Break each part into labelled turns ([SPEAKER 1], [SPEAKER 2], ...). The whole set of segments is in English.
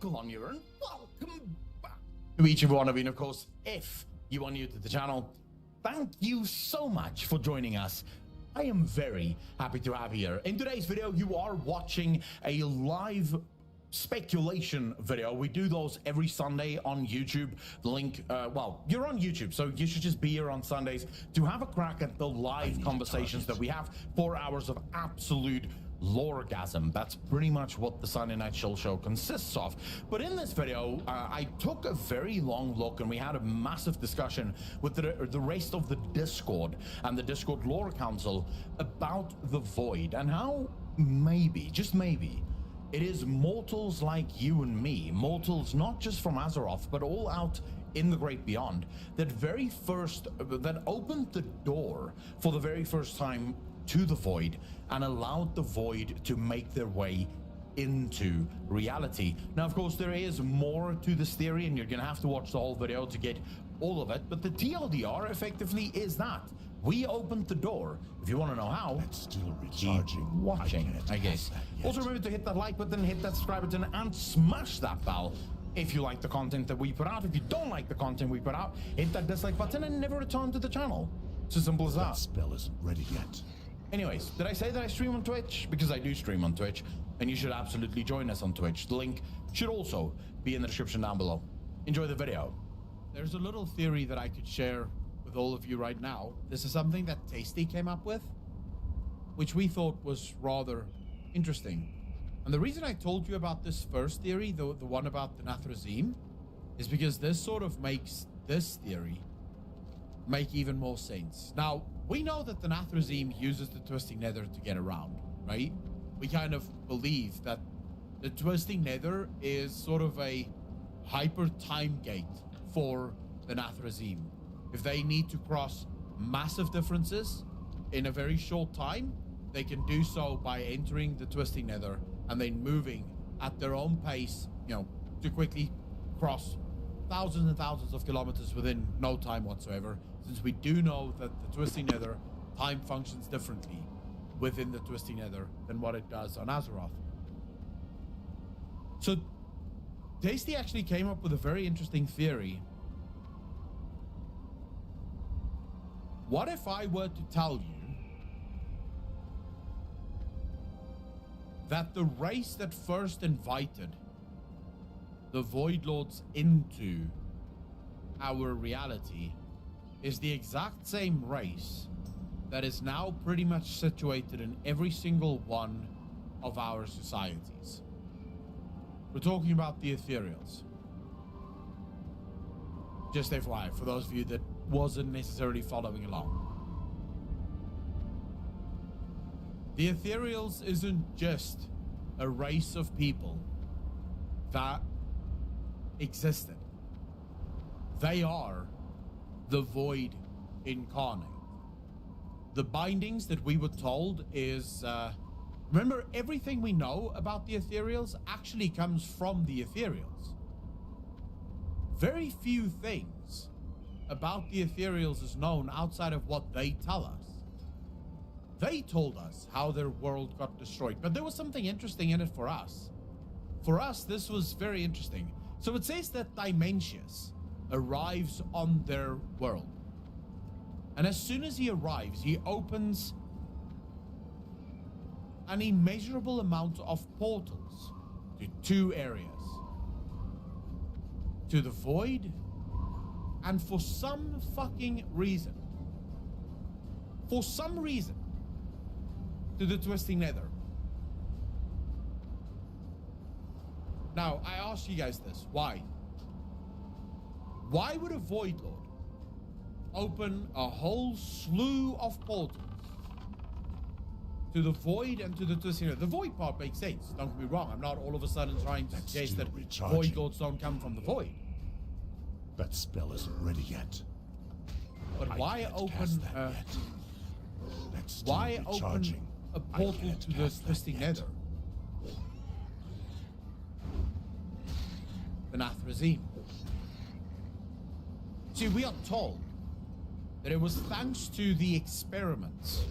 [SPEAKER 1] Glonyer, and welcome back to each and one of you. And of course, if you are new to the channel, thank you so much for joining us. I am very happy to have you here. In today's video, you are watching a live speculation video. We do those every Sunday on YouTube. The link, well, you're on YouTube, so you should just be here on Sundays to have a crack at the live conversations that we have. 4 hours of absolute loregasm. That's pretty much what the Sunday Night Chill Show consists of. But in this video, I took a very long look and we had a massive discussion with the rest of the Discord and the Discord Lore Council about the Void and how maybe, just maybe, it is mortals like you and me, mortals not just from Azeroth, but all out in the Great Beyond, that opened the door for the very first time to the Void and allowed the Void to make their way into reality. Now, of course, there is more to this theory, and you're gonna have to watch the whole video to get all of it, but the TLDR effectively is that we opened the door. If you want to know how,
[SPEAKER 2] it's still recharging.
[SPEAKER 1] Keep watching, I guess. Also remember to hit that like button, hit that subscribe button, and smash that bell if you like the content that we put out. If you don't like the content we put out, hit that dislike button and never return to the channel. It's as simple as that.
[SPEAKER 2] That spell isn't ready yet.
[SPEAKER 1] Anyways, did I say that I stream on Twitch? Because I do stream on Twitch, and you should absolutely join us on Twitch. The link should also be in the description down below. Enjoy the video.
[SPEAKER 3] There's a little theory that I could share with all of you right now. This is something that Tasty came up with, which we thought was rather interesting. And the reason I told you about this first theory, the one about the Nathrazim, is because this sort of makes this theory make even more sense. Now, we know that the Nathrazim uses the Twisting Nether to get around, right? We kind of believe that the Twisting Nether is sort of a hyper time gate for the Nathrazim. If they need to cross massive differences in a very short time, they can do so by entering the Twisting Nether and then moving at their own pace, you know, to quickly cross thousands and thousands of kilometers within no time whatsoever, since we do know that the Twisting Nether time functions differently within the Twisting Nether than what it does on Azeroth. So Tasty actually came up with a very interesting theory. What if I were to tell you that the race that first invited the Void Lords into our reality is the exact same race that is now pretty much situated in every single one of our societies? We're talking about the Ethereals. Just FYI, for those of you that wasn't necessarily following along. The Ethereals isn't just a race of people that existed. They are the Void incarnate. The bindings that we were told is, remember, everything we know about the Ethereals actually comes from the Ethereals. Very few things about the Ethereals is known outside of what they tell us. They told us how their world got destroyed, but there was something interesting in it for us. For us, this was very interesting. So it says that Dimensius arrives on their world. And as soon as he arrives, he opens an immeasurable amount of portals to two areas. To the Void, and for some fucking reason, to the Twisting Nether. Now, I ask you guys this, why? Why would a Void Lord open a whole slew of portals to the Void and to the Twisting Nether? The Void part makes sense, don't get me wrong. I'm not all of a sudden trying to suggest that Void Lords don't come from the Void.
[SPEAKER 2] That spell isn't ready yet.
[SPEAKER 3] But why open a portal to the Twisting Nether? The Nathrazim. See, we are told that it was thanks to the experiments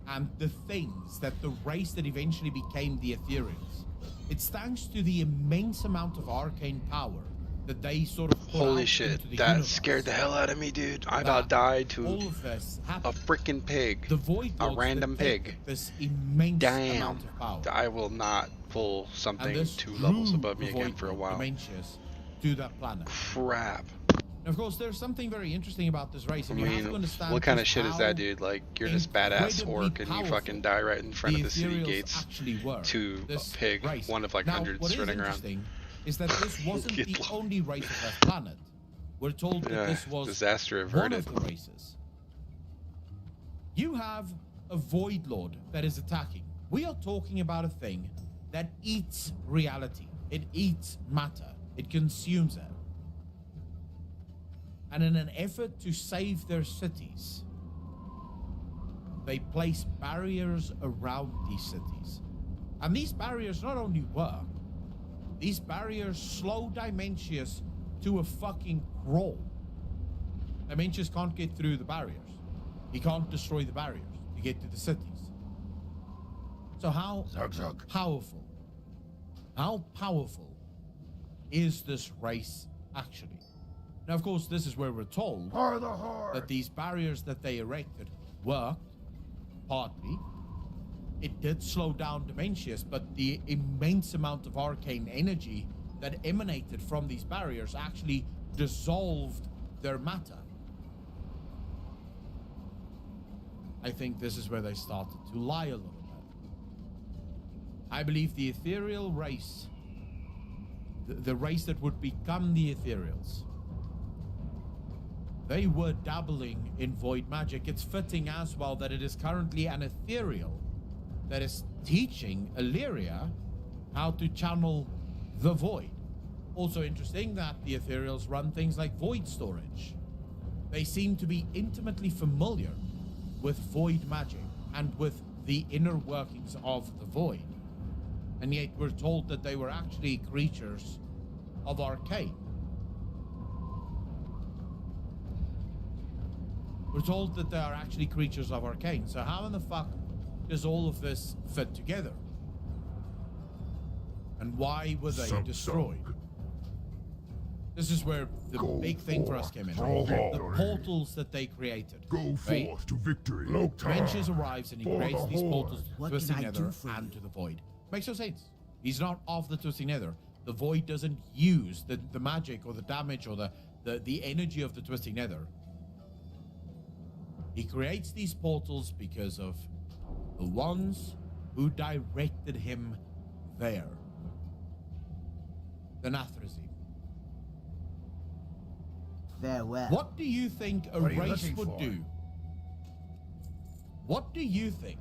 [SPEAKER 3] and the things that the race that eventually became the Ethereals It's thanks to the immense amount of arcane power that they sort of put
[SPEAKER 4] Holy
[SPEAKER 3] out
[SPEAKER 4] shit,
[SPEAKER 3] into the
[SPEAKER 4] that
[SPEAKER 3] universe.
[SPEAKER 4] scared the hell out of me, dude. I
[SPEAKER 3] That
[SPEAKER 4] about died to
[SPEAKER 3] all of this
[SPEAKER 4] a
[SPEAKER 3] happened.
[SPEAKER 4] freaking pig.
[SPEAKER 3] The Void
[SPEAKER 4] A
[SPEAKER 3] Lords
[SPEAKER 4] random
[SPEAKER 3] detect
[SPEAKER 4] pig.
[SPEAKER 3] this immense
[SPEAKER 4] Damn.
[SPEAKER 3] amount of power.
[SPEAKER 4] I will not pull
[SPEAKER 3] And
[SPEAKER 4] something
[SPEAKER 3] this
[SPEAKER 4] 2 levels
[SPEAKER 3] drew
[SPEAKER 4] above me
[SPEAKER 3] the
[SPEAKER 4] again
[SPEAKER 3] Void
[SPEAKER 4] for a
[SPEAKER 3] Lord
[SPEAKER 4] while.
[SPEAKER 3] Dementius to that planet.
[SPEAKER 4] Crap.
[SPEAKER 3] And of course, there's something very interesting about this race,
[SPEAKER 4] I
[SPEAKER 3] and you have
[SPEAKER 4] mean,
[SPEAKER 3] to understand
[SPEAKER 4] what kind of
[SPEAKER 3] just
[SPEAKER 4] shit is
[SPEAKER 3] how
[SPEAKER 4] that, dude? Like, you're this badass
[SPEAKER 3] incredibly
[SPEAKER 4] orc and you
[SPEAKER 3] powerful
[SPEAKER 4] fucking die right in front of the city
[SPEAKER 3] Ethereals
[SPEAKER 4] gates
[SPEAKER 3] actually were.
[SPEAKER 4] to
[SPEAKER 3] This
[SPEAKER 4] a pig,
[SPEAKER 3] race.
[SPEAKER 4] one of like
[SPEAKER 3] Now,
[SPEAKER 4] hundreds
[SPEAKER 3] what is
[SPEAKER 4] running around.
[SPEAKER 3] interesting is that this wasn't
[SPEAKER 4] Get
[SPEAKER 3] the
[SPEAKER 4] lost.
[SPEAKER 3] only race of that planet. We're told that
[SPEAKER 4] Yeah,
[SPEAKER 3] this was
[SPEAKER 4] disaster
[SPEAKER 3] one
[SPEAKER 4] averted.
[SPEAKER 3] of the races. You have a Void Lord that is attacking. We are talking about a thing that eats reality. It eats matter. It consumes it. And in an effort to save their cities, they place barriers around these cities. And these barriers not only work, these barriers slow Dimensius to a fucking crawl. Dimensius can't get through the barriers. He can't destroy the barriers to get to the cities. So how powerful is this race actually? Now, of course, this is where we're told that these barriers that they erected worked, partly. It did slow down Dimensius, but the immense amount of arcane energy that emanated from these barriers actually dissolved their matter. I think this is where they started to lie a little bit. I believe the ethereal race, the race that would become the ethereals, they were dabbling in void magic. It's fitting as well that it is currently an ethereal that is teaching Illyria how to channel the void. Also interesting that the ethereals run things like void storage. They seem to be intimately familiar with void magic and with the inner workings of the void. And yet we're told that they were actually creatures of arcane. We're told that they are actually creatures of arcane. So how in the fuck does all of this fit together? And why were they destroyed? This is where the big thing for us came in. The portals that they created.
[SPEAKER 2] Go forth to victory.
[SPEAKER 3] Dimensius arrives and he
[SPEAKER 2] For
[SPEAKER 3] creates
[SPEAKER 2] the
[SPEAKER 3] these
[SPEAKER 2] Horde.
[SPEAKER 3] portals to
[SPEAKER 5] What
[SPEAKER 3] Twisting
[SPEAKER 5] can I
[SPEAKER 3] Nether
[SPEAKER 5] do for
[SPEAKER 3] and
[SPEAKER 5] you?
[SPEAKER 3] to the Void. Makes no sense. He's not of the Twisting Nether. The Void doesn't use the magic or the damage or the energy of the Twisting Nether. He creates these portals because of the ones who directed him there. The Nathrazim.
[SPEAKER 5] Farewell.
[SPEAKER 3] What do you think a
[SPEAKER 1] What are you
[SPEAKER 3] race
[SPEAKER 1] looking
[SPEAKER 3] would
[SPEAKER 1] for?
[SPEAKER 3] do? What do you think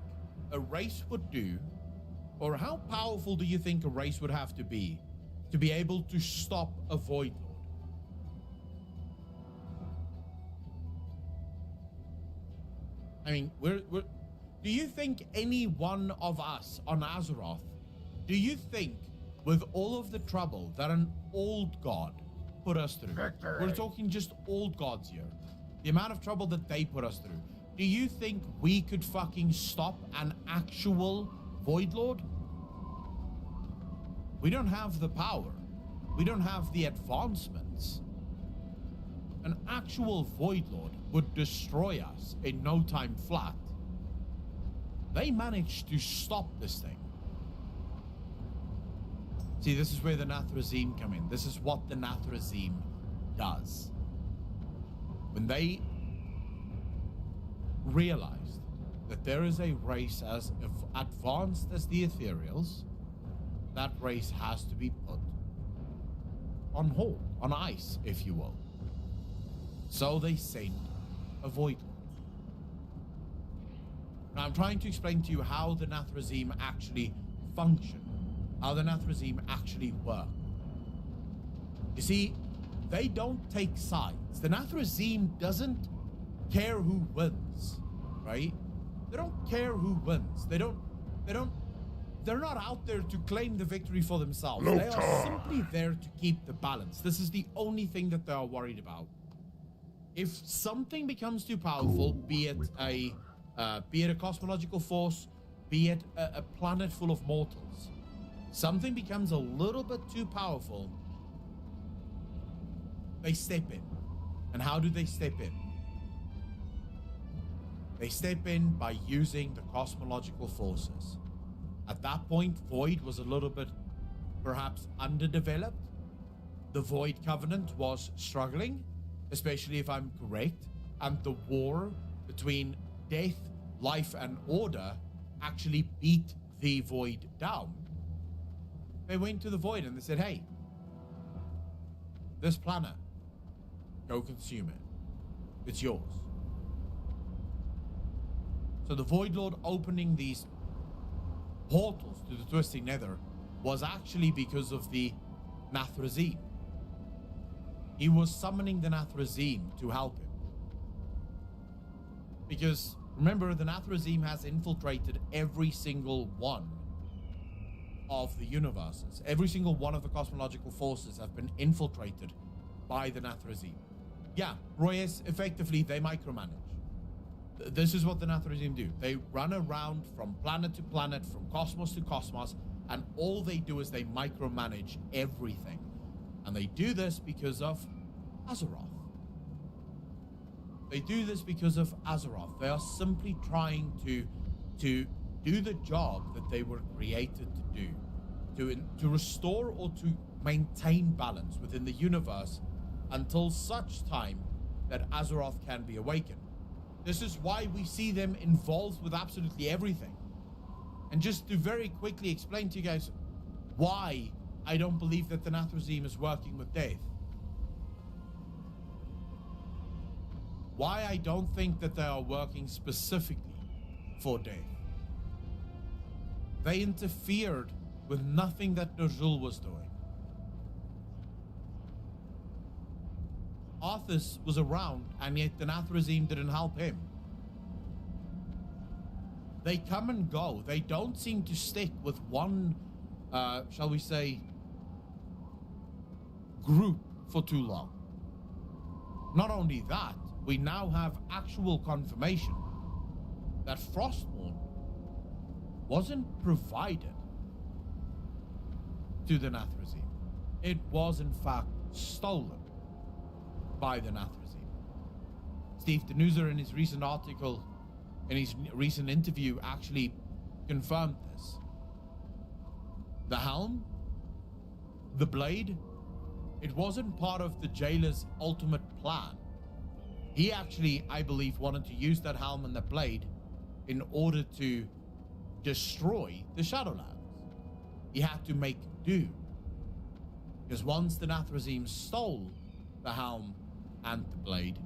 [SPEAKER 3] a race would do, or how powerful do you think a race would have to be able to stop a Void Lord? I mean, do you think any one of us on Azeroth, do you think with all of the trouble that an old god put us through, we're talking just old gods here, the amount of trouble that they put us through, do you think we could fucking stop an actual Void Lord? We don't have the power. We don't have the advancements. An actual Void Lord would destroy us in no time flat. They managed to stop this thing. See, this is where the Nathrazim come in. This is what the Nathrazim does. When they realized that there is a race as advanced as the Ethereals, that race has to be put on hold, on ice, if you will. So they sent a Void Lord. Now I'm trying to explain to you how the Nathrazim actually function, how the Nathrazim actually work. You see, they don't take sides. The Nathrazim doesn't care who wins, right? They don't care who wins. They're not out there to claim the victory for themselves. They are simply there to keep the balance. This is the only thing that they are worried about. If something becomes too powerful, be it a cosmological force, be it a planet full of mortals, something becomes a little bit too powerful, they step in. And how do they step in? They step in by using the cosmological forces. At that point, Void was a little bit perhaps underdeveloped. The Void Covenant was struggling, especially if I'm correct, and the war between death, life, and order actually beat the Void down. They went to the Void and they said, hey, this planet, go consume it. It's yours. So the Void Lord opening these portals to the Twisting Nether was actually because of the Nathrazim. He was summoning the Nathrazim to help him. Because remember, the Nathrazim has infiltrated every single one of the universes. Every single one of the cosmological forces have been infiltrated by the Nathrazim. Yeah, Royes, effectively, they micromanage. This is what the Nathrazim do. They run around from planet to planet, from cosmos to cosmos, and all they do is they micromanage everything. And they do this because of Azeroth. They do this because of Azeroth. They are simply trying to do the job that they were created to do. To restore or to maintain balance within the universe until such time that Azeroth can be awakened. This is why we see them involved with absolutely everything. And just to very quickly explain to you guys why I don't believe that the Nathrazim is working with Death. Why I don't think that they are working specifically for Death. They interfered with nothing that Ner'zhul was doing. Arthas was around, and yet the Nathrazim didn't help him. They come and go. They don't seem to stick with one, shall we say, group for too long. Not only that, we now have actual confirmation that Frostmourne wasn't provided to the Nathrazim. It was, in fact, stolen by the Nathrazim. Steve Denuser, in his recent article, in his recent interview, actually confirmed this. The helm, the blade, it wasn't part of the Jailer's ultimate plan. He actually, I believe, wanted to use that helm and the blade in order to destroy the Shadowlands. He had to make do. Because once the Nathrazim stole the helm and the blade,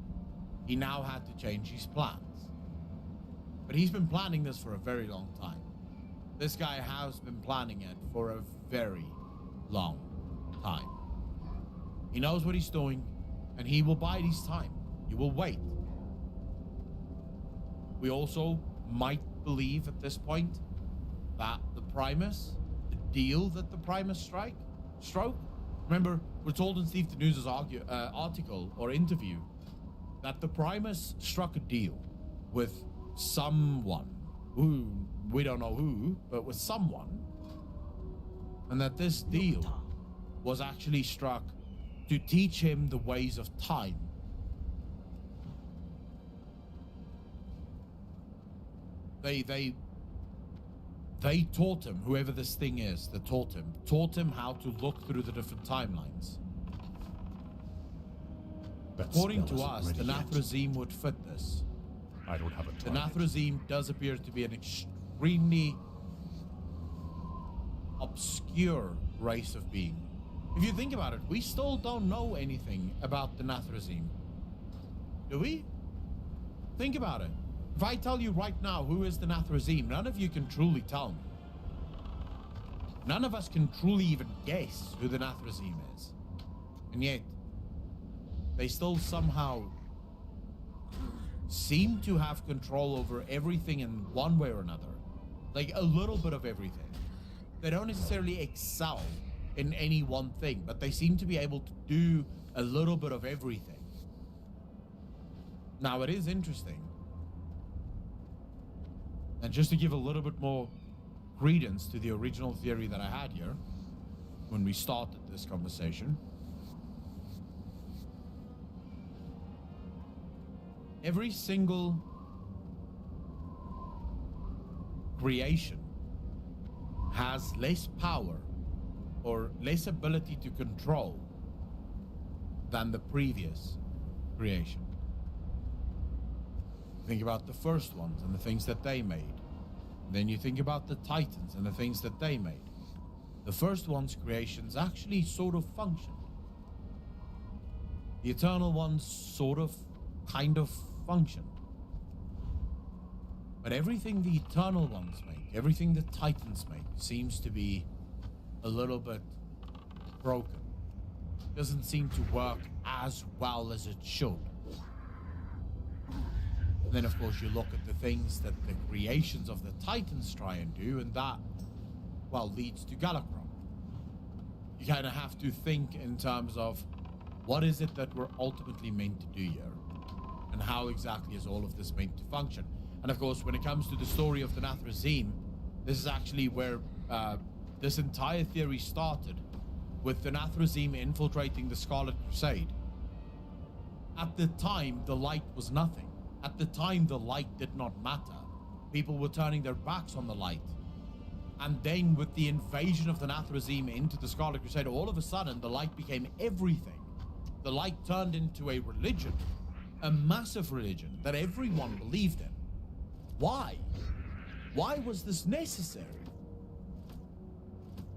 [SPEAKER 3] he now had to change his plans. But he's been planning this for a very long time. This guy has been planning it for a very long time. He knows what he's doing, and he will bide his time. He will wait. We also might believe at this point that the Primus, the deal that the Primus stroke, remember, we're told in Steve Denuse's article or interview that the Primus struck a deal with someone, who we don't know who, but with someone, and that this deal was actually struck to teach him the ways of time. They taught him, whoever this thing is that taught him how to look through the different timelines. According to us, the Nathrazim would fit this.
[SPEAKER 2] I don't have a
[SPEAKER 3] The
[SPEAKER 2] target.
[SPEAKER 3] Nathrazim does appear to be an extremely obscure race of being. If you think about it, we still don't know anything about the Nathrazim. Do we? Think about it. If I tell you right now who is the Nathrazim, none of you can truly tell me. None of us can truly even guess who the Nathrazim is. And yet, they still somehow seem to have control over everything in one way or another. Like a little bit of everything. They don't necessarily excel in any one thing, but they seem to be able to do a little bit of everything. Now, it is interesting. And just to give a little bit more credence to the original theory that I had here when we started this conversation. Every single creation has less power or less ability to control than the previous creation. Think about the first ones and the things that they made. Then you think about the Titans and the things that they made. The first one's creations actually sort of functioned. The Eternal ones sort of, kind of functioned. But everything the Eternal ones make, everything the Titans make, seems to be a little bit broken. Doesn't seem to work as well as it should. And then, of course, you look at the things that the creations of the Titans try and do, and that, well, leads to Galakrond. You kind of have to think in terms of what is it that we're ultimately meant to do here, and how exactly is all of this meant to function. And of course, when it comes to the story of the Nathrezim, this is actually where this entire theory started, with the Nathrezim infiltrating the Scarlet Crusade. At the time, the light was nothing. At the time, the light did not matter. People were turning their backs on the light. And then with the invasion of the Nathrezim into the Scarlet Crusade, all of a sudden, the light became everything. The light turned into a religion, a massive religion that everyone believed in. Why? Why was this necessary?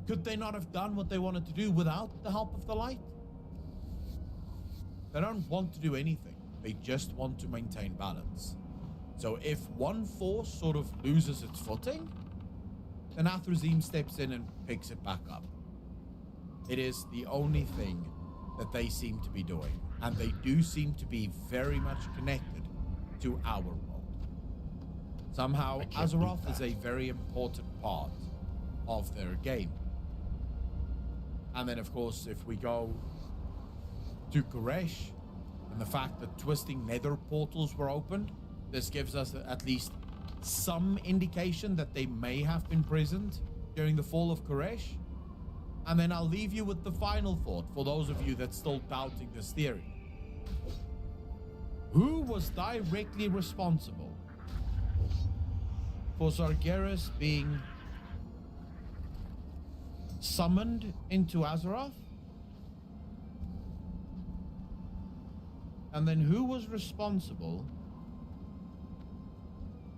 [SPEAKER 3] Could they not have done what they wanted to do without the help of the light? They don't want to do anything. They just want to maintain balance. So if one force sort of loses its footing, then Nathrezim steps in and picks it back up. It is the only thing that they seem to be doing. And they do seem to be very much connected to our world. Somehow, Azeroth is a very important part of their game. And then, of course, if we go to Koresh, and the fact that twisting nether portals were opened, this gives us at least some indication that they may have been present during the fall of Koresh. And then I'll leave you with the final thought for those of you that's still doubting this theory. Who was directly responsible for Sargeras being summoned into Azeroth? And then who was responsible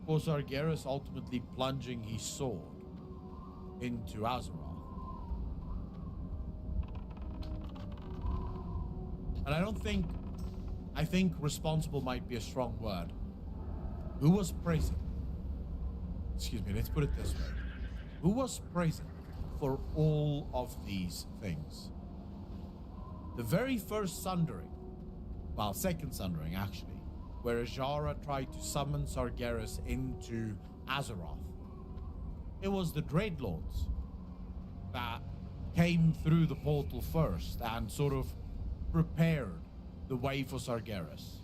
[SPEAKER 3] for Sargeras ultimately plunging his sword into Azeroth? And I think responsible might be a strong word. Who was present? Excuse me, let's put it this way. Who was present for all of these things? The very first sundering, well, second sundering actually, where Azshara tried to summon Sargeras into Azeroth. It was the Dreadlords that came through the portal first and sort of prepared the way for Sargeras.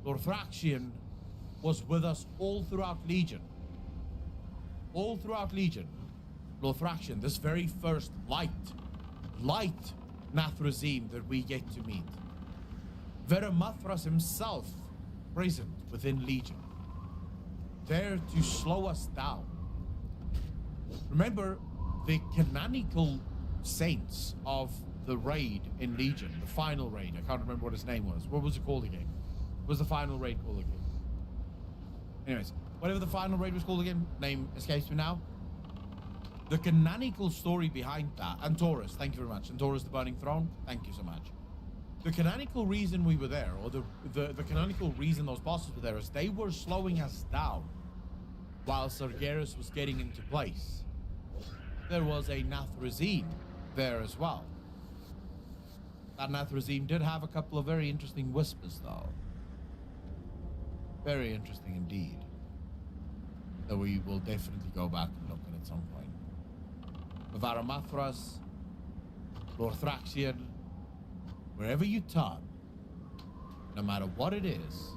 [SPEAKER 3] Lorthraxion was with us all throughout Legion. All throughout Legion. Lorthraxion, this very first light Nathrezim that we get to meet. Veramathras himself present within Legion, there to slow us down. Remember, the canonical saints of the raid in Legion, the final raid, I can't remember what his name was. What was it called again? What was the final raid called again? Anyways, whatever the final raid was called again, name escapes me now. The canonical story behind that, and Taurus, thank you very much. And Taurus the Burning Throne, thank you so much. The canonical reason we were there, or the canonical reason those bosses were there, is they were slowing us down while Sargeras was getting into place. There was a Nathrezim there as well. That Nathrezim did have a couple of very interesting whispers, though. Very interesting indeed. That we will definitely go back and look at some point. Varamathras, Lorthraxion, wherever you turn, no matter what it is,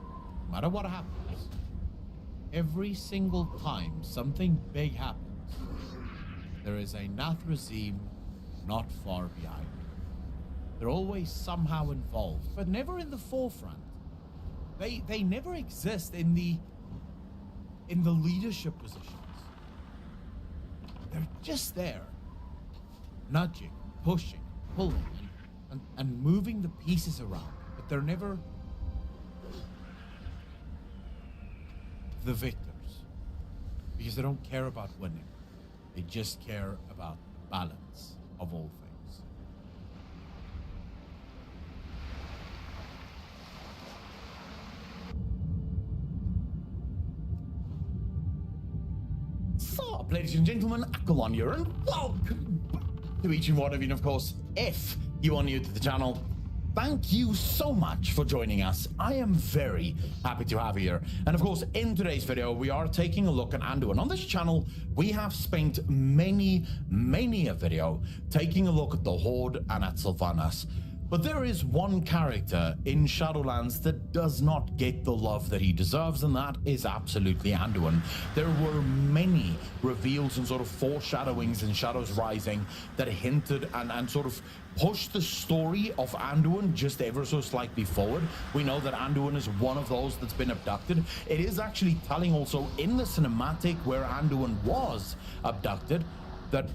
[SPEAKER 3] no matter what happens, every single time something big happens, there is a Nathrazim not far behind. They're always somehow involved, but never in the forefront. They never exist in the leadership positions. They're just there, nudging, pushing, pulling, and moving the pieces around, but they're never the victors, because they don't care about winning. They just care about balance of all things.
[SPEAKER 1] So, ladies and gentlemen, Akalon here, and welcome back to each and one of you. And of course, if you are new to the channel, thank you so much for joining us. I am very happy to have you here. And of course, in today's video, we are taking a look at Anduin. On this channel, we have spent many a video taking a look at the Horde and at Sylvanas. But there is one character in Shadowlands that does not get the love that he deserves, and that is absolutely Anduin. There were many reveals and sort of foreshadowings in Shadows Rising that hinted and sort of pushed the story of Anduin just ever so slightly forward. We know that Anduin is one of those that's been abducted. It is actually telling also in the cinematic where Anduin was abducted that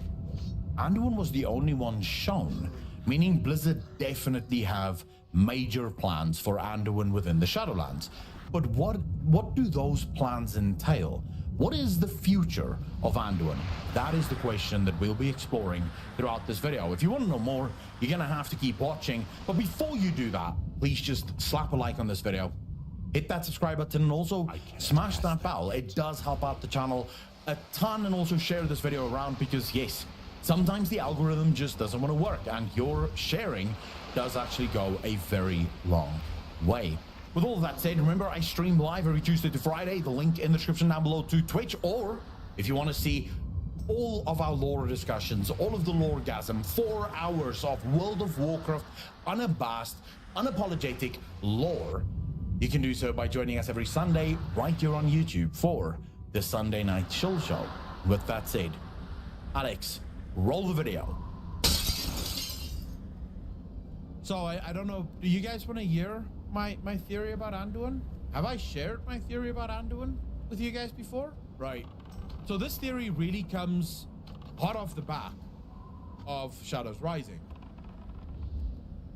[SPEAKER 1] Anduin was the only one shown, meaning Blizzard definitely have major plans for Anduin within the Shadowlands. But what do those plans entail? What is the future of Anduin? That is the question that we'll be exploring throughout this video. If you want to know more, you're gonna have to keep watching. But before you do that, please just slap a like on this video, hit that subscribe button, and also smash that bell. It does help out the channel a ton, and also share this video around, because yes, sometimes the algorithm just doesn't want to work, and your sharing does actually go a very long way. With all of that said, remember I stream live every Tuesday to Friday. The link in the description down below to Twitch, or if you want to see all of our lore discussions, all of the loregasm, 4 hours of World of Warcraft unabashed, unapologetic lore, you can do so by joining us every Sunday right here on YouTube for the Sunday Night Chill Show. With that said, Alex, roll the video.
[SPEAKER 3] So I don't know, do you guys want to hear my theory about Anduin? Have I shared my theory about Anduin with you guys before? Right. So this theory really comes hot off the back of Shadows Rising.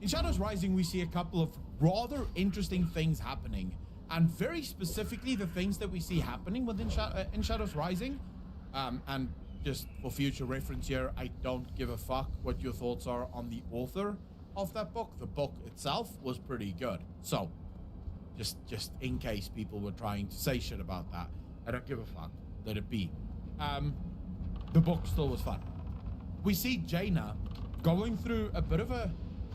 [SPEAKER 3] In Shadows Rising, we see a couple of rather interesting things happening, and very specifically the things that we see happening within in Shadows Rising. And just for future reference here, I don't give a fuck what your thoughts are on the author of that book. The book itself was pretty good. So, just in case people were trying to say shit about that, I don't give a fuck. Let it be. The book still was fun. We see Jaina going through a bit of a,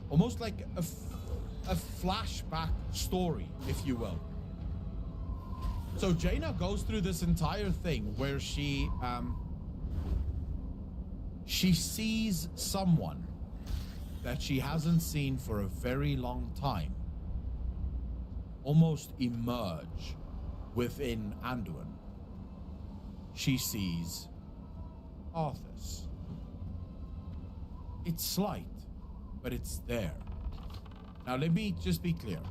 [SPEAKER 3] almost like a flashback story, if you will. So Jaina goes through this entire thing where she sees someone that she hasn't seen for a very long time almost emerge within Anduin. She sees Arthas. It's slight, but it's there. Now let me just be clear,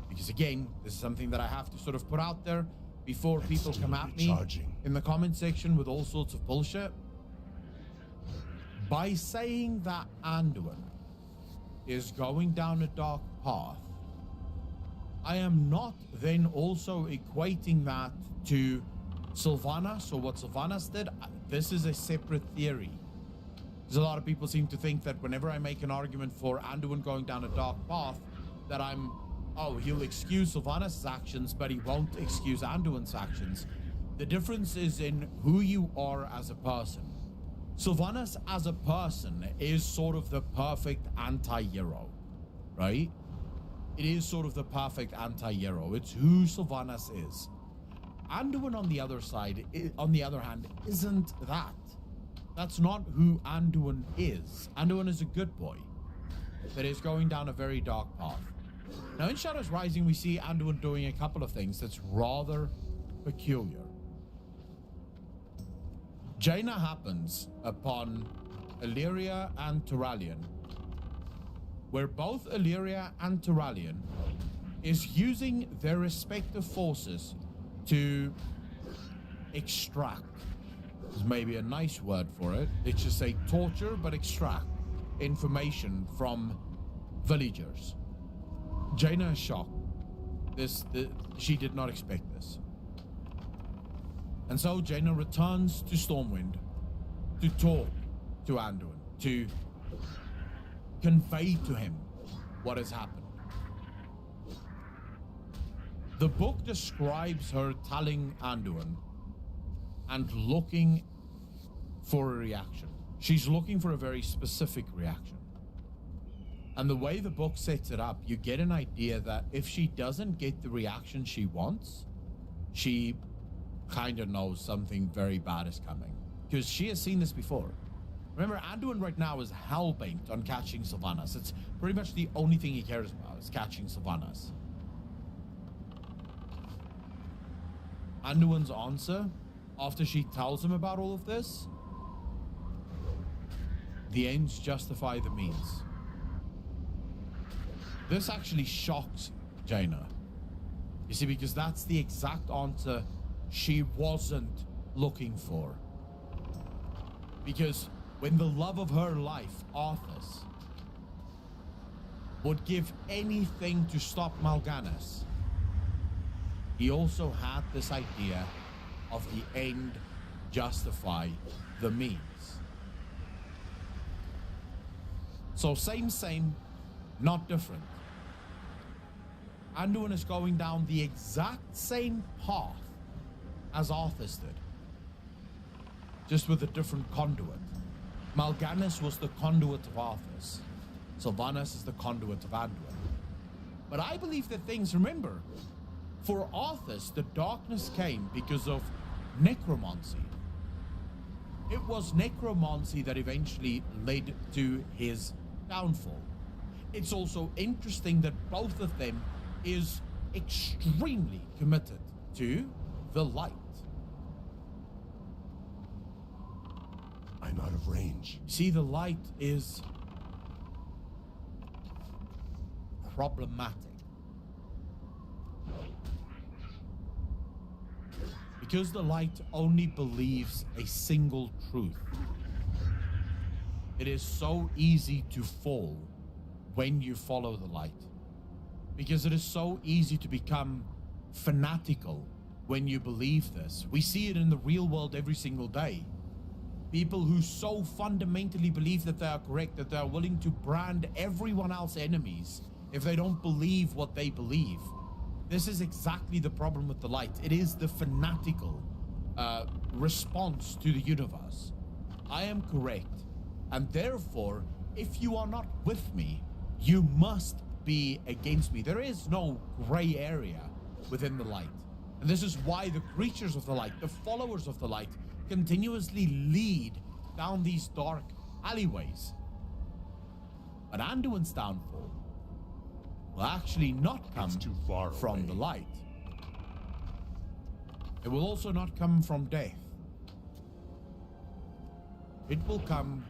[SPEAKER 3] because again, this is something that I have to sort of put out there before people come at me in the comment section with all sorts of bullshit. By saying that Anduin is going down a dark path, I am not then also equating that to Sylvanas or what Sylvanas did. This is a separate theory. Because a lot of people seem to think that whenever I make an argument for Anduin going down a dark path, that I'm, oh, he'll excuse Sylvanas' actions, but he won't excuse Anduin's actions. The difference is in who you are as a person. Sylvanas as a person is sort of the perfect anti-hero, right? It is sort of the perfect anti-hero. It's who Sylvanas is. Anduin on the other side, on the other hand, isn't that. That's not who Anduin is. Anduin is a good boy that is going down a very dark path. Now in Shadows Rising, we see Anduin doing a couple of things that's rather peculiar. Jaina happens upon Illyria and Turalyon, where both Illyria and Turalyon is using their respective forces to extract. Is maybe a nice word for it. It's just say torture, but extract information from villagers. Jaina is shocked. She did not expect this. And so Jaina returns to Stormwind to talk to Anduin, to convey to him what has happened. The book describes her telling Anduin and looking for a reaction. She's looking for a very specific reaction. And the way the book sets it up, you get an idea that if she doesn't get the reaction she wants, she kind of knows something very bad is coming. Because she has seen this before. Remember, Anduin right now is hell-bent on catching Sylvanas. It's pretty much the only thing he cares about is catching Sylvanas. Anduin's answer, after she tells him about all of this, the ends justify the means. This actually shocks Jaina. You see, because that's the exact answer she wasn't looking for. Because when the love of her life, Arthas, would give anything to stop Mal'Ganis, he also had this idea of the end justify the means. So same, not different. Anduin is going down the exact same path as Arthas did, just with a different conduit. Mal'Ganis was the conduit of Arthas. Sylvanas is the conduit of Anduin. But I believe that things, remember, for Arthas, the darkness came because of necromancy. It was necromancy that eventually led to his downfall. It's also interesting that both of them is extremely committed to the light.
[SPEAKER 2] I'm out of range.
[SPEAKER 3] See, the light is problematic. Because the light only believes a single truth, it is so easy to fall when you follow the light. Because it is so easy to become fanatical when you believe this. We see it in the real world every single day. People who so fundamentally believe that they are correct that they are willing to brand everyone else enemies if they don't believe what they believe. This is exactly the problem with the light. It is the fanatical response to the universe. I am correct, and therefore, if you are not with me, you must be against me. There is no gray area within the light. And this is why the creatures of the light, the followers of the light, continuously lead down these dark alleyways. But Anduin's downfall will actually not come
[SPEAKER 2] too far
[SPEAKER 3] from
[SPEAKER 2] away.
[SPEAKER 3] the light. It will also not come from death. It will come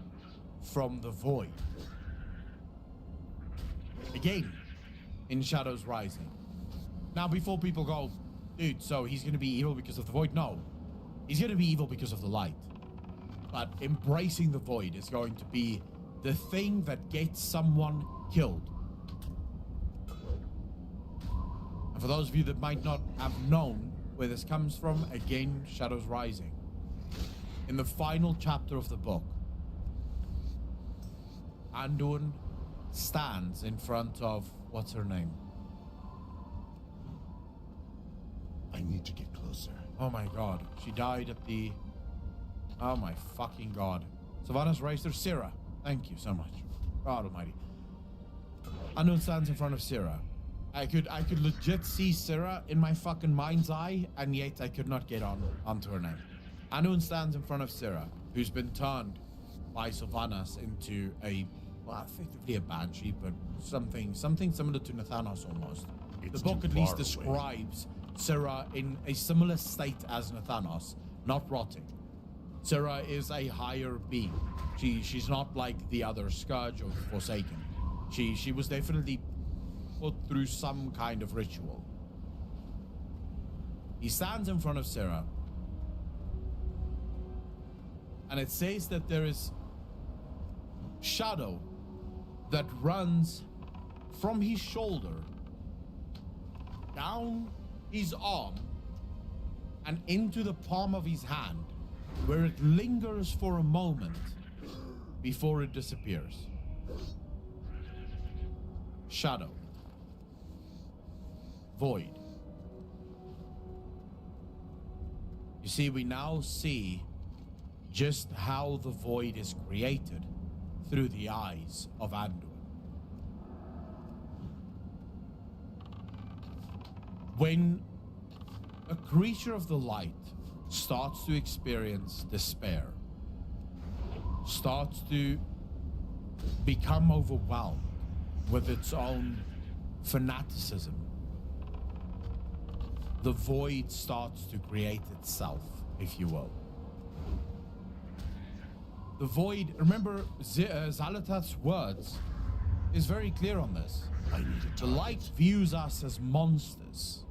[SPEAKER 3] from the void. Again, in Shadows Rising. Now, before people go, dude, so he's going to be evil because of the void? No. He's going to be evil because of the light. But embracing the void is going to be the thing that gets someone killed. And for those of you that might not have known where this comes from, again, Shadows Rising. In the final chapter of the book, Anduin stands in front of, what's her name?
[SPEAKER 2] I need to get closer.
[SPEAKER 3] Oh my god. She died at the... Oh my fucking god. Sylvanas raised her. Syrah. Thank you so much. God almighty. Anduin stands in front of Syrah. I could legit see Syrah in my fucking mind's eye, and yet I could not get onto her name. Anduin stands in front of Syrah, who's been turned by Sylvanas into a, well, effectively a banshee, but something similar to Nathanos almost.
[SPEAKER 2] It's
[SPEAKER 3] The book
[SPEAKER 2] too
[SPEAKER 3] at least
[SPEAKER 2] far away.
[SPEAKER 3] describes Syrah in a similar state as Nathanos, not rotting. Sarah is a higher being. She's not like the other Scourge or Forsaken. She was definitely put through some kind of ritual. He stands in front of Sarah, and it says that there is shadow that runs from his shoulder down his arm and into the palm of his hand, where it lingers for a moment before it disappears. Shadow. Void. You see, we now see just how the void is created through the eyes of Anduin. When a creature of the light starts to experience despair, starts to become overwhelmed with its own fanaticism, the void starts to create itself, if you will. The void, remember Zalatath's words is very clear on this. The light views us as monsters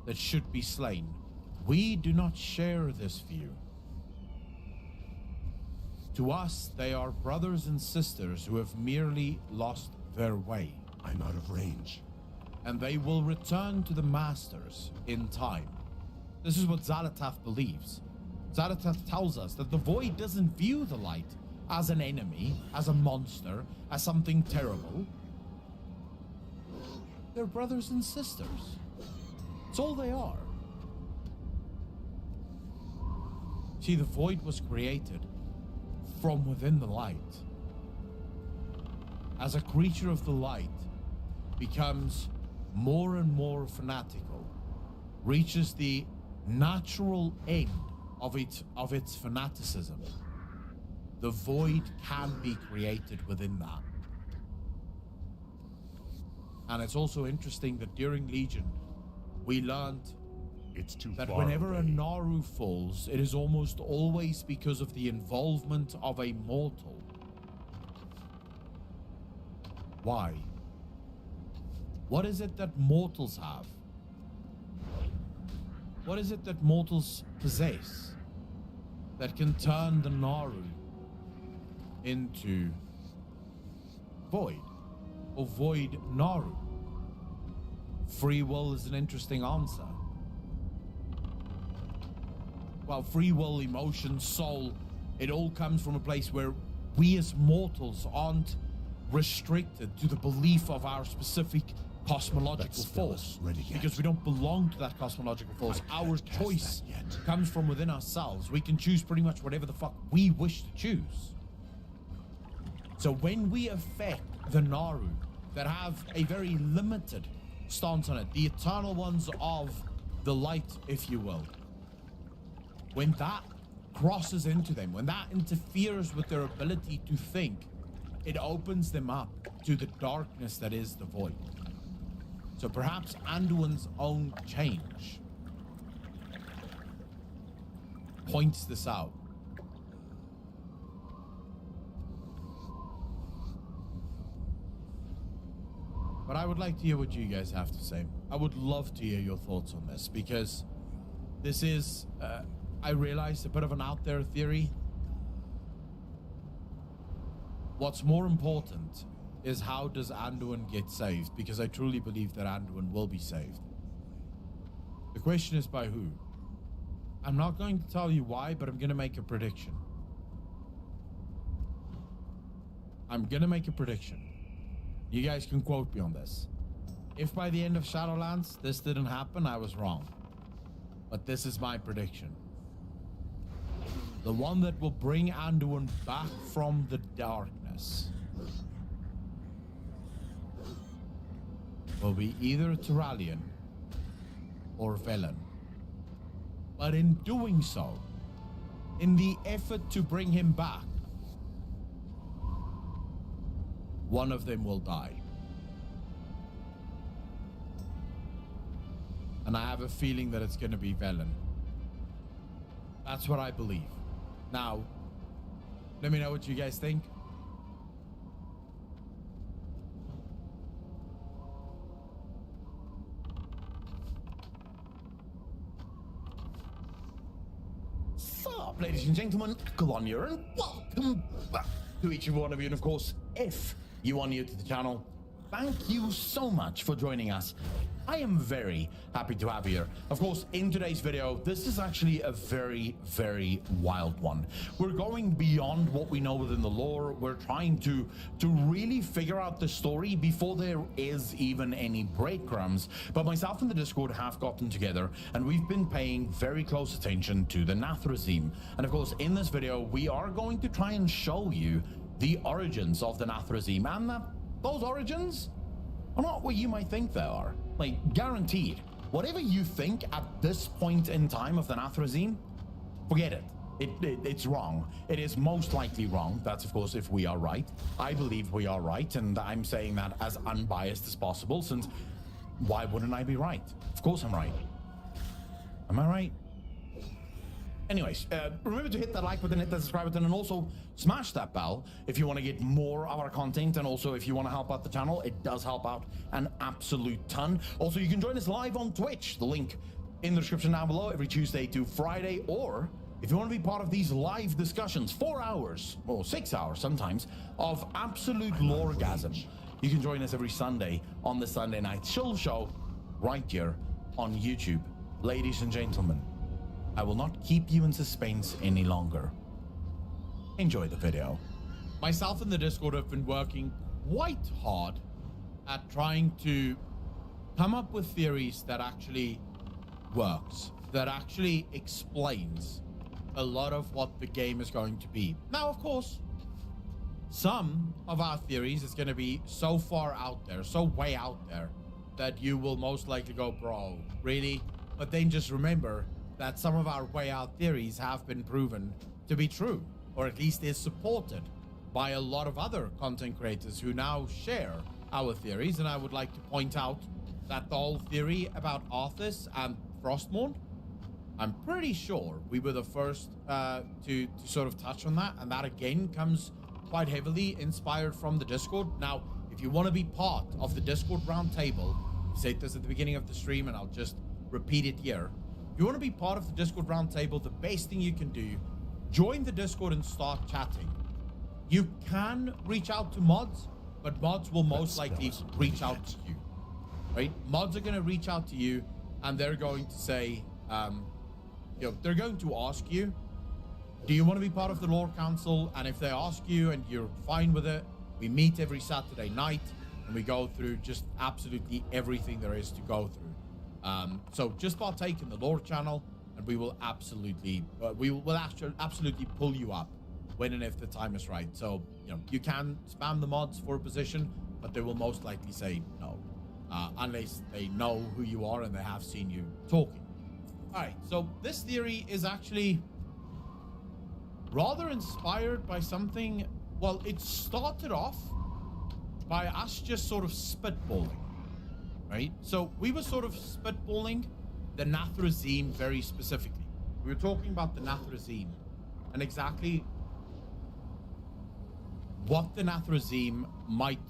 [SPEAKER 3] that should be slain. We do not share this view. To us, they are brothers and sisters who have merely lost their way.
[SPEAKER 2] I'm out of range.
[SPEAKER 3] And they will return to the masters in time. This is what Zalatath believes. Zalatath tells us that the void doesn't view the light as an enemy, as a monster, as something terrible. They're brothers and sisters. It's all they are. See, the void was created from within the light. As a creature of the light becomes more and more fanatical, reaches the natural end of its fanaticism, the void can be created within that. And it's also interesting that during Legion, we learned that whenever a Naru falls, it is almost always because of the involvement of a mortal. Why? What is it that mortals have? What is it that mortals possess that can turn the Naru into void, or void Naru? Free will is an interesting answer. Well, free will, emotion, soul, it all comes from a place where we as mortals aren't restricted to the belief of our specific cosmological force, because we don't belong to that cosmological force. Our choice comes from within ourselves. We can choose pretty much whatever the fuck we wish to choose. So when we affect the Naru that have a very limited stance on it, the eternal ones of the light, if you will, when that crosses into them, when that interferes with their ability to think, it opens them up to the darkness that is the void. So perhaps Anduin's own change points this out. But I would like to hear what you guys have to say. I would love to hear your thoughts on this, because this is, I realize, a bit of an out there theory. What's more important is how does Anduin get saved, because I truly believe that Anduin will be saved. The question is by who? I'm not going to tell you why, but I'm going to make a prediction. I'm going to make a prediction. You guys can quote me on this. If by the end of Shadowlands this didn't happen, I was wrong. But this is my prediction. The one that will bring Anduin back from the darkness will be either Tyrallion or Velen. But in doing so, in the effort to bring him back, one of them will die. And I have a feeling that it's going to be Velen. That's what I believe. Now, let me know what you guys think.
[SPEAKER 1] Sup, ladies and gentlemen, Akalon here, and welcome back to each and one of you. And of course, if you are new to the channel, thank you so much for joining us. I am very happy to have you here. Of course, in today's video, this is actually a very, very wild one. We're going beyond what we know within the lore. We're trying to really figure out the story before there is even any breadcrumbs. But myself and the Discord have gotten together, and we've been paying very close attention to the Nathrazim. And of course, in this video, we are going to try and show you the origins of the Nathrazim, and those origins are not what you might think they are. Like, guaranteed, whatever you think at this point in time of the Nathrazim, forget it. It's wrong. It is most likely wrong. That's, of course, if we are right. I believe we are right, and I'm saying that as unbiased as possible, since why wouldn't I be right? Of course I'm right. Am I right? Anyways, remember to hit that like button, hit that subscribe button, and also smash that bell if you want to get more of our content. And also, if you want to help out the channel, it does help out an absolute ton. Also, you can join us live on Twitch. The link in the description down below every Tuesday to Friday. Or if you want to be part of these live discussions, 4 hours or 6 hours sometimes of absolute loregasm, you can join us every Sunday on the Sunday Night Chill Show right here on YouTube. Ladies and gentlemen, I will not keep you in suspense any longer. Enjoy the video.
[SPEAKER 3] Myself and the Discord have been working quite hard at trying to come up with theories that actually works, that actually explains a lot of what the game is going to be. Now, of course, some of our theories is going to be so far out there, so way out there, that you will most likely go, bro, really? But then just remember that some of our way out theories have been proven to be true, or at least is supported by a lot of other content creators who now share our theories. And I would like to point out that the whole theory about Arthas and Frostmourne, I'm pretty sure we were the first to sort of touch on that, and that again comes quite heavily inspired from the Discord. Now, if you want to be part of the Discord roundtable, I said this at the beginning of the stream and I'll just repeat it here. If you want to be part of the Discord roundtable, the best thing you can do, join the Discord and start chatting. You can reach out to mods, but mods will most likely reach out to you, right? Mods are going to reach out to you, and they're going to say, they're going to ask you, do you want to be part of the lore council? And if they ask you and you're fine with it, we meet every Saturday night and we go through just absolutely everything there is to go through. So just partake in the lore channel, and we will absolutely absolutely pull you up when and if the time is right. So you can spam the mods for a position, but they will most likely say no, unless they know who you are and they have seen you talking. All right, so this theory is actually rather inspired by something. Well, it started off by us just sort of spitballing. Right? So we were sort of spitballing the Nathrazim very specifically. We were talking about the Nathrazim and exactly what the Nathrazim might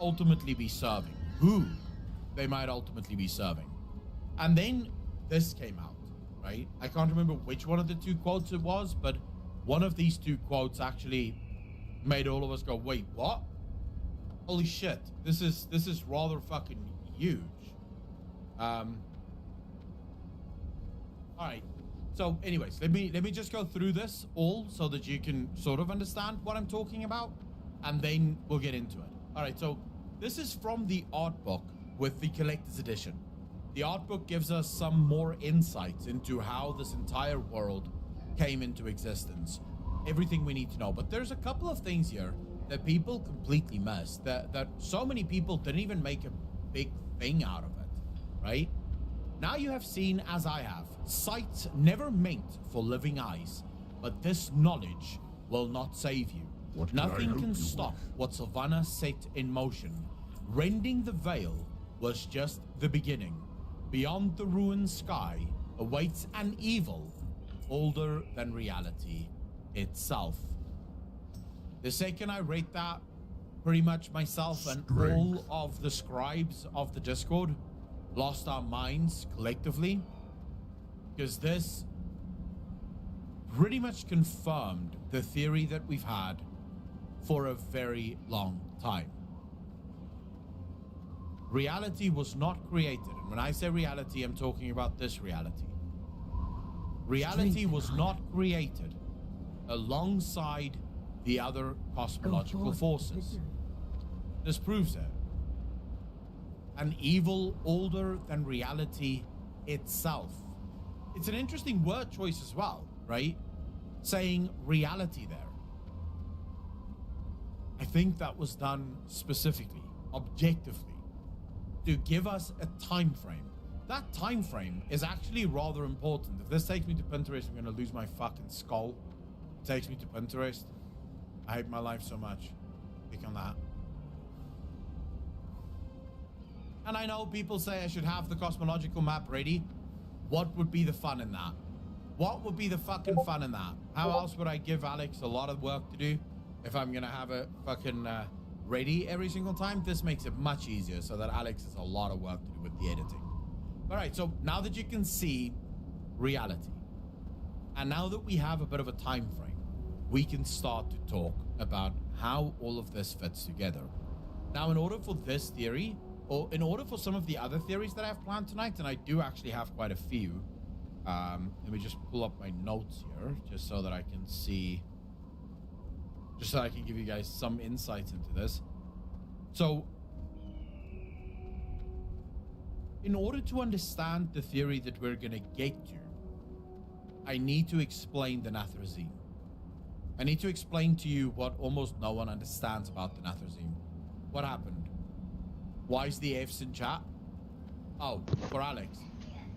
[SPEAKER 3] ultimately be serving, who they might ultimately be serving. And then this came out, right? I can't remember which one of the two quotes it was, but one of these two quotes actually made all of us go, wait, what? Holy shit, this is rather fucking huge. All right, so anyways, let me just go through this all so that you can sort of understand what I'm talking about, and then we'll get into it. All right, so this is from the art book with the collector's edition. The art book gives us some more insights into how this entire world came into existence, everything we need to know. But there's a couple of things here that people completely missed, that so many people didn't even make a big thing out of it, right? Now you have seen, as I have, sight never meant for living eyes, but this knowledge will not save you. Nothing can stop what Sylvana set in motion. Rending the veil was just the beginning. Beyond the ruined sky awaits an evil older than reality. itself. The second I read that, pretty much myself and all of the scribes of the Discord lost our minds collectively, because this pretty much confirmed the theory that we've had for a very long time. Reality was not created, and when I say reality, I'm talking about this reality. Reality was not created alongside the other cosmological forces. This proves it. An evil older than reality itself. It's an interesting word choice as well, right? Saying reality there. I think that was done specifically, objectively, to give us a time frame. That time frame is actually rather important. If this takes me to Pinterest, I'm gonna lose my fucking skull. It takes me to Pinterest. I hate my life so much. Click on that. And I know people say I should have the cosmological map ready. What would be the fun in that? What would be the fucking fun in that? How else would I give Alex a lot of work to do if I'm gonna have it fucking ready every single time? This makes it much easier so that Alex has a lot of work to do with the editing. All right, so now that you can see reality, and now that we have a bit of a time frame, we can start to talk about how all of this fits together. Now, in order for this theory, or in order for some of the other theories that I have planned tonight, and I do actually have quite a few, let me just pull up my notes here, just so that I can see, just so I can give you guys some insights into this. So, in order to understand the theory that we're going to get to, I need to explain the Nathrezim. I need to explain to you what almost no one understands about the Nathrezim. What happened? Why is the F's in chat? Oh, for Alex.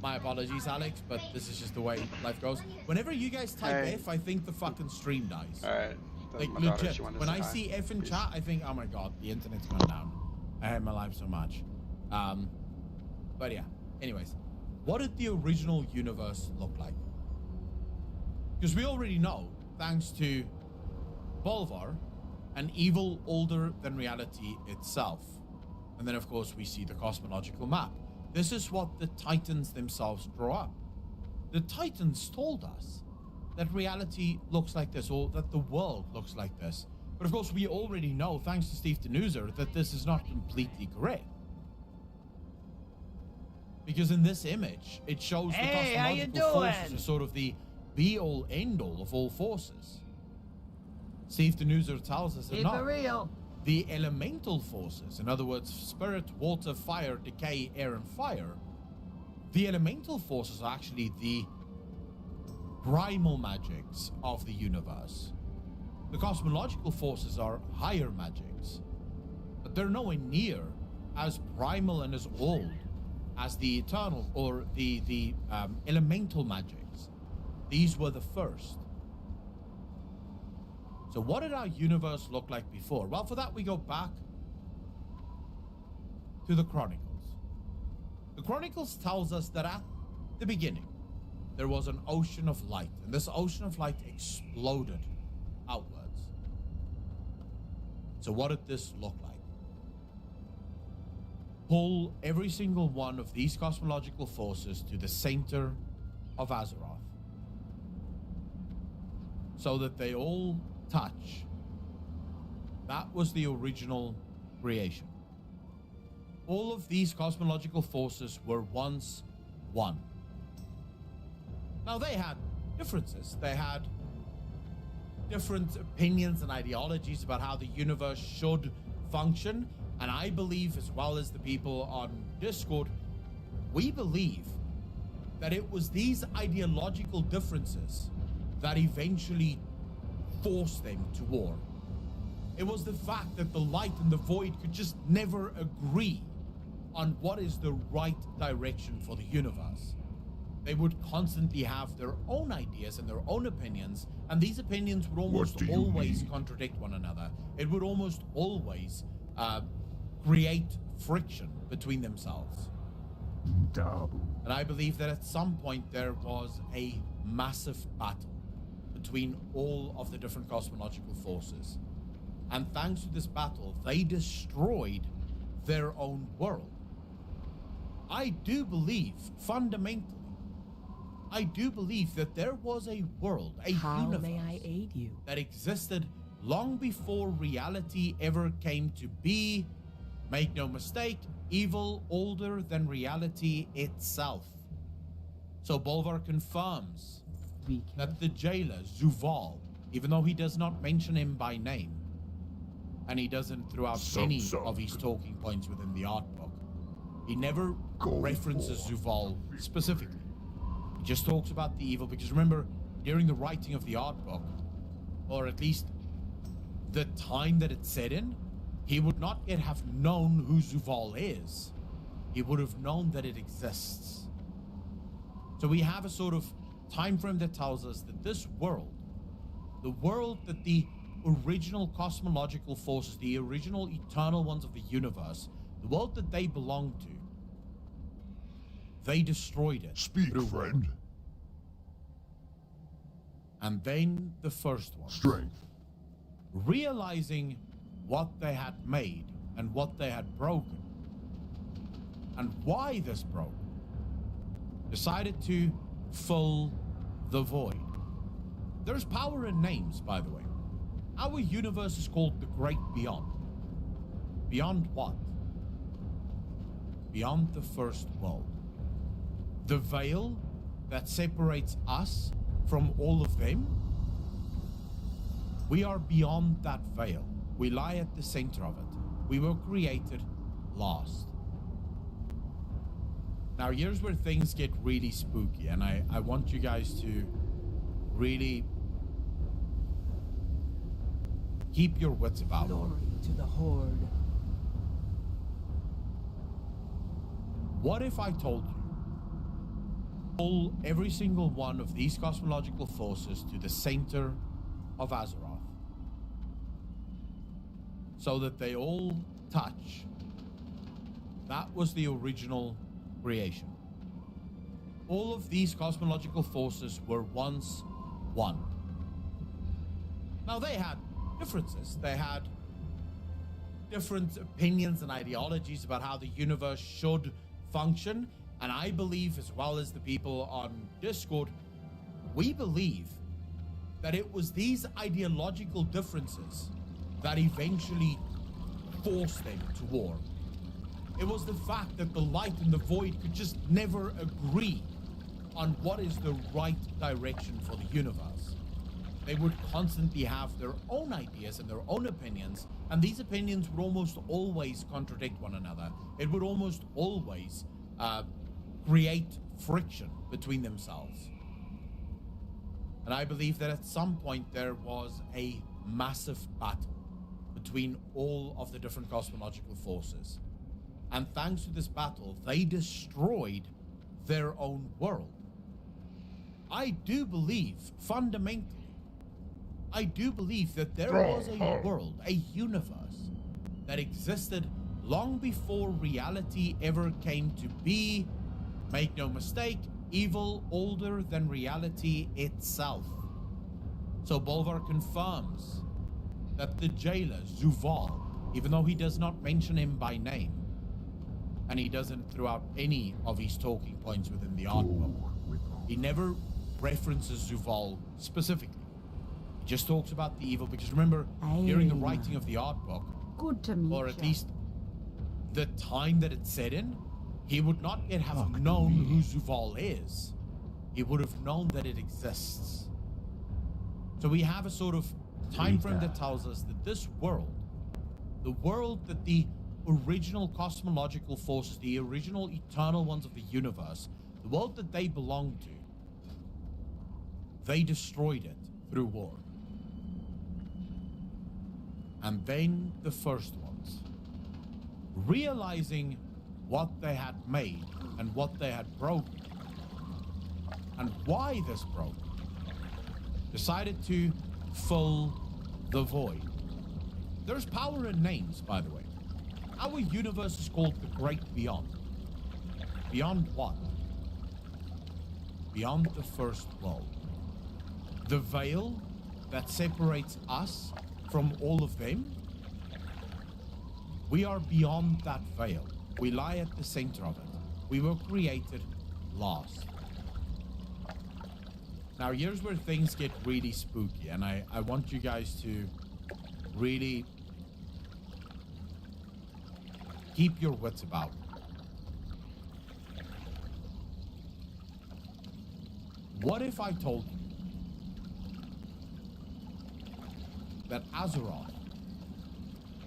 [SPEAKER 3] My apologies, Alex, but this is just the way life goes. Whenever you guys type F, I think the fucking stream dies.
[SPEAKER 4] Alright.
[SPEAKER 3] Like, legit. When I see F in chat, I think, oh my god, the internet's gone down. I hate my life so much. But yeah, anyways. What did the original universe look like? Because we already know, thanks to Bolvar, an evil older than reality itself. And then, of course, we see the cosmological map. This is what the Titans themselves draw up. The Titans told us that reality looks like this, or that the world looks like this. But of course, we already know, thanks to Steve Denuser, that this is not completely correct. Because in this image, it shows the cosmological forces as sort of the be-all, end-all of all forces. Steve Denuser tells us that not.
[SPEAKER 5] Real.
[SPEAKER 3] The elemental forces, in other words, spirit, water, fire, decay, air, and fire, the elemental forces are actually the primal magics of the universe. The cosmological forces are higher magics, but they're nowhere near as primal and as old as the eternal or the elemental magics. These were the first. So what did our universe look like before? Well, for that, we go back to the Chronicles. The Chronicles tells us that at the beginning, there was an ocean of light, and this ocean of light exploded outwards. So what did this look like? Pull every single one of these cosmological forces to the center of Azeroth, so that they all touch. That was the original creation. All of these cosmological forces were once one. Now, they had differences. They had different opinions and ideologies about how the universe should function. And I believe, as well as the people on Discord, we believe that it was these ideological differences that eventually forced them to war. It was the fact that the light and the void could just never agree on what is the right direction for the universe. They would constantly have their own ideas and their own opinions, and these opinions would almost always contradict one another. It would almost always create friction between themselves. And I believe that at some point there was a massive battle between all of the different cosmological forces. And thanks to this battle, they destroyed their own world. I do believe, fundamentally, I do believe that there was a world, a universe,
[SPEAKER 5] may I aid you?
[SPEAKER 3] that existed long before reality ever came to be. Make no mistake, evil older than reality itself. So Bolvar confirms that the jailer, Zuval, even though he does not mention him by name, and he doesn't throughout any of his talking points within the art book, he never references Zuval specifically. He just talks about the evil, because remember, during the writing of the art book, or at least the time that it's set in, he would not yet have known who Zuval is. He would have known that it exists. So we have a sort of time frame that tells us that this world, the world that the original cosmological forces, the original eternal ones of the universe, the world that they belong to, they destroyed it.
[SPEAKER 2] Speak, friend.
[SPEAKER 3] And then the first one,
[SPEAKER 2] Strength.
[SPEAKER 3] realizing what they had made and what they had broken, and why this broke, decided to fill the void. There's power in names, by the way. Our universe is called the Great Beyond. Beyond what? Beyond the first world. The veil that separates us from all of them, we are beyond that veil. We lie at the center of it. We were created last. Now here's where things get really spooky, and I want you guys to really keep your wits about you.
[SPEAKER 5] Glory to the Horde.
[SPEAKER 3] What if I told you, pull every single one of these cosmological forces to the center of Azeroth, so that they all touch? That was the original creation. All of these cosmological forces were once one. Now they had differences. They had different opinions and ideologies about how the universe should function. And I believe, as well as the people on Discord, we believe that it was these ideological differences that eventually forced them to war. It was the fact that the light and the void could just never agree on what is the right direction for the universe. They would constantly have their own ideas and their own opinions, and these opinions would almost always contradict one another. It would almost always create friction between themselves. And I believe that at some point there was a massive battle between all of the different cosmological forces. And thanks to this battle, they destroyed their own world. I do believe, fundamentally, I do believe that there was a world, a universe, that existed long before reality ever came to be. Make no mistake, evil older than reality itself. So Bolvar confirms that the jailer, Zuval, even though he does not mention him by name, and he doesn't throughout any of his talking points within the art book, he never references Zuval specifically. He just talks about the evil, because remember, during the writing of the art book,
[SPEAKER 5] Good to meet
[SPEAKER 3] or at
[SPEAKER 5] ya.
[SPEAKER 3] least the time that it's set in, he would not yet have known who Zuval is. He would have known that it exists. So we have a sort of time frame that tells us that this world, the world that the original cosmological forces, the original eternal ones of the universe, the world that they belong to, they destroyed it through war. And then the first ones, realizing what they had made and what they had broken, and why this broke, decided to fill the void. There's power in names, by the way. Our universe is called the Great Beyond. Beyond what? Beyond the first world. the veil that separates us from all of them, we are beyond that veil. We lie at the center of it. We were created last. Now, here's where things get really spooky, and I want you guys to really keep your wits about. What if I told you that Azeroth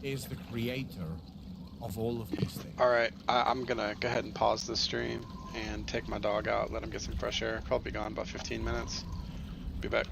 [SPEAKER 3] is the creator of all of these things?
[SPEAKER 4] Alright, I'm gonna go ahead and pause the stream and take my dog out, let him get some fresh air. Probably be gone about 15 minutes. Be back.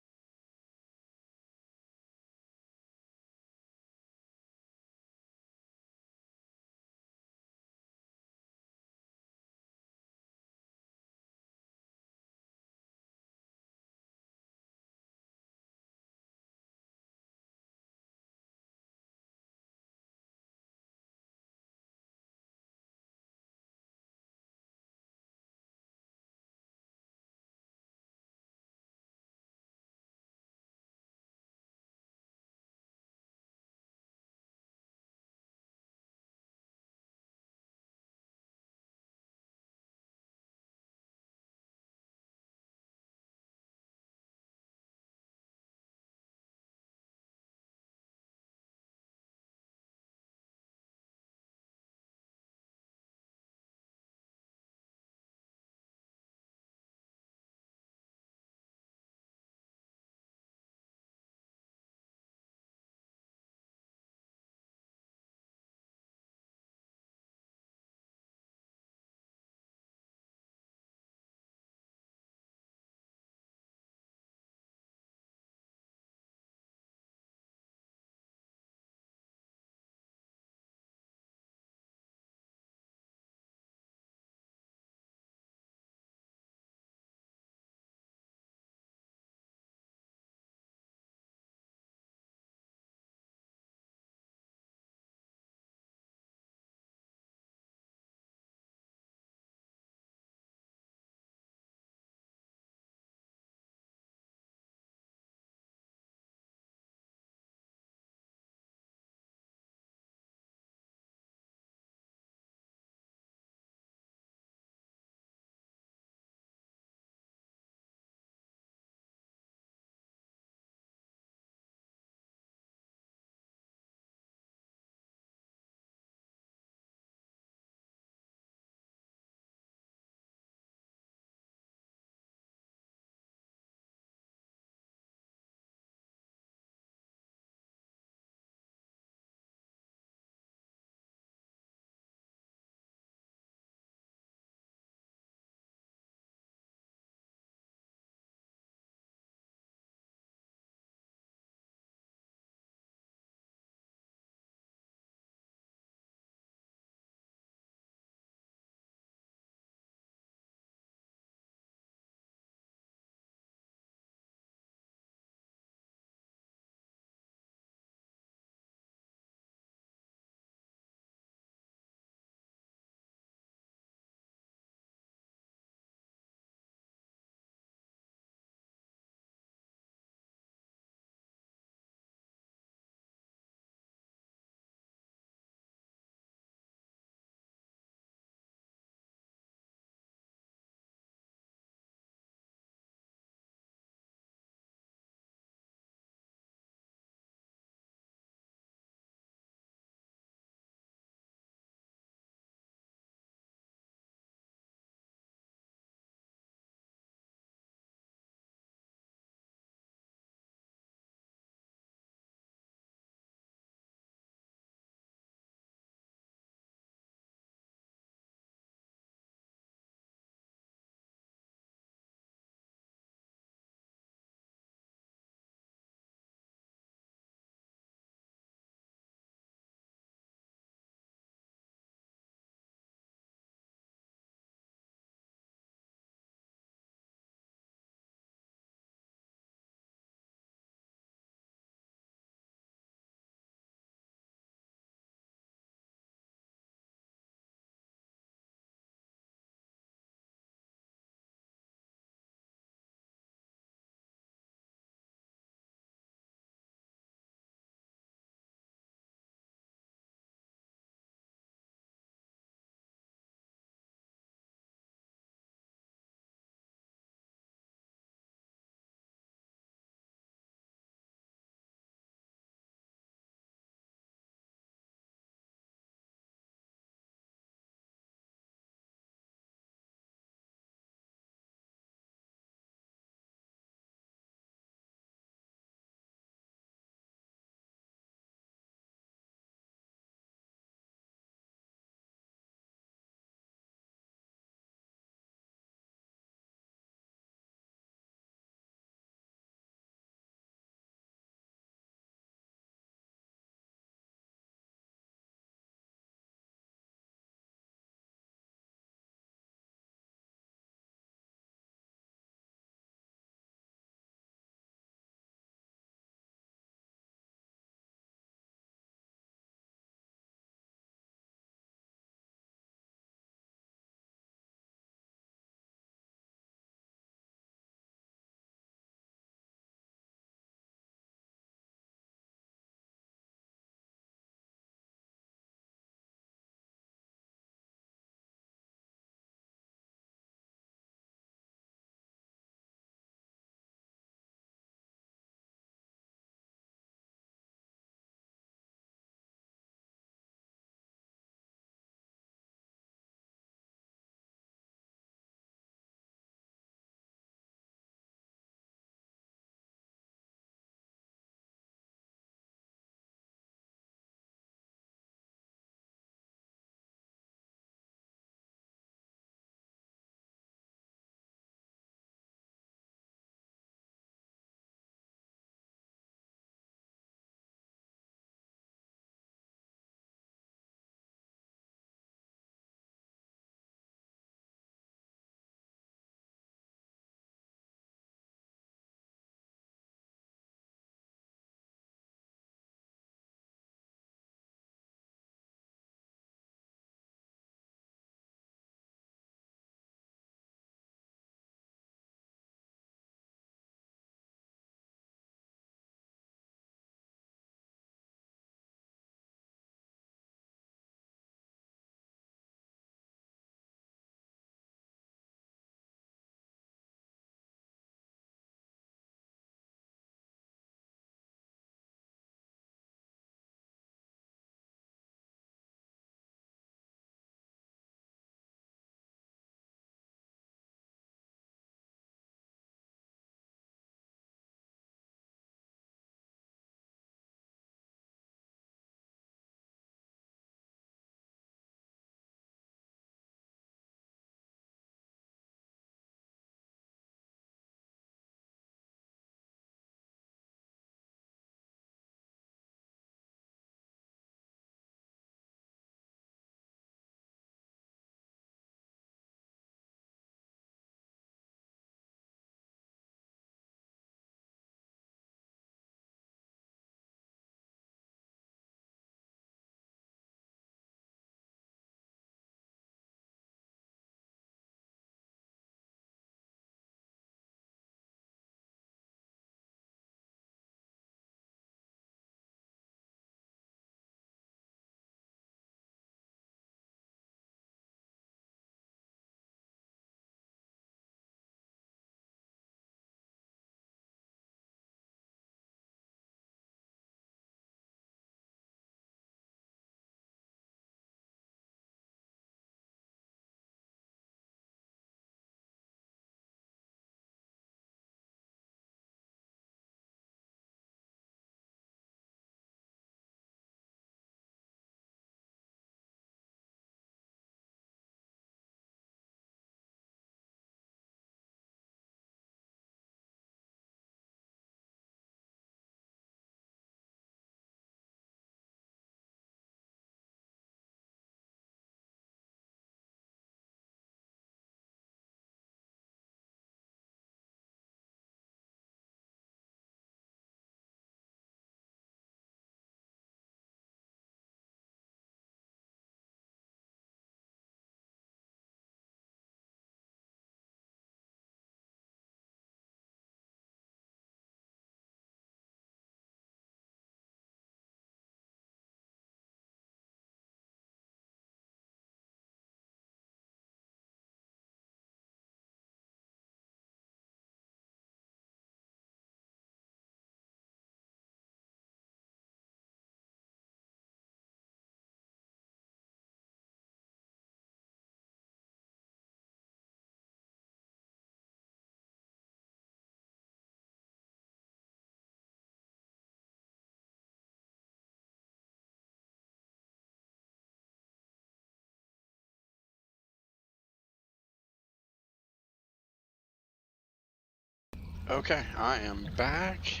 [SPEAKER 4] Okay, I am back,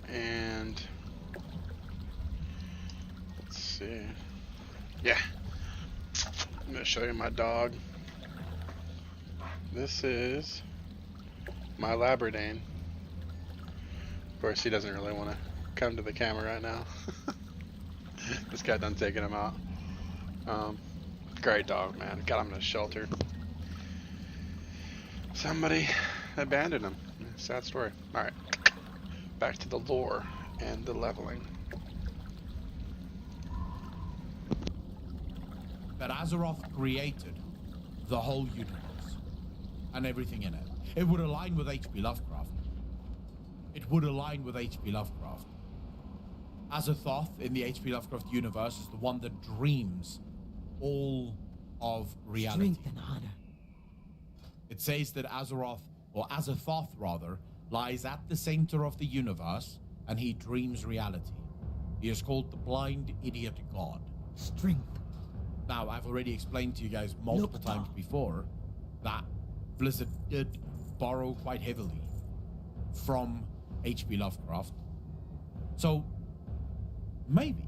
[SPEAKER 4] and let's see. Yeah, I'm gonna show you my dog. This is my Labradane. Of course, he doesn't really want to come to the camera right now. This guy done taking him out. Great dog, man. Got him in a shelter. Somebody abandoned him. Sad story. Alright. Back to the lore and the leveling.
[SPEAKER 3] That Azeroth created the whole universe and everything in it. It would align with H.P. Lovecraft. It would align with H.P. Lovecraft. Azathoth in the H.P. Lovecraft universe is the one that dreams all of reality.
[SPEAKER 5] Strength and honor.
[SPEAKER 3] It says that Azeroth, or Azathoth rather, lies at the center of the universe and he dreams reality. He is called the blind idiot god.
[SPEAKER 5] Strength.
[SPEAKER 3] Now, I've already explained to you guys multiple times before that Blizzard did borrow quite heavily from H.P. Lovecraft. So, maybe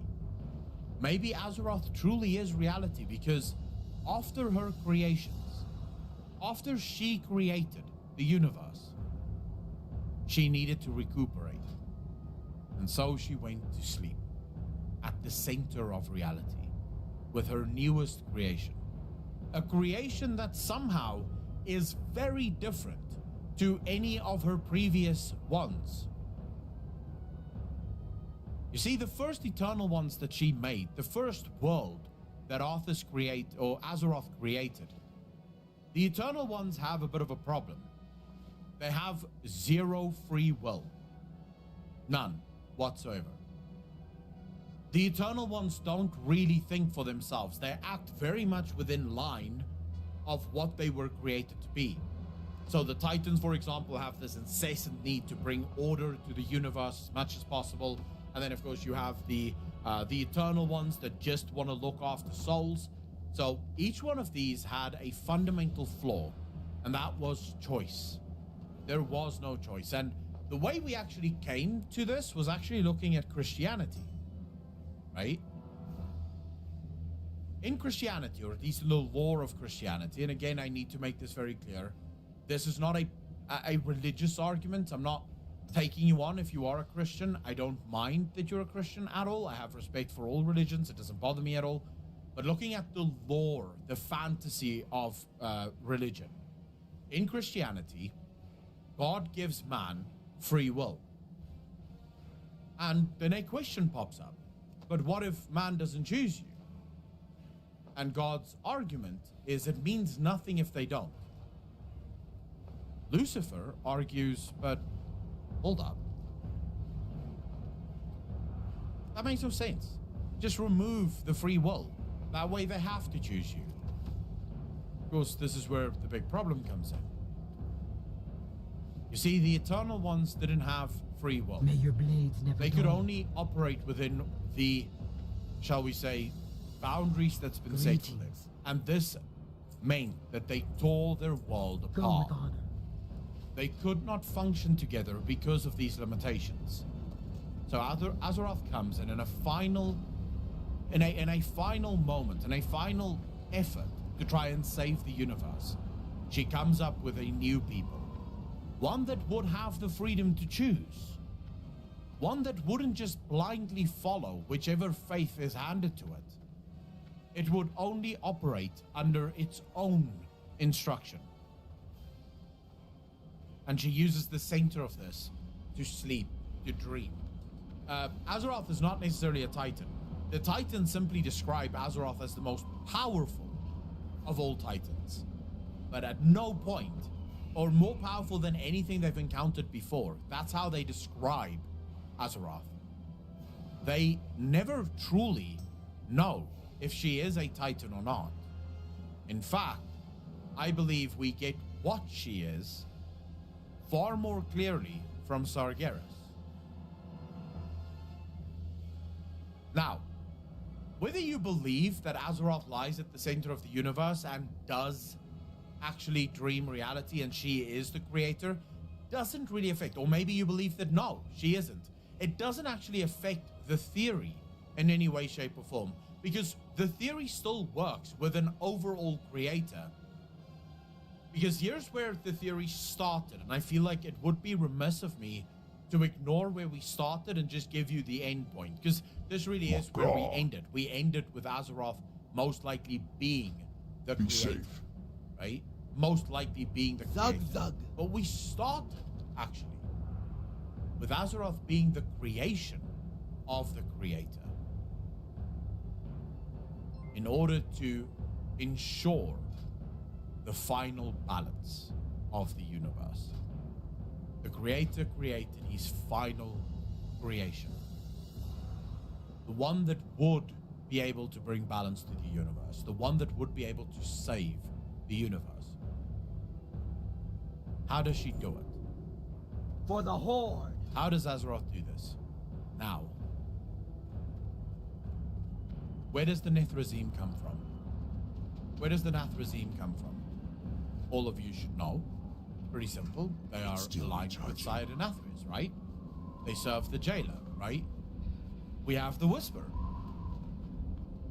[SPEAKER 3] Azeroth truly is reality, because after her creations, after she created the universe, she needed to recuperate. And so she went to sleep at the center of reality with her newest creation. A creation that somehow is very different to any of her previous ones. You see, the first Eternal Ones that she made, the first world that Azeroth created, the Eternal Ones have a bit of a problem. They have zero free will. None whatsoever. The Eternal Ones don't really think for themselves. They act very much within line of what they were created to be. So the Titans, for example, have this incessant need to bring order to the universe as much as possible. And then, of course, you have the Eternal Ones that just want to look after souls. So each one of these had a fundamental flaw, and that was choice. There was no choice. And the way we actually came to this was actually looking at Christianity, right? In Christianity, or at least in the lore of Christianity, and again, I need to make this very clear, this is not a religious argument. I'm not taking you on if you are a Christian. I don't mind that you're a Christian at all. I have respect for all religions. It doesn't bother me at all. But looking at the lore, the fantasy of religion, in Christianity, God gives man free will. And then a question pops up. But what if man doesn't choose you? And God's argument is it means nothing if they don't. Lucifer argues, but hold up. That makes no sense. Just remove the free will. That way they have to choose you. Of course, this is where the big problem comes in. You see, the Eternal Ones didn't have free will.
[SPEAKER 5] May your blades never
[SPEAKER 3] They could
[SPEAKER 5] dull.
[SPEAKER 3] only operate within the, shall we say, boundaries that's been set for them.
[SPEAKER 5] Greetings.
[SPEAKER 3] And this meant that they tore their world
[SPEAKER 5] Go
[SPEAKER 3] apart.
[SPEAKER 5] with honor.
[SPEAKER 3] They could not function together because of these limitations. So Azeroth comes in a final moment, in a final effort to try and save the universe. She comes up with a new people. One that would have the freedom to choose. One that wouldn't just blindly follow whichever faith is handed to it. It would only operate under its own instruction. And she uses the center of this to sleep, to dream. Azeroth is not necessarily a Titan. The Titans simply describe Azeroth as the most powerful of all Titans. But at no point, or more powerful than anything they've encountered before. That's how they describe Azeroth. They never truly know if she is a Titan or not. In fact, I believe we get what she is far more clearly from Sargeras. Now, whether you believe that Azeroth lies at the center of the universe and does actually dream reality and she is the creator, doesn't really affect, or maybe you believe that no, she isn't. It doesn't actually affect the theory in any way, shape, or form, because the theory still works with an overall creator. Because here's where the theory started, and I feel like it would be remiss of me to ignore where we started and just give you the end point, because this really is where we ended. We ended with Azeroth most likely being the
[SPEAKER 2] Be
[SPEAKER 3] creator,
[SPEAKER 2] safe.
[SPEAKER 3] right? Most likely being the
[SPEAKER 5] Zug,
[SPEAKER 3] creator.
[SPEAKER 5] zug.
[SPEAKER 3] But we started, actually, with Azeroth being the creation of the creator in order to ensure the final balance of the universe. The creator created his final creation. The one that would be able to bring balance to the universe. The one that would be able to save the universe. How does she do it?
[SPEAKER 5] For the Horde.
[SPEAKER 3] How does Azeroth do this? Now. Where does the Nithrazim come from? Where does the Nathrazim come from? All of you should know. Pretty simple. They are
[SPEAKER 2] Still
[SPEAKER 3] aligned with
[SPEAKER 2] charging.
[SPEAKER 3] Sire Nathras, right? They serve the jailer, right? We have the Whisper.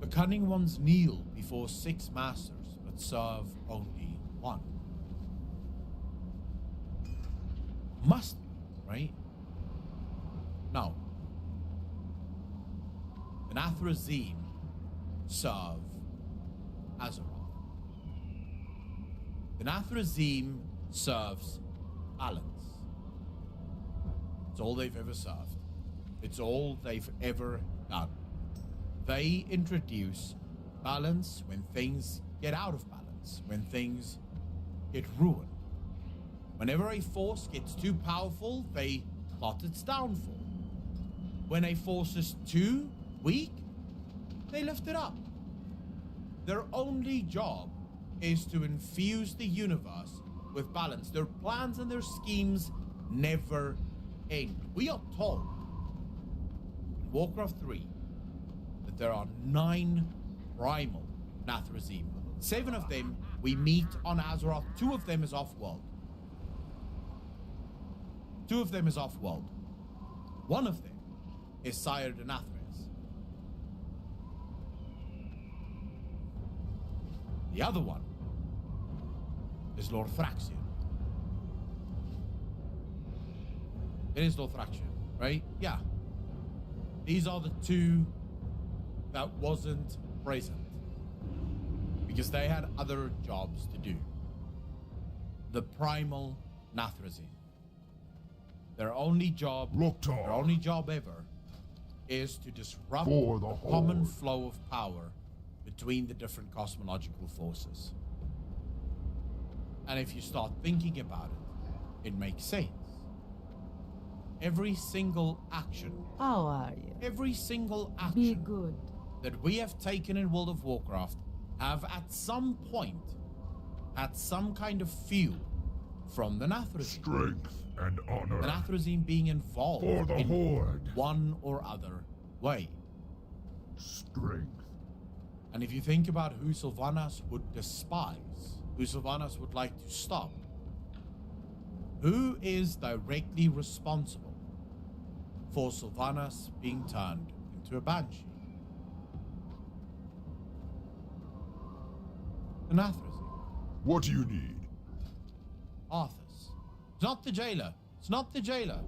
[SPEAKER 3] The cunning ones kneel before 6 masters, but serve only one. Must be, right? No. The Nathrazim serve Azeroth. The Nathrazim serves balance. It's all they've ever served. It's all they've ever done. They introduce balance when things get out of balance, when things get ruined. Whenever a force gets too powerful, they plot its downfall. When a force is too weak, they lift it up. Their only job is to infuse the universe with balance. Their plans and their schemes never end. We are told in Warcraft 3 that there are 9 primal Nathrazim. 7 of them we meet on Azeroth. 2 of them is off-world. 2 of them is off-world. 1 of them is Sire Nathras. The other one is Lord Thraxion. It is Lord Thraxion, right? Yeah. These are the 2 that wasn't present because they had other jobs to do. The primal Nathrazim. Their only job ever is to disrupt
[SPEAKER 2] For the
[SPEAKER 3] the common
[SPEAKER 2] Horde.
[SPEAKER 3] flow of power between the different cosmological forces. And if you start thinking about it, it makes sense. Every single action,
[SPEAKER 5] How are you?
[SPEAKER 3] every single
[SPEAKER 5] Be
[SPEAKER 3] action
[SPEAKER 5] good.
[SPEAKER 3] that we have taken in World of Warcraft have at some point had some kind of fuel from the Nathrazim.
[SPEAKER 2] Strength and
[SPEAKER 3] The
[SPEAKER 2] honor.
[SPEAKER 3] Nathrazim being involved
[SPEAKER 2] For the
[SPEAKER 3] in
[SPEAKER 2] Horde.
[SPEAKER 3] one or other way.
[SPEAKER 2] Strength.
[SPEAKER 3] And if you think about who Sylvanas would despise, who Sylvanas would like to stop, who is directly responsible for Sylvanas being turned into a banshee? The Nathrazim.
[SPEAKER 2] What do you need?
[SPEAKER 3] Arthas. It's not the jailer. It's not the jailer.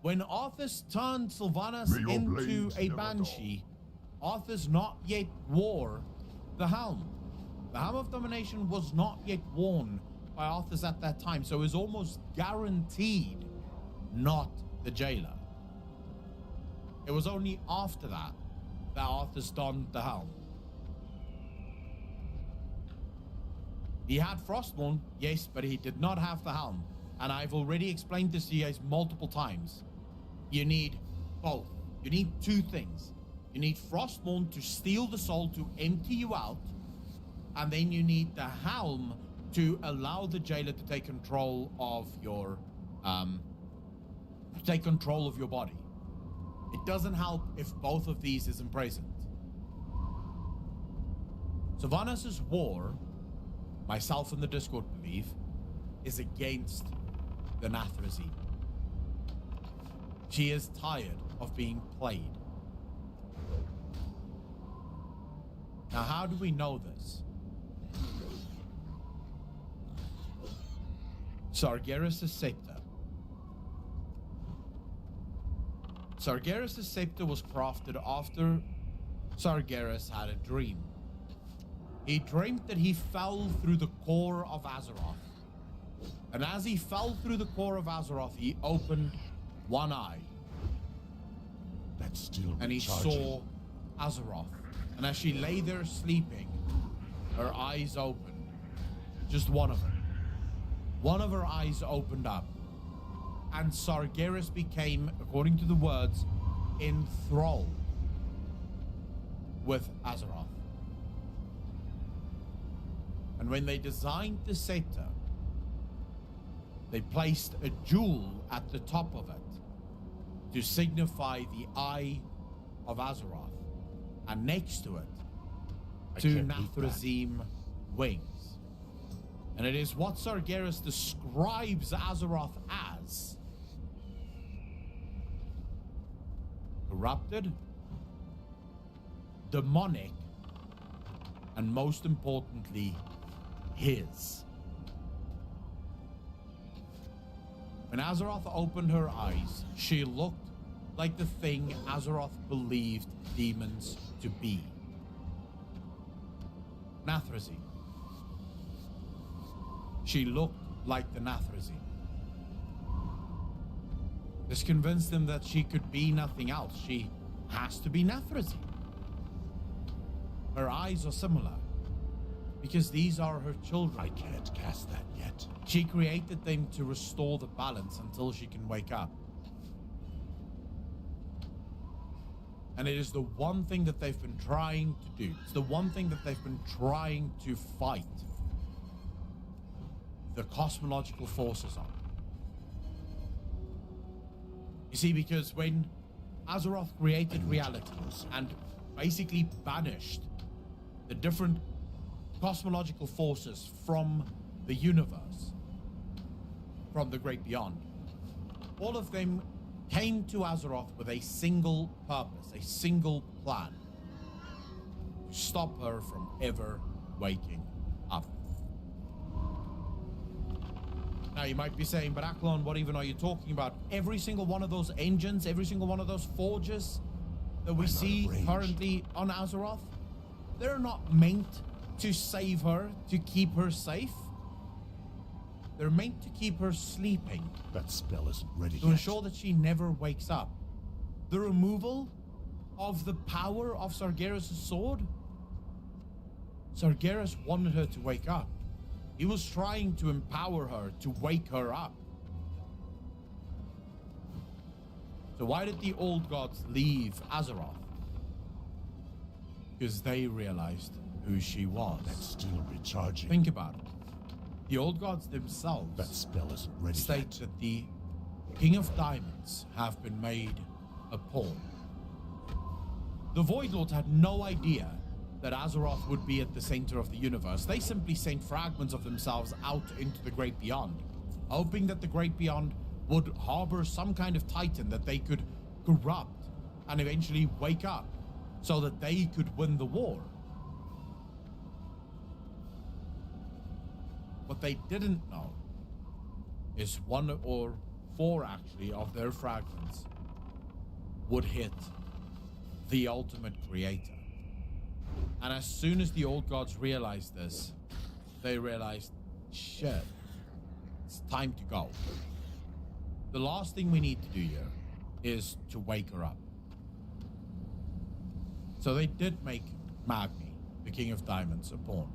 [SPEAKER 3] When Arthas turned Sylvanas
[SPEAKER 2] May your
[SPEAKER 3] into
[SPEAKER 2] blades
[SPEAKER 3] a
[SPEAKER 2] never
[SPEAKER 3] banshee, Arthas not yet wore the helm. The Helm of Domination was not yet worn by Arthas at that time, so it was almost guaranteed not the jailer. It was only after that that Arthas donned the helm. He had Frostmourne, yes, but he did not have the helm. And I've already explained this to you guys multiple times. You need both. You need 2 things. You need Frostmourne to steal the soul to empty you out. And then you need the helm to allow the jailer to take control of your body. It doesn't help if both of these isn't present. Sylvanas' war, myself and the Discord believe, is against the Nathrezim. She is tired of being played. Now, how do we know this? Sargeras' scepter. Sargeras' scepter was crafted after Sargeras had a dream. He dreamt that he fell through the core of Azeroth. And as he fell through the core of Azeroth, he opened one eye.
[SPEAKER 2] That's still
[SPEAKER 3] And he
[SPEAKER 2] recharging.
[SPEAKER 3] saw Azeroth. And as she lay there sleeping, her eyes opened. Just one of them. One of her eyes opened up. And Sargeras became, according to the words, enthralled with Azeroth. And when they designed the scepter, they placed a jewel at the top of it to signify the eye of Azeroth. And next to it, two Nathrezim wings. And it is what Sargeras describes Azeroth as. Corrupted, demonic, and most importantly, his. When Azeroth opened her eyes, she looked like the thing Azeroth believed demons to be. Nathrezim. She looked like the Nathrezim. This convinced him that she could be nothing else. She has to be Nathrezim. Her eyes are similar because these are her children.
[SPEAKER 2] I can't cast that yet.
[SPEAKER 3] She created them to restore the balance until she can wake up. And it is the one thing that they've been trying to do. It's the one thing that they've been trying to fight the cosmological forces on. You see, because when Azeroth created reality and basically banished the different cosmological forces from the universe, from the great beyond, all of them came to Azeroth with a single purpose, a single plan: to stop her from ever waking up. Now you might be saying, but Aklon, what even are you talking about? Every single one of those engines, every single one of those forges that we see currently on Azeroth, they're not meant to save her, to keep her safe. They're meant to keep her sleeping,
[SPEAKER 2] That spell isn't ready
[SPEAKER 3] to
[SPEAKER 2] yet.
[SPEAKER 3] ensure that she never wakes up. The removal of the power of Sargeras' sword, Sargeras wanted her to wake up. He was trying to empower her, to wake her up. So why did the old gods leave Azeroth? Because they realized who she was.
[SPEAKER 2] That's still recharging.
[SPEAKER 3] Think about it. The old gods themselves
[SPEAKER 2] That spell isn't ready
[SPEAKER 3] state
[SPEAKER 2] yet.
[SPEAKER 3] that the King of Diamonds have been made a pawn. The Void Lords had no idea that Azeroth would be at the center of the universe. They simply sent fragments of themselves out into the Great Beyond, hoping that the Great Beyond would harbor some kind of titan that they could corrupt and eventually wake up so that they could win the war. What they didn't know is one or four actually of their fragments would hit the ultimate creator. And as soon as the old gods realized this, they realized, shit, it's time to go. The last thing we need to do here is to wake her up. So they did make Magni, the King of Diamonds, a pawn.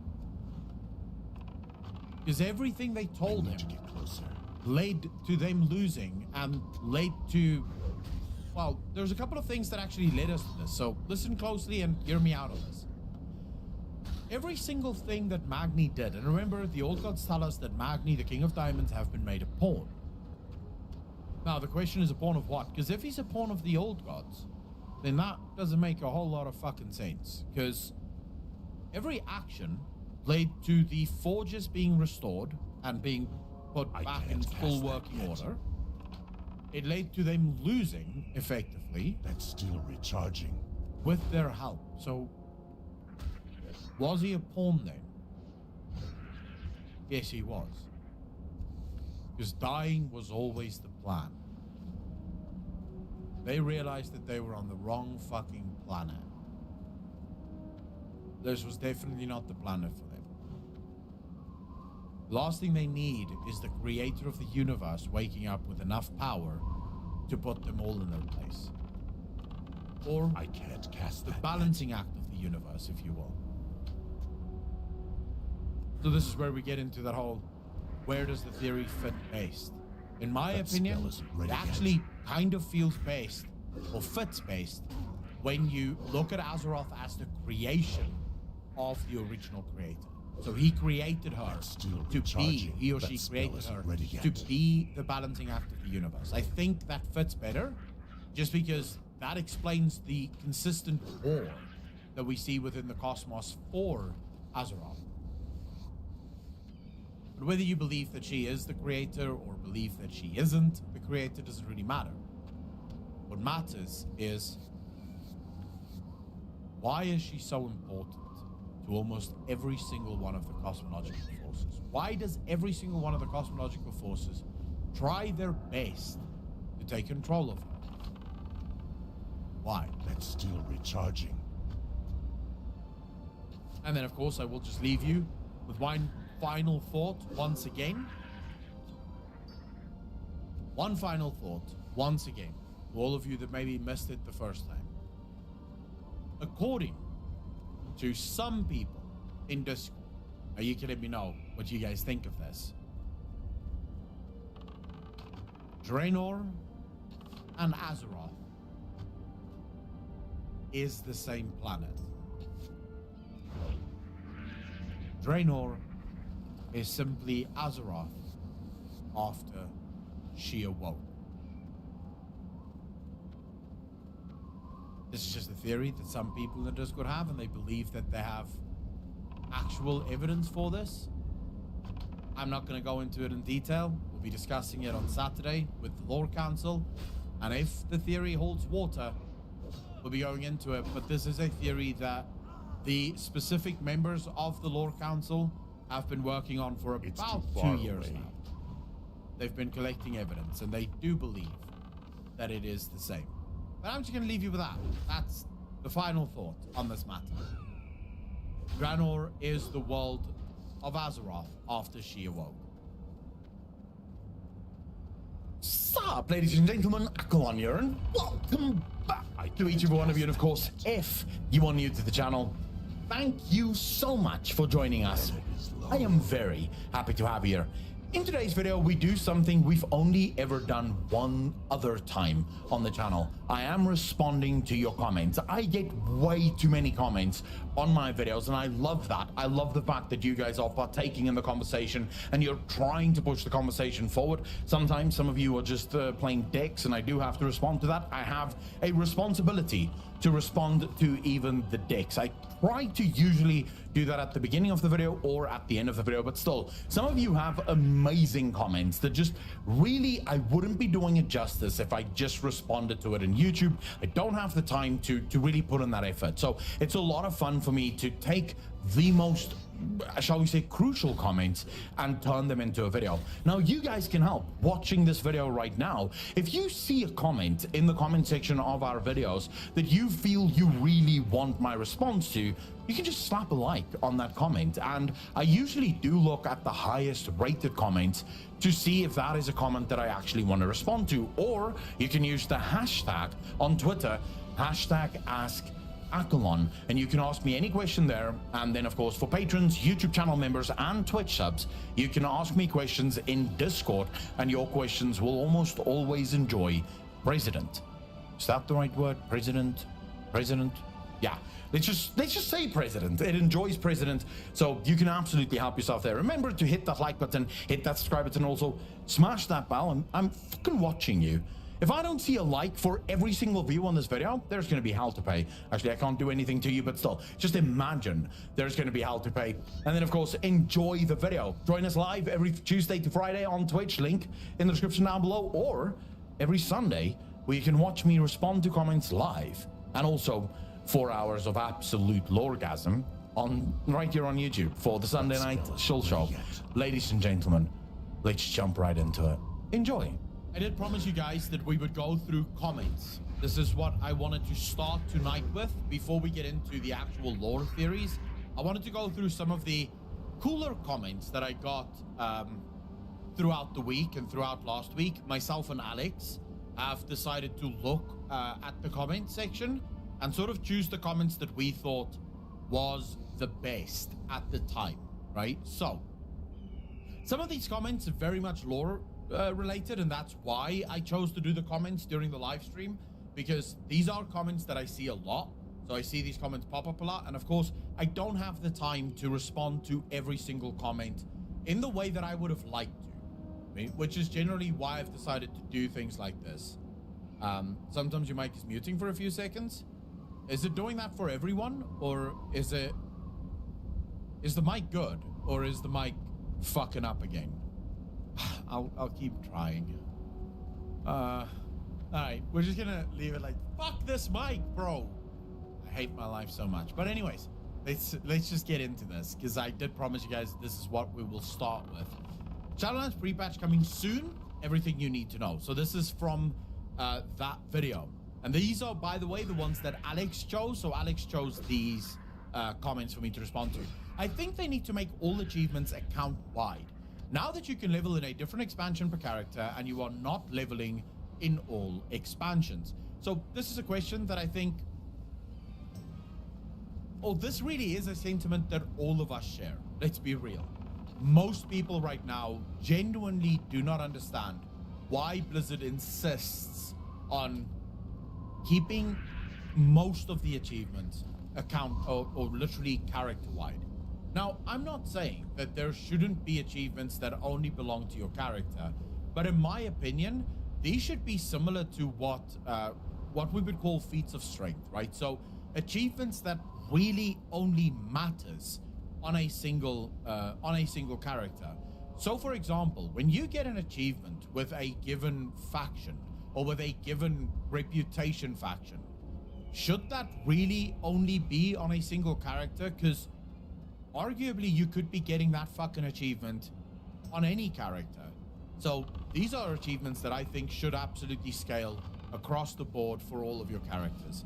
[SPEAKER 3] Because everything they told
[SPEAKER 2] I need to
[SPEAKER 3] him
[SPEAKER 2] get closer.
[SPEAKER 3] led to them losing and led to, well, there's a couple of things that actually led us to this. So listen closely and hear me out on this. Every single thing that Magni did, and remember, the old gods tell us that Magni, the King of Diamonds, have been made a pawn. Now, the question is a pawn of what? Because if he's a pawn of the old gods, then that doesn't make a whole lot of fucking sense. Because every action led to the forges being restored and being put
[SPEAKER 2] I
[SPEAKER 3] back
[SPEAKER 2] can't
[SPEAKER 3] in
[SPEAKER 2] cast
[SPEAKER 3] full
[SPEAKER 2] that
[SPEAKER 3] working
[SPEAKER 2] yet.
[SPEAKER 3] order. It led to them losing, effectively,
[SPEAKER 2] That's still recharging.
[SPEAKER 3] with their help. So, was he a pawn then? Yes, he was. Because dying was always the plan. They realized that they were on the wrong fucking planet. This was definitely not the planet for them. The last thing they need is the creator of the universe waking up with enough power to put them all in their place. Or
[SPEAKER 2] I can't cast
[SPEAKER 3] the
[SPEAKER 2] that
[SPEAKER 3] balancing act of the universe, if you will. So this is where we get into that whole, where does the theory fit based? In my
[SPEAKER 2] That
[SPEAKER 3] opinion,
[SPEAKER 2] spell isn't ready
[SPEAKER 3] it
[SPEAKER 2] yet.
[SPEAKER 3] actually kind of feels based, or fits based, when you look at Azeroth as the creation of the original creator. So he created her
[SPEAKER 2] That's still
[SPEAKER 3] to be,
[SPEAKER 2] recharging.
[SPEAKER 3] he or
[SPEAKER 2] That
[SPEAKER 3] she
[SPEAKER 2] spell
[SPEAKER 3] created
[SPEAKER 2] isn't
[SPEAKER 3] her
[SPEAKER 2] ready
[SPEAKER 3] to
[SPEAKER 2] yet.
[SPEAKER 3] be the balancing act of the universe. I think that fits better, just because that explains the consistent war that we see within the cosmos for Azeroth. But whether you believe that she is the creator or believe that she isn't the creator doesn't really matter. What matters is, why is she so important to almost every single one of the cosmological forces? Why does every single one of the cosmological forces try their best to take control of her? Why?
[SPEAKER 2] That's still recharging.
[SPEAKER 3] And then, of course, I will just leave you with one final thought once again. One final thought once again, to all of you that maybe missed it the first time. According to some people in Discord, now you can let me know what you guys think of this. Draenor and Azeroth is the same planet. Draenor is simply Azeroth after she awoke. This is just a theory that some people in Discord have, and they believe that they have actual evidence for this. I'm not going to go into it in detail. We'll be discussing it on Saturday with the Lore Council, and if the theory holds water, we'll be going into it. But this is a theory that the specific members of the Lore Council have been working on for
[SPEAKER 2] It's
[SPEAKER 3] about
[SPEAKER 2] too
[SPEAKER 3] 2
[SPEAKER 2] far
[SPEAKER 3] years
[SPEAKER 2] away.
[SPEAKER 3] now. They've been collecting evidence, and they do believe that it is the same. But I'm just going to leave you with that. That's the final thought on this matter. Draenor is the world of Azeroth after she awoke.
[SPEAKER 1] Sup, ladies and gentlemen, Akalon here, and welcome back to each and one of you. And of course, if you are new to the channel, thank you so much for joining us. I am very happy to have you here. In today's video, we do something we've only ever done one other time on the channel. I am responding to your comments. I get way too many comments on my videos, and I love that. I love the fact that you guys are partaking in the conversation and you're trying to push the conversation forward. Sometimes some of you are just playing dicks, and I do have to respond to that. I have a responsibility to respond to even the dicks. I try to usually do that at the beginning of the video or at the end of the video, but still, some of you have amazing comments that just really, I wouldn't be doing it justice if I just responded to it in YouTube. I don't have the time to really put in that effort. So it's a lot of fun for me to take the most, shall we say, crucial comments and turn them into a video. Now, you guys can help watching this video right now. If you see a comment in the comment section of our videos that you feel you really want my response to, you can just slap a like on that comment. And I usually do look at the highest rated comments to see if that is a comment that I actually want to respond to. Or you can use the hashtag on Twitter, hashtag #AskAkalon, and you can ask me any question there. And then, of course, for patrons, YouTube channel members, and Twitch subs, you can ask me questions in Discord, and your questions will almost always enjoy President. Is that the right word? President? Yeah. Let's just say President. It enjoys President, so you can absolutely help yourself there. Remember to hit that like button, hit that subscribe button, also smash that bell. I'm fucking watching you. If I don't see a like for every single view on this video, there's going to be hell to pay. Actually, I can't do anything to you, but still, just imagine there's going to be hell to pay. And then, of course, enjoy the video. Join us live every Tuesday to Friday on Twitch, link in the description down below, or every Sunday where you can watch me respond to comments live. And also 4 hours of absolute loregasm on right here on YouTube for the Sunday Night Shill Show. Ladies and gentlemen, let's jump right into it. Enjoy.
[SPEAKER 3] I did promise you guys that we would go through comments. This is what I wanted to start tonight with before we get into the actual lore theories. I wanted to go through some of the cooler comments that I got throughout the week and throughout last week. Myself and Alex have decided to look at the comment section and sort of choose the comments that we thought was the best at the time, right? So some of these comments are very much lore related, and that's why I chose to do the comments during the live stream, because these are comments that I see a lot. So I see these comments pop up a lot, and of course I don't have the time to respond to every single comment in the way that I would have liked to, right? Which is generally why I've decided to do things like this. Sometimes your mic is muting for a few seconds. Is it doing that for everyone, or is the mic good, or is the mic fucking up again? I'll keep trying. All right, we're just gonna leave it like, fuck this mic, bro. I hate my life so much. But anyways, let's just get into this, because I did promise you guys this is what we will start with. Shadowlands pre-patch coming soon. Everything you need to know. So this is from that video, and these are, by the way, the ones that Alex chose. So Alex chose these comments for me to respond to. I think they need to make all achievements account wide. Now that you can level in a different expansion per character and you are not leveling in all expansions. So this is a question that I think, this really is a sentiment that all of us share. Let's be real. Most people right now genuinely do not understand why Blizzard insists on keeping most of the achievements account or literally character wide. Now, I'm not saying that there shouldn't be achievements that only belong to your character, but in my opinion, these should be similar to what we would call feats of strength, right? So achievements that really only matters on a single character. So for example, when you get an achievement with a given faction or with a given reputation faction, should that really only be on a single character? Because arguably, you could be getting that fucking achievement on any character. So these are achievements that I think should absolutely scale across the board for all of your characters.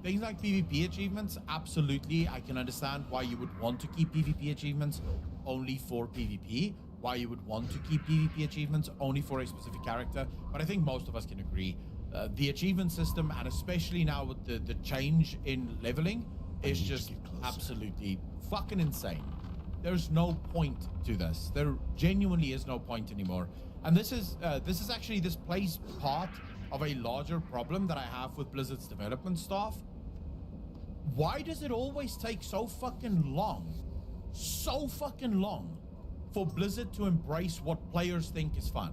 [SPEAKER 3] Things like PvP achievements, absolutely, I can understand why you would want to keep PvP achievements only for PvP, why you would want to keep PvP achievements only for a specific character, but I think most of us can agree. The achievement system, and especially now with the change in leveling, is just absolutely fucking insane. There's no point to this. There genuinely is no point anymore. And this plays part of a larger problem that I have with Blizzard's development staff. Why does it always take so fucking long for Blizzard to embrace what players think is fun?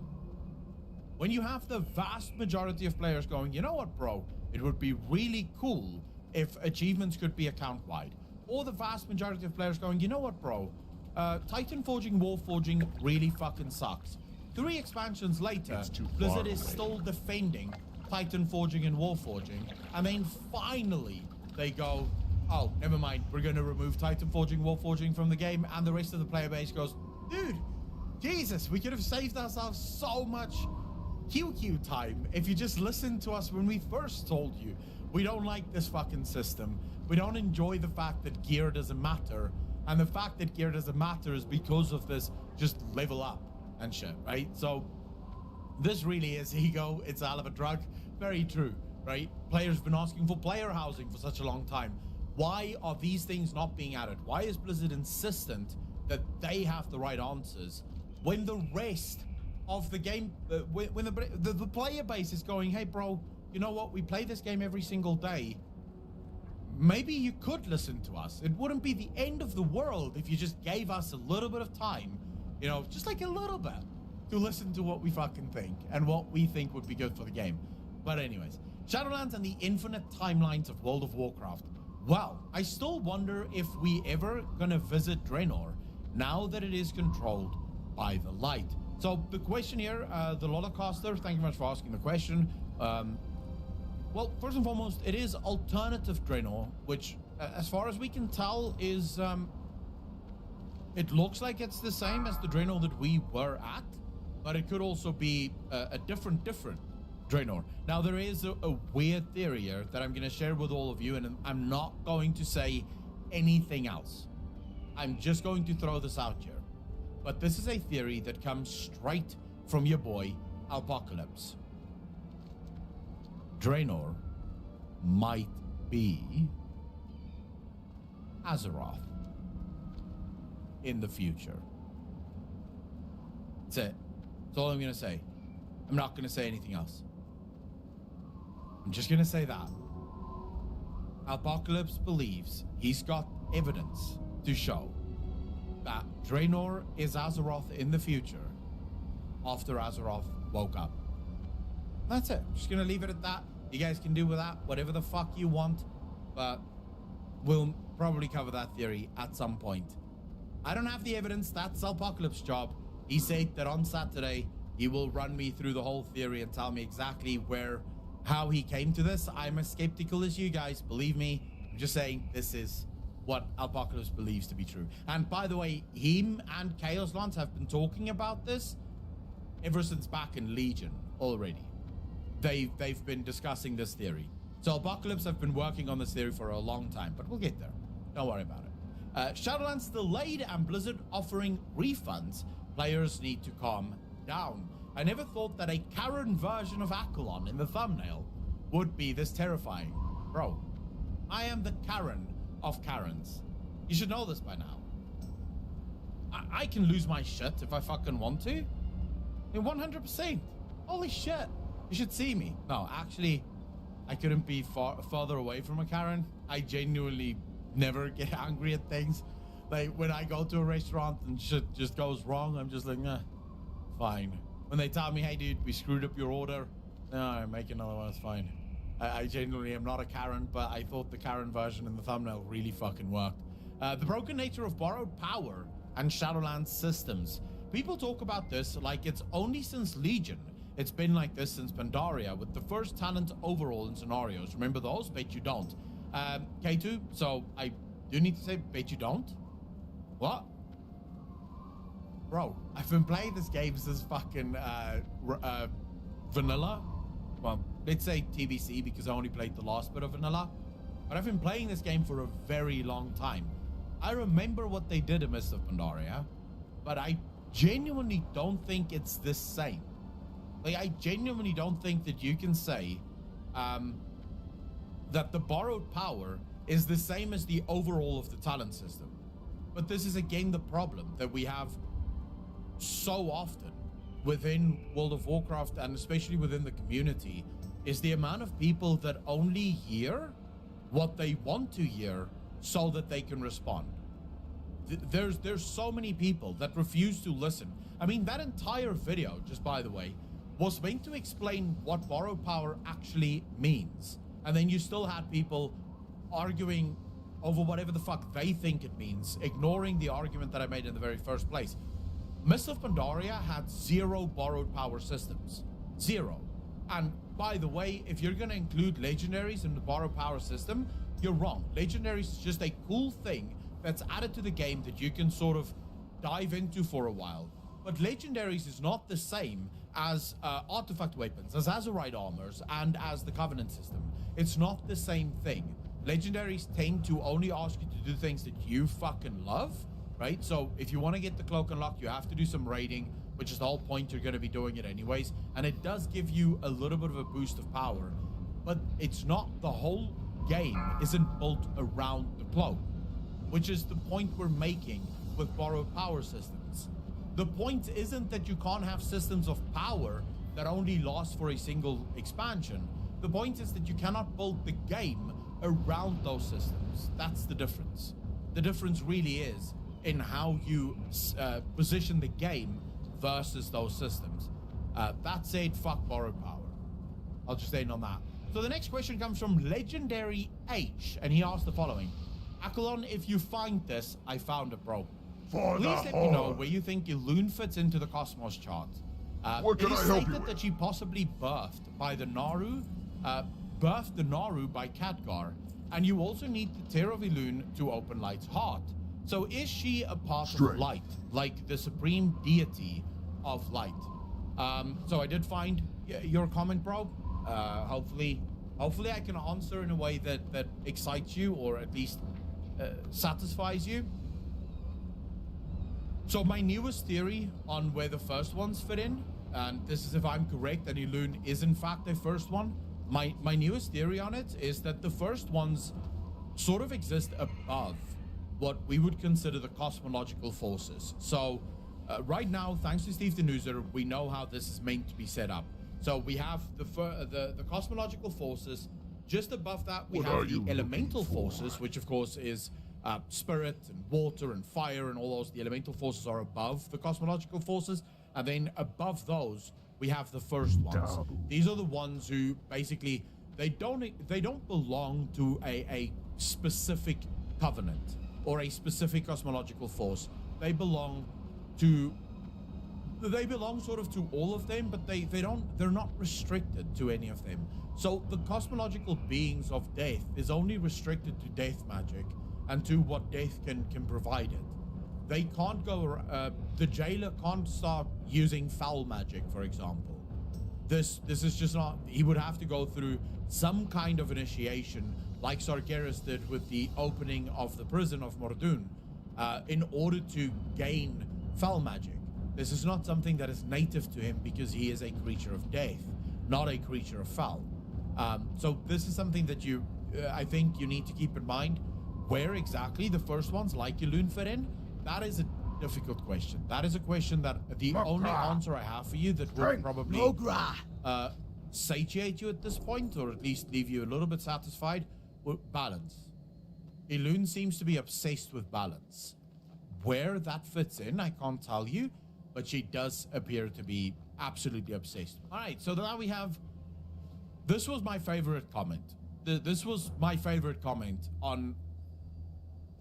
[SPEAKER 3] When you have the vast majority of players going, you know what, bro, it would be really cool if achievements could be account wide. Or the vast majority of players going, you know what, bro, Titan Forging, War Forging really fucking sucks. 3 expansions later, Blizzard is still defending Titan Forging and War Forging, and then finally they go, oh, never mind, we're going to remove Titan Forging, War Forging from the game, and the rest of the player base goes, dude, Jesus, we could have saved ourselves so much QQ time if you just listened to us when we first told you we don't like this fucking system. We don't enjoy the fact that gear doesn't matter, and the fact that gear doesn't matter is because of this just level up and shit, right? So this really is ego. It's a hell of a drug. Very true, right? Players have been asking for player housing for such a long time. Why are these things not being added? Why is Blizzard insistent that they have the right answers when the rest of the game, when the player base is going, hey, bro, you know what? We play this game every single day. Maybe you could listen to us. It wouldn't be the end of the world if you just gave us a little bit of time, you know, just like a little bit. to listen to what we fucking think and what we think would be good for the game. But anyways, Shadowlands and the infinite timelines of World of Warcraft. Well, I still wonder if we ever gonna visit Draenor now that it is controlled by the light. So the question here, the Lolocaster, thank you very much for asking the question. Well, first and foremost, it is alternative Draenor, which, as far as we can tell, is it looks like it's the same as the Draenor that we were at, but it could also be a different Draenor. Now, there is a weird theory here that I'm going to share with all of you, and I'm not going to say anything else. I'm just going to throw this out here. But this is a theory that comes straight from your boy, Apocalypse. Draenor might be Azeroth in the future. That's it. That's all I'm going to say. I'm not going to say anything else. I'm just going to say that. Apocalypse believes he's got evidence to show that Draenor is Azeroth in the future after Azeroth woke up. That's it. Just going to leave it at that. You guys can do with that whatever the fuck you want, but we'll probably cover that theory at some point. I don't have the evidence. That's Apocalypse's job. He said that on Saturday, he will run me through the whole theory and tell me exactly how he came to this. I'm as skeptical as you guys. Believe me, I'm just saying this is what Apocalypse believes to be true. And by the way, him and Chaos Lance have been talking about this ever since back in Legion already. They've been discussing this theory. So Apocalypse have been working on this theory for a long time, but we'll get there. Don't worry about it. Shadowlands delayed and Blizzard offering refunds. Players need to calm down. I never thought that a Karen version of Akalon in the thumbnail would be this terrifying. Bro, I am the Karen of Karens. You should know this by now. I can lose my shit if I fucking want to. 100%. Holy shit. You should see me. No, actually, I couldn't be further away from a Karen. I genuinely never get angry at things. Like when I go to a restaurant and shit just goes wrong, I'm just like, nah, fine. When they tell me, hey dude, we screwed up your order, no, make another one, it's fine. I genuinely am not a Karen, but I thought the Karen version in the thumbnail really fucking worked. The broken nature of borrowed power and Shadowlands systems. People talk about this like it's only since Legion. It's been like this since Pandaria with the first talent overall in scenarios. Remember those? Bet you don't. K2, so I do need to say bet you don't? What? Bro, I've been playing this game since fucking vanilla. Well, let's say TBC because I only played the last bit of vanilla. But I've been playing this game for a very long time. I remember what they did in Mist of Pandaria, but I genuinely don't think it's the same. Like, I genuinely don't think that you can say that the borrowed power is the same as the overall of the talent system. But this is again the problem that we have so often within World of Warcraft and especially within the community is the amount of people that only hear what they want to hear so that they can respond. There's so many people that refuse to listen. I mean, that entire video, just by the way, was meant to explain what borrowed power actually means. And then you still had people arguing over whatever the fuck they think it means, ignoring the argument that I made in the very first place. Mist of Pandaria had 0 borrowed power systems. 0. And by the way, if you're going to include legendaries in the borrowed power system, you're wrong. Legendaries is just a cool thing that's added to the game that you can sort of dive into for a while. But legendaries is not the same as artifact weapons, as Azerite armors, and as the Covenant system. It's not the same thing. Legendaries tend to only ask you to do things that you fucking love, right? So if you want to get the cloak unlocked, you have to do some raiding, which is the whole point. You're going to be doing it anyways. And it does give you a little bit of a boost of power, but it's not, the whole game isn't built around the cloak, which is the point we're making with borrowed power systems. The point isn't that you can't have systems of power that only last for a single expansion. The point is that you cannot build the game around those systems. That's the difference. The difference really is in how you position the game versus those systems. That said, fuck borrowed power. I'll just end on that. So the next question comes from Legendary H, and he asked the following. Akalon, if you find this, I found it, bro. Please let me know where you think Elune fits into the Cosmos chart.
[SPEAKER 2] What
[SPEAKER 3] It
[SPEAKER 2] can
[SPEAKER 3] is
[SPEAKER 2] I help you
[SPEAKER 3] stated
[SPEAKER 2] with?
[SPEAKER 3] that she possibly birthed the Naru by Khadgar, and you also need the Tear of Elune to open Light's heart. So is she a part of
[SPEAKER 2] Straight.
[SPEAKER 3] Light, like the supreme deity of Light? So I did find your comment, bro. Hopefully I can answer in a way that excites you, or at least satisfies you. So my newest theory on where the first ones fit in, and this is if I'm correct, and Elune is in fact a first one. My newest theory on it is that the first ones sort of exist above what we would consider the cosmological forces. So right now, thanks to Steve the Newser, we know how this is meant to be set up. So we have the cosmological forces. Just above that, we
[SPEAKER 2] What are
[SPEAKER 3] have
[SPEAKER 2] you
[SPEAKER 3] the elemental
[SPEAKER 2] looking for?
[SPEAKER 3] forces, which of course is spirit and water and fire and all those. The elemental forces are above the cosmological forces, and then above those we have the first ones. These are the ones who basically they don't belong to a specific covenant or a specific cosmological force. They belong sort of to all of them, but they're not restricted to any of them. So the cosmological beings of death is only restricted to death magic and to what death can provide it. They can't go, the jailer can't start using foul magic, for example. This is just not, he would have to go through some kind of initiation like Sargeras did with the opening of the prison of Mordoun in order to gain foul magic. This is not something that is native to him because he is a creature of death, not a creature of foul. So this is something that I think you need to keep in mind. Where exactly the first ones like Elune fit in, that is a difficult question. That is a question that the only answer I have for you that will probably satiate you at this point, or at least leave you a little bit satisfied, balance. Elune seems to be obsessed with balance. Where that fits in, I can't tell you, but she does appear to be absolutely obsessed. All right, so now we have, this was my favorite comment. This was my favorite comment on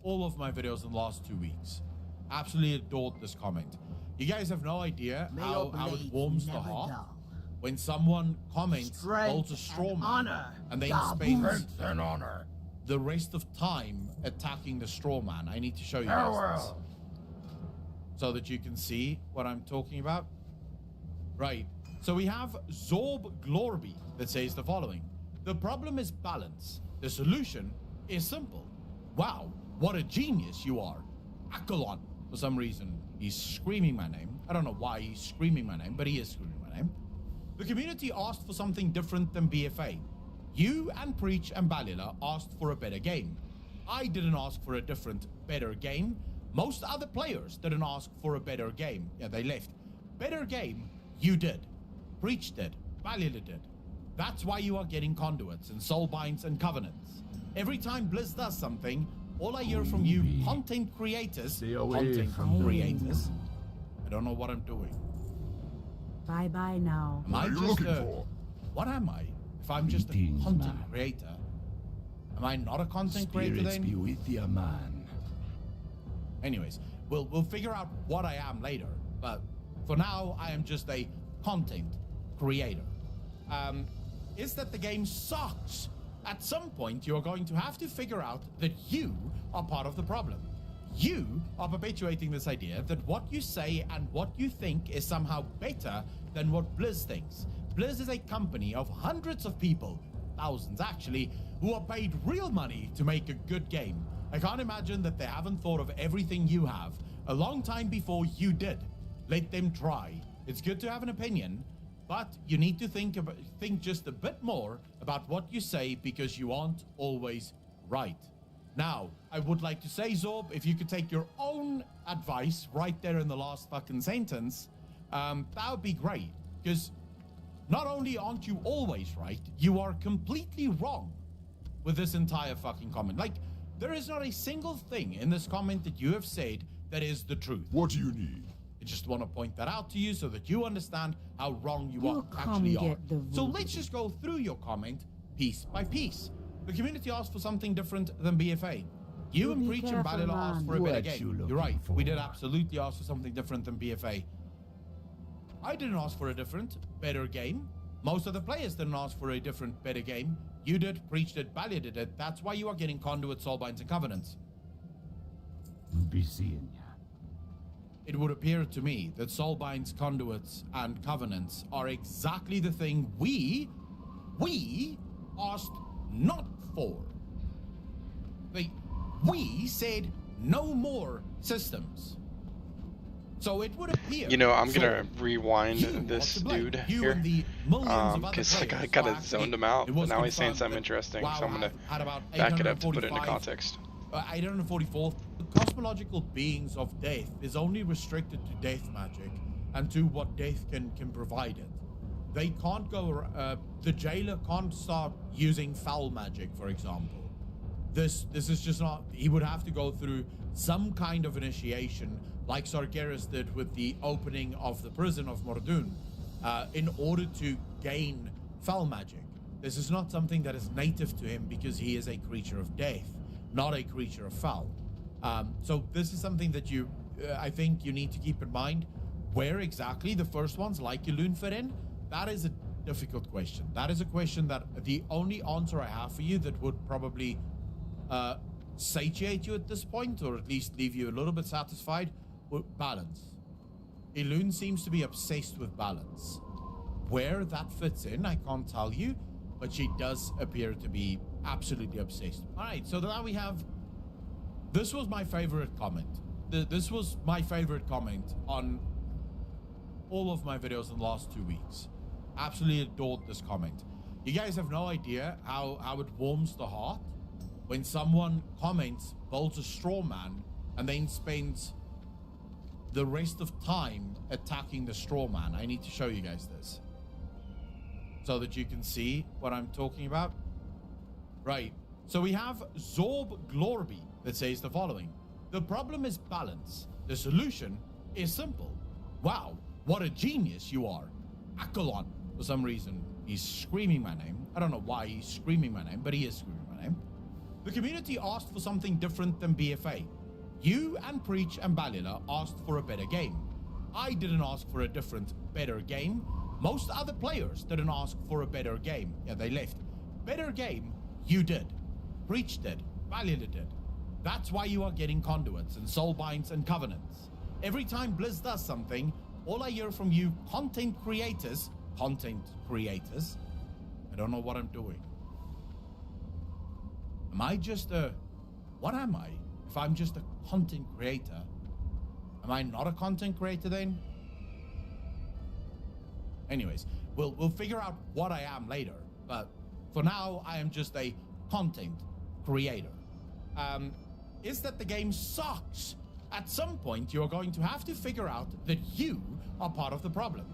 [SPEAKER 3] all of my videos in the last 2 weeks. Absolutely adored this comment. You guys have no idea how it warms the heart when someone comments, holds a straw man, and then spends the rest of time attacking the straw man. I need to show you guys this so that you can see what I'm talking about. Right. So we have Zorb Glorby that says the following. The problem is balance. The solution is simple. Wow, what a genius you are. Akalon. For some reason, he's screaming my name. I don't know why he's screaming my name, but he is screaming my name. The community asked for something different than BFA. You and Preach and Balila asked for a better game. I didn't ask for a different, better game. Most other players didn't ask for a better game. Yeah, they left. Better game, you did. Preach did. Balila did. That's why you are getting conduits and soulbinds and covenants. Every time Blizz does something, all I hear from you content creators, I don't know what I'm doing.
[SPEAKER 5] Bye-bye now.
[SPEAKER 3] Am I
[SPEAKER 2] What are you
[SPEAKER 3] just
[SPEAKER 2] looking for?
[SPEAKER 3] what am I? If I'm just a
[SPEAKER 6] Greetings,
[SPEAKER 3] content
[SPEAKER 6] man.
[SPEAKER 3] creator, am I not a content creator
[SPEAKER 6] Spirits be
[SPEAKER 3] then?
[SPEAKER 6] with you, man.
[SPEAKER 3] Anyways, we'll figure out what I am later, but for now, I am just a content creator. Is that the game sucks? At some point, you are going to have to figure out that you are part of the problem. You are perpetuating this idea that what you say and what you think is somehow better than what Blizz thinks. Blizz is a company of hundreds of people, thousands actually, who are paid real money to make a good game. I can't imagine that they haven't thought of everything you have a long time before you did. Let them try. It's good to have an opinion, but you need to think just a bit more about what you say because you aren't always right. Now, I would like to say, Zorb, if you could take your own advice right there in the last fucking sentence, that would be great. Because not only aren't you always right, you are completely wrong with this entire fucking comment. Like, there is not a single thing in this comment that you have said that is the truth.
[SPEAKER 2] What do you need?
[SPEAKER 3] I just want to point that out to you so that you understand how wrong you
[SPEAKER 5] You
[SPEAKER 3] actually
[SPEAKER 5] come
[SPEAKER 3] are.
[SPEAKER 5] get the
[SPEAKER 3] So
[SPEAKER 5] voodoo.
[SPEAKER 3] let's just go through your comment piece by piece. The community asked for something different than BFA. You and
[SPEAKER 5] Be
[SPEAKER 3] Preach and
[SPEAKER 5] careful,
[SPEAKER 3] Balila asked for a
[SPEAKER 2] man.
[SPEAKER 3] better
[SPEAKER 2] What you
[SPEAKER 3] game.
[SPEAKER 2] looking
[SPEAKER 3] You're right.
[SPEAKER 2] for?
[SPEAKER 3] We did absolutely ask for something different than BFA. I didn't ask for a different, better game. Most of the players didn't ask for a different, better game. You did, Preach did, Balia did it. That's why you are getting Conduit, Soulbinds, and Covenants.
[SPEAKER 2] Be seeing ya.
[SPEAKER 3] It would appear to me that Soulbinds, Conduits, and Covenants are exactly the thing we asked not for. We said no more systems. So it would appear.
[SPEAKER 4] You know, I'm
[SPEAKER 3] so
[SPEAKER 4] gonna rewind
[SPEAKER 3] you
[SPEAKER 4] this
[SPEAKER 3] are to blame.
[SPEAKER 4] dude
[SPEAKER 3] You
[SPEAKER 4] here,
[SPEAKER 3] and the millions of other
[SPEAKER 4] because I
[SPEAKER 3] players
[SPEAKER 4] kind
[SPEAKER 3] who
[SPEAKER 4] of
[SPEAKER 3] actually-
[SPEAKER 4] zoned him out,
[SPEAKER 3] it
[SPEAKER 4] but
[SPEAKER 3] was
[SPEAKER 4] now he's saying
[SPEAKER 3] confirmed
[SPEAKER 4] something
[SPEAKER 3] that
[SPEAKER 4] interesting,
[SPEAKER 3] WoW
[SPEAKER 4] so I'm gonna
[SPEAKER 3] had about
[SPEAKER 4] back it up to put it into
[SPEAKER 3] 845
[SPEAKER 4] context.
[SPEAKER 3] 844. The cosmological beings of death is only restricted to death magic and to what death can provide it. They can't go. The jailer can't start using foul magic, for example. This is just not. He would have to go through some kind of initiation, like Sargeras did with the opening of the prison of Mordoon, in order to gain foul magic. This is not something that is native to him because he is a creature of death, not a creature of foul. So this is something that I think you need to keep in mind. Where exactly the first ones, like Yulun, fit in? That is a difficult question. That is a question that the only answer I have for you that would probably satiate you at this point, or at least leave you a little bit satisfied, with balance. Elune seems to be obsessed with balance. Where that fits in, I can't tell you, but she does appear to be absolutely obsessed. All right, so now we have. This was my favorite comment. This was my favorite comment on all of my videos in the last 2 weeks. Absolutely adored this comment. You guys have no idea how it warms the heart when someone comments, builds a straw man, and then spends the rest of time attacking the straw man. I need to show you guys this so that you can see what I'm talking about. Right. So we have Zorb Glorby that says the following. The problem is balance. The solution is simple. Wow, what a genius you are. Akalon. For some reason, he's screaming my name. I don't know why he's screaming my name, but he is screaming my name. The community asked for something different than BFA. You and Preach and Balila asked for a better game. I didn't ask for a different, better game. Most other players didn't ask for a better game. Yeah, they left. Better game, you did. Preach did. Balila did. That's why you are getting Conduits and Soulbinds and Covenants. Every time Blizz does something, all I hear from you content creators, I don't know what I'm doing. Am I just what am I? If I'm just a content creator, am I not a content creator then? Anyways, we'll figure out what I am later, but for now, I am just a content creator. Is that the game sucks? At some point, you're going to have to figure out that you are part of the problem.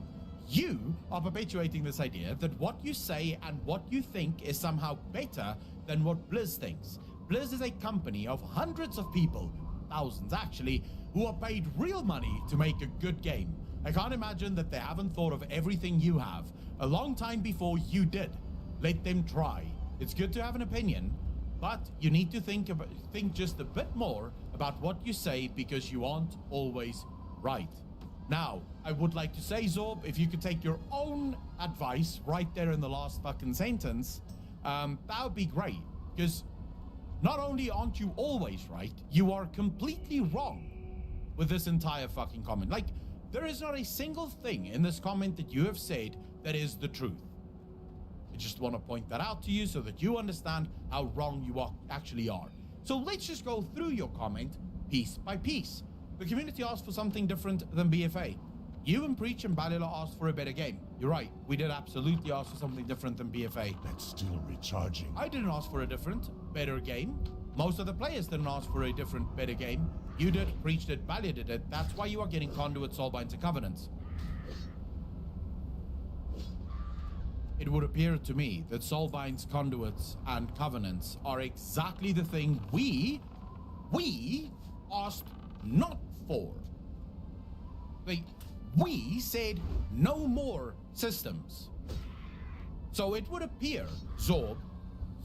[SPEAKER 3] You are perpetuating this idea that what you say and what you think is somehow better than what Blizz thinks. Blizz is a company of hundreds of people, thousands actually, who are paid real money to make a good game. I can't imagine that they haven't thought of everything you have a long time before you did. Let them try. It's good to have an opinion, but you need to think just a bit more about what you say because you aren't always right. Now, I would like to say, Zorb, if you could take your own advice right there in the last fucking sentence, that would be great. Because not only aren't you always right, you are completely wrong with this entire fucking comment. Like, there is not a single thing in this comment that you have said that is the truth. I just want to point that out to you so that you understand how wrong you actually are. So let's just go through your comment piece by piece. The community asked for something different than BFA. You and Preach and Balila asked for a better game. You're right. We did absolutely ask for something different than BFA.
[SPEAKER 2] That's still recharging.
[SPEAKER 3] I didn't ask for a different, better game. Most of the players didn't ask for a different, better game. You did, Preach did, Balila did it. That's why you are getting Conduit, Soulbinds, and Covenants. It would appear to me that Soulbinds, Conduits, and Covenants are exactly the thing we asked not for. we said no more systems. So it would appear, Zorb,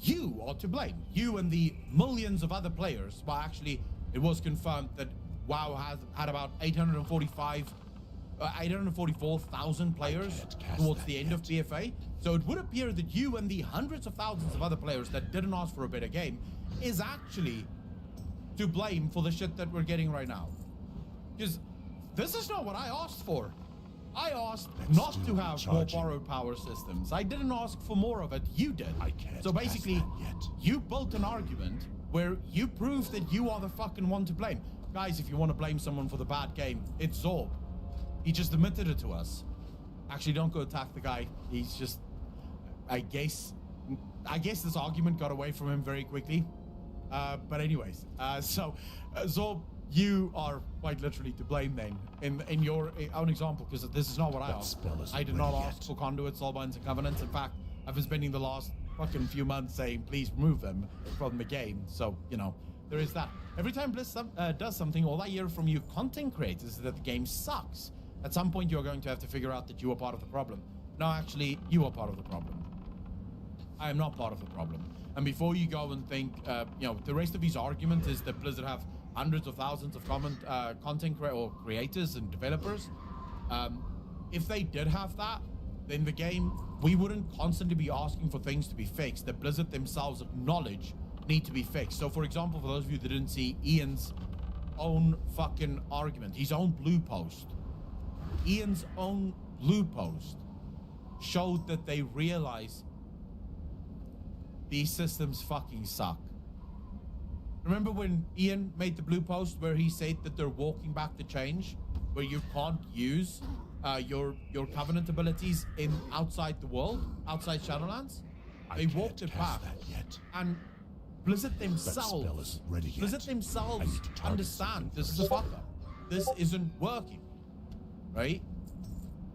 [SPEAKER 3] you are to blame. You and the millions of other players. Well, actually, it was confirmed that WoW has had about 844,000 players towards the end of BFA. So it would appear that you and the hundreds of thousands of other players that didn't ask for a better game is actually to blame for the shit that we're getting right now. Because this is not what I asked for. I asked not to have more borrowed power systems. I didn't ask for more of it. You did.
[SPEAKER 2] I can't
[SPEAKER 3] So basically,
[SPEAKER 2] pass that yet.
[SPEAKER 3] you built an argument where you proved that you are the fucking one to blame. Guys, if you want to blame someone for the bad game, it's Zorb. He just admitted it to us. Actually, don't go attack the guy. He's just... I guess this argument got away from him very quickly. But anyways, Zorb, you are quite literally to blame then in your own example, because this is not what I asked. I did not ask for conduits, soulbinds, and covenants. In fact, I've been spending the last fucking few months saying please remove them from the game. So, you know, there is that. Every time Bliss does something, all I hear from you content creators is that the game sucks. At some point, you're going to have to figure out that you are part of the problem. No, actually, you are part of the problem. I am not part of the problem. And before you go and think, you know, the rest of his argument is that Blizzard have hundreds of thousands of content creators and developers. If they did have that, then the game, we wouldn't constantly be asking for things to be fixed that Blizzard themselves acknowledge need to be fixed. So, for example, for those of you that didn't see Ian's own fucking argument, his own blue post, Ian's own blue post showed that they realize these systems fucking suck. Remember when Ian made the blue post where he said that they're walking back the change, where you can't use your covenant abilities in outside the world, outside Shadowlands? They walked it back, and Blizzard themselves understand this is a fuck up. This isn't working, right?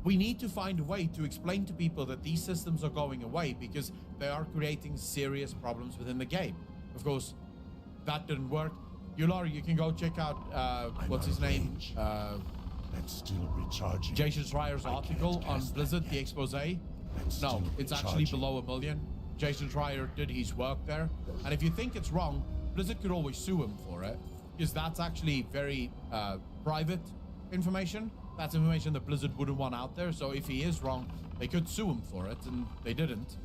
[SPEAKER 3] We need to find a way to explain to people that these systems are going away because they are creating serious problems within the game. Of course, that didn't work. Yular, you can go check out, what's his name?
[SPEAKER 2] That's still recharging.
[SPEAKER 3] Jason Schreier's article on Blizzard, the expose. No, it's actually below 1 million. Jason Schreier did his work there. And if you think it's wrong, Blizzard could always sue him for it, because that's actually very private information. That's information that Blizzard wouldn't want out there. So if he is wrong, they could sue him for it, and they didn't.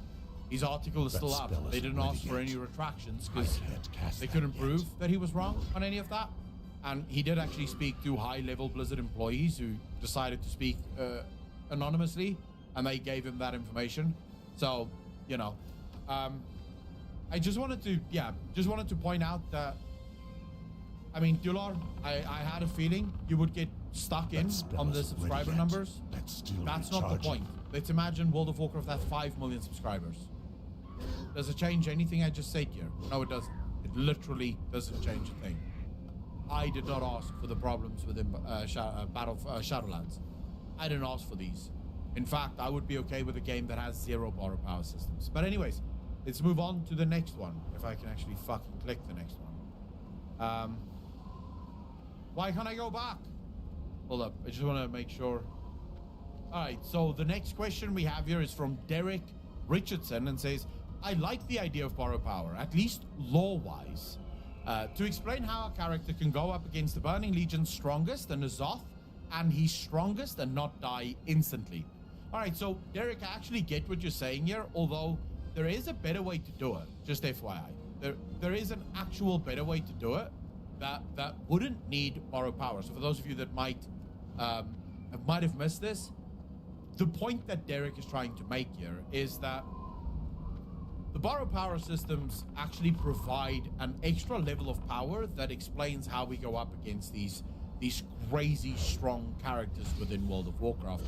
[SPEAKER 3] His article is still up. They didn't ask for any retractions because they couldn't prove that he was wrong on any of that. And he did actually speak to high-level Blizzard employees who decided to speak anonymously, and they gave him that information. So, you know, I just wanted to point out that, I mean, Dular, I had a feeling you would get stuck in on the subscriber numbers. That's not the point. Let's imagine World of Warcraft has 5 million subscribers. Does it change anything I just said here? No, it doesn't. It literally doesn't change a thing. I did not ask for the problems within Shadowlands. I didn't ask for these. In fact, I would be okay with a game that has 0 borrowed power systems. But anyways, let's move on to the next one. If I can actually fucking click the next one. Why can't I go back? Hold up, I just want to make sure. All right, so the next question we have here is from Derek Richardson and says, I like the idea of borrow power, at least lore-wise. To explain how a character can go up against the Burning Legion's strongest and Azoth, and he's strongest and not die instantly. All right, so Derek, I actually get what you're saying here, although there is a better way to do it, just FYI. There is an actual better way to do it that wouldn't need borrow power. So for those of you that might have missed this, the point that Derek is trying to make here is that the borrow power systems actually provide an extra level of power that explains how we go up against these crazy strong characters within World of Warcraft.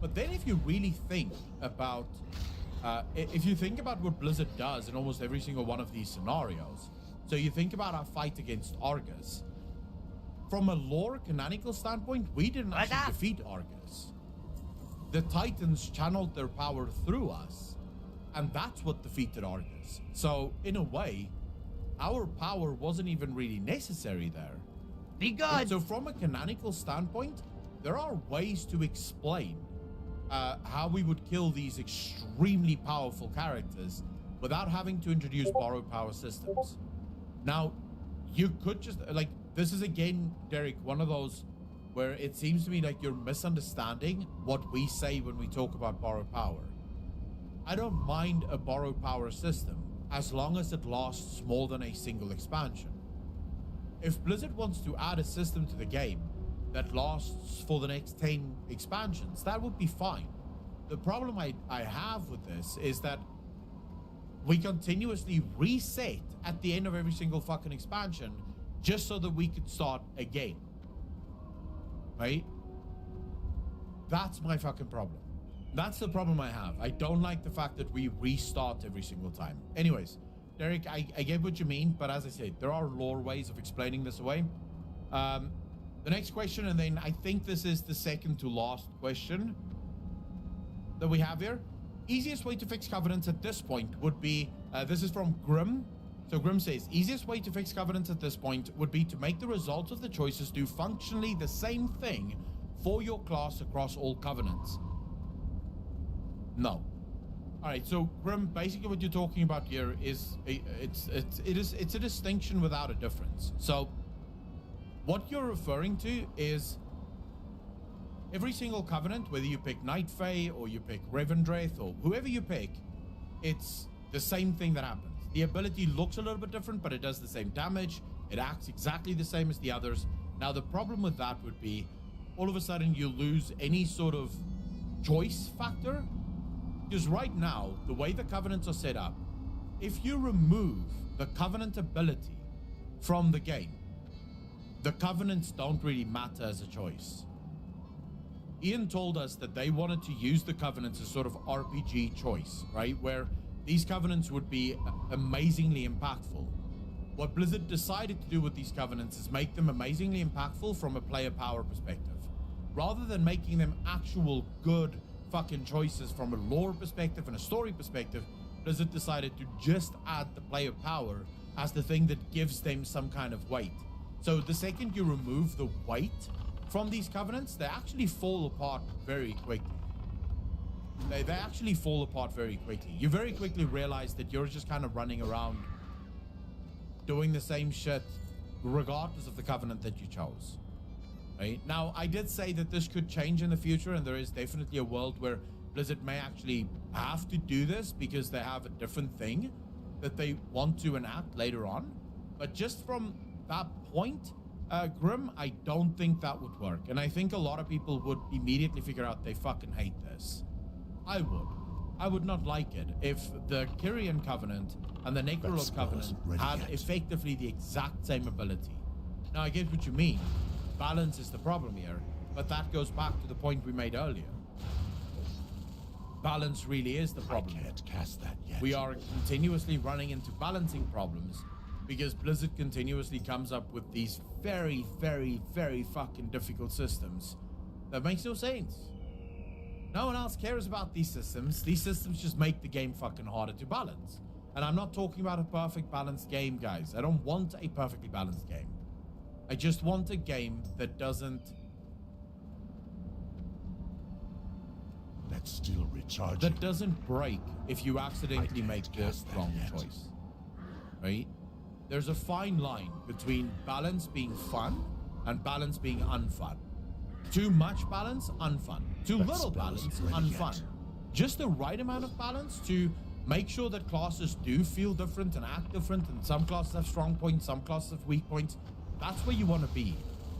[SPEAKER 3] But then if you really think about what Blizzard does in almost every single one of these scenarios, so you think about our fight against Argus. From a lore canonical standpoint, we didn't actually defeat Argus. The Titans channeled their power through us, and that's what defeated Argus. So, in a way, our power wasn't even really necessary there.
[SPEAKER 6] Be good!
[SPEAKER 3] So from a canonical standpoint, there are ways to explain how we would kill these extremely powerful characters without having to introduce borrowed power systems. Now, you could just, like, this is again, Derek, one of those where it seems to me like you're misunderstanding what we say when we talk about borrowed power. I don't mind a borrowed power system as long as it lasts more than a single expansion. If Blizzard wants to add a system to the game that lasts for the next 10 expansions, that would be fine. The problem I have with this is that we continuously reset at the end of every single fucking expansion just so that we could start a game. Right? That's my fucking problem. That's the problem I have. I don't like the fact that we restart every single time. Anyways, Derek, I get what you mean, but as I said, there are lore ways of explaining this away. The next question, and then I think this is the second to last question that we have here. Easiest way to fix covenants at this point would be, this is from Grim. So Grim says, easiest way to fix covenants at this point would be to make the results of the choices do functionally the same thing for your class across all covenants. No. All right, so Grim, basically what you're talking about here is it's a distinction without a difference. So what you're referring to is every single covenant, whether you pick Night Fae or you pick Revendreth or whoever you pick, it's the same thing that happens. The ability looks a little bit different, but it does the same damage. It acts exactly the same as the others. Now, the problem with that would be all of a sudden you lose any sort of choice factor. Because right now, the way the covenants are set up, if you remove the covenant ability from the game, the covenants don't really matter as a choice. Ian told us that they wanted to use the covenants as sort of RPG choice, right? Where these covenants would be amazingly impactful. What Blizzard decided to do with these covenants is make them amazingly impactful from a player power perspective. Rather than making them actual good fucking choices from a lore perspective and a story perspective, Blizzard decided to just add the player power as the thing that gives them some kind of weight. So the second you remove the weight from these covenants, they actually fall apart very quickly. They actually fall apart very quickly. You very quickly realize that you're just kind of running around doing the same shit regardless of the covenant that you chose. Right? Now, I did say that this could change in the future, and there is definitely a world where Blizzard may actually have to do this because they have a different thing that they want to enact later on. But just from that point, Grim, I don't think that would work. And I think a lot of people would immediately figure out they fucking hate this. I would not like it if the Kyrian Covenant and the Necrolord Covenant had effectively the exact same ability. Now, I get what you mean. Balance is the problem here, but that goes back to the point we made earlier. Balance really is the problem.
[SPEAKER 2] I can't cast that yet.
[SPEAKER 3] We are continuously running into balancing problems because Blizzard continuously comes up with these very, very, very fucking difficult systems that makes no sense. No one else cares about these systems. These systems just make the game fucking harder to balance. And I'm not talking about a perfect balanced game, guys. I don't want a perfectly balanced game. I just want a game that doesn't...
[SPEAKER 2] That's still recharging.
[SPEAKER 3] That doesn't break if you accidentally make the wrong choice. Right? There's a fine line between balance being fun and balance being unfun. Too much balance, unfun. Too little balance, unfun. Just the right amount of balance to make sure that classes do feel different and act different, and some classes have strong points, some classes have weak points. That's where you want to be.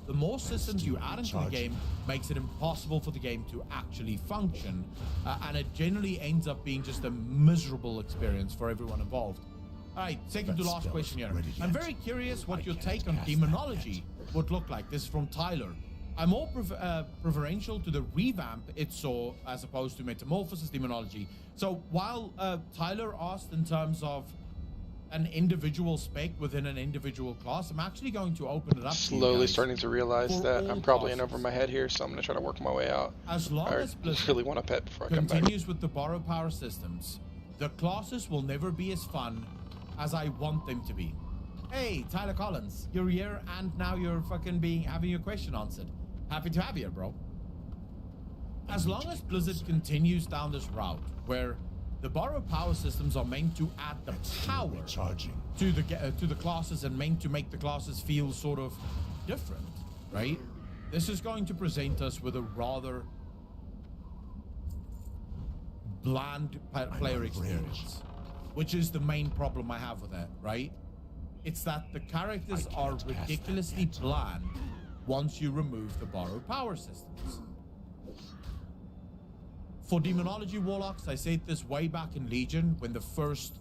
[SPEAKER 3] The more systems you add into the game makes it impossible for the game to actually function, and it generally ends up being just a miserable experience for everyone involved. All right, second to last question here. I'm very curious what your take on demonology would look like. This is from Tyler. I'm more preferential to the revamp it saw as opposed to metamorphosis demonology. So while Tyler asked in terms of an individual spec within an individual class, I'm actually going to open it up.
[SPEAKER 4] Slowly starting to realize that I'm probably in over my head here, so I'm going to try to work my way out.
[SPEAKER 3] As long as Blizzard
[SPEAKER 4] really want a pet before I come back.
[SPEAKER 3] continues with the borrow power systems, the classes will never be as fun as I want them to be. Hey, Tyler Collins, you're here and now you're fucking having your question answered. Happy to have you, bro. as long as Blizzard continues down this route where the borrowed power systems are meant to add the power
[SPEAKER 2] Recharging.
[SPEAKER 3] to the classes and meant to make the classes feel sort of different, right? This is going to present us with a rather bland player experience, which is the main problem I have with it, right? It's that the characters are ridiculously bland once you remove the borrowed power systems. For Demonology Warlocks, I said this way back in Legion when the first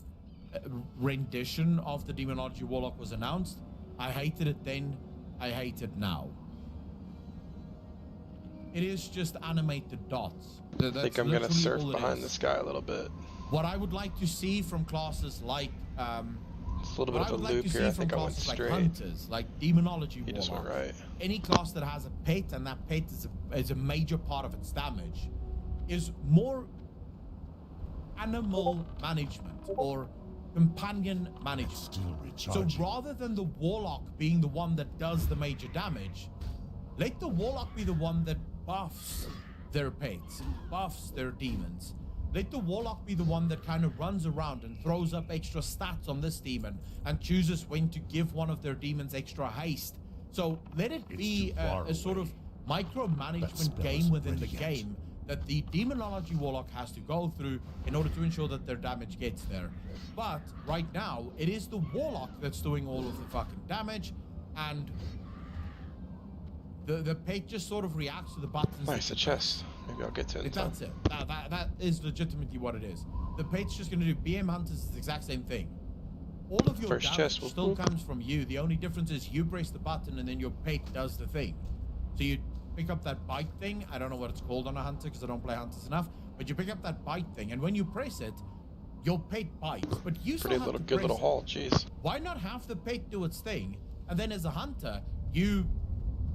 [SPEAKER 3] rendition of the Demonology Warlock was announced. I hated it then, I hate it now. It is just animated dots.
[SPEAKER 4] I think I'm gonna surf behind the sky a little bit.
[SPEAKER 3] What I would like to see from classes like
[SPEAKER 4] It's a little bit of a loop here. I think I went straight.
[SPEAKER 3] Like hunters, like Demonology
[SPEAKER 4] You just went
[SPEAKER 3] Warlocks,
[SPEAKER 4] right.
[SPEAKER 3] any class that has a pet and that pet is a major part of its damage, is more animal management or companion management.
[SPEAKER 2] Still
[SPEAKER 3] So
[SPEAKER 2] recharging.
[SPEAKER 3] rather than the Warlock being the one that does the major damage, let the Warlock be the one that buffs their pets, buffs their demons. Let the Warlock be the one that kind of runs around and throws up extra stats on this demon and chooses when to give one of their demons extra haste. So let it be
[SPEAKER 2] too far
[SPEAKER 3] a sort of
[SPEAKER 2] That
[SPEAKER 3] micromanagement
[SPEAKER 2] spell
[SPEAKER 3] game
[SPEAKER 2] is
[SPEAKER 3] within the
[SPEAKER 2] brilliant.
[SPEAKER 3] game that the Demonology Warlock has to go through in order to ensure that their damage gets there. But right now, it is the Warlock that's doing all of the fucking damage, and the pet just sort of reacts to the buttons.
[SPEAKER 4] Nice, a chest. Maybe I'll get to it in time.
[SPEAKER 3] That's it. That is legitimately what it is. The pet's just going to do BM Hunters is the exact same thing. All of your
[SPEAKER 4] First
[SPEAKER 3] damage
[SPEAKER 4] chest, whoop,
[SPEAKER 3] still
[SPEAKER 4] whoop.
[SPEAKER 3] comes from you. The only difference is you press the button and then your pet does the thing. So you pick up that bite thing. I don't know what it's called on a hunter because I don't play hunters enough. But you pick up that bite thing, and when you press it, your pet bites. But you still
[SPEAKER 4] Pretty
[SPEAKER 3] have
[SPEAKER 4] little,
[SPEAKER 3] to
[SPEAKER 4] good
[SPEAKER 3] press
[SPEAKER 4] little
[SPEAKER 3] it.
[SPEAKER 4] haul. Jeez.
[SPEAKER 3] Why not have the pet do its thing, and then as a hunter, you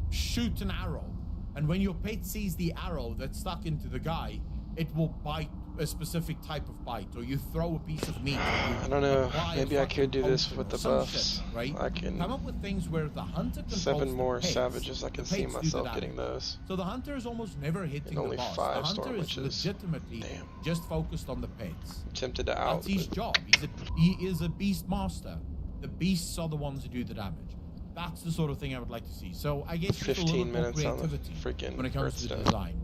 [SPEAKER 3] shoot an arrow, and when your pet sees the arrow that's stuck into the guy, it will bite a specific type of bite, or you throw a piece of meat. Or you
[SPEAKER 4] I don't know.
[SPEAKER 3] apply a
[SPEAKER 4] Maybe I
[SPEAKER 3] fucking
[SPEAKER 4] could do this
[SPEAKER 3] potion
[SPEAKER 4] with
[SPEAKER 3] or
[SPEAKER 4] the
[SPEAKER 3] some
[SPEAKER 4] buffs.
[SPEAKER 3] shit, right?
[SPEAKER 4] I can.
[SPEAKER 3] Come up with things where the hunter controls
[SPEAKER 4] 7
[SPEAKER 3] the
[SPEAKER 4] more
[SPEAKER 3] pets,
[SPEAKER 4] savages. I can
[SPEAKER 3] the
[SPEAKER 4] see
[SPEAKER 3] pets do the
[SPEAKER 4] myself
[SPEAKER 3] damage.
[SPEAKER 4] getting those.
[SPEAKER 3] So the hunter is almost never hitting
[SPEAKER 4] And only
[SPEAKER 3] the boss.
[SPEAKER 4] 5
[SPEAKER 3] The hunter
[SPEAKER 4] storm
[SPEAKER 3] is
[SPEAKER 4] witches.
[SPEAKER 3] legitimately
[SPEAKER 4] Damn.
[SPEAKER 3] just focused on the pets.
[SPEAKER 4] I'm tempted to out.
[SPEAKER 3] That's his
[SPEAKER 4] but
[SPEAKER 3] job. He is a beast master. The beasts are the ones who do the damage. That's the sort of thing I would like to see. So I guess just a little
[SPEAKER 4] 15
[SPEAKER 3] more
[SPEAKER 4] minutes on the
[SPEAKER 3] creativity
[SPEAKER 4] freaking
[SPEAKER 3] when it comes to the
[SPEAKER 4] Hearthstone.
[SPEAKER 3] design.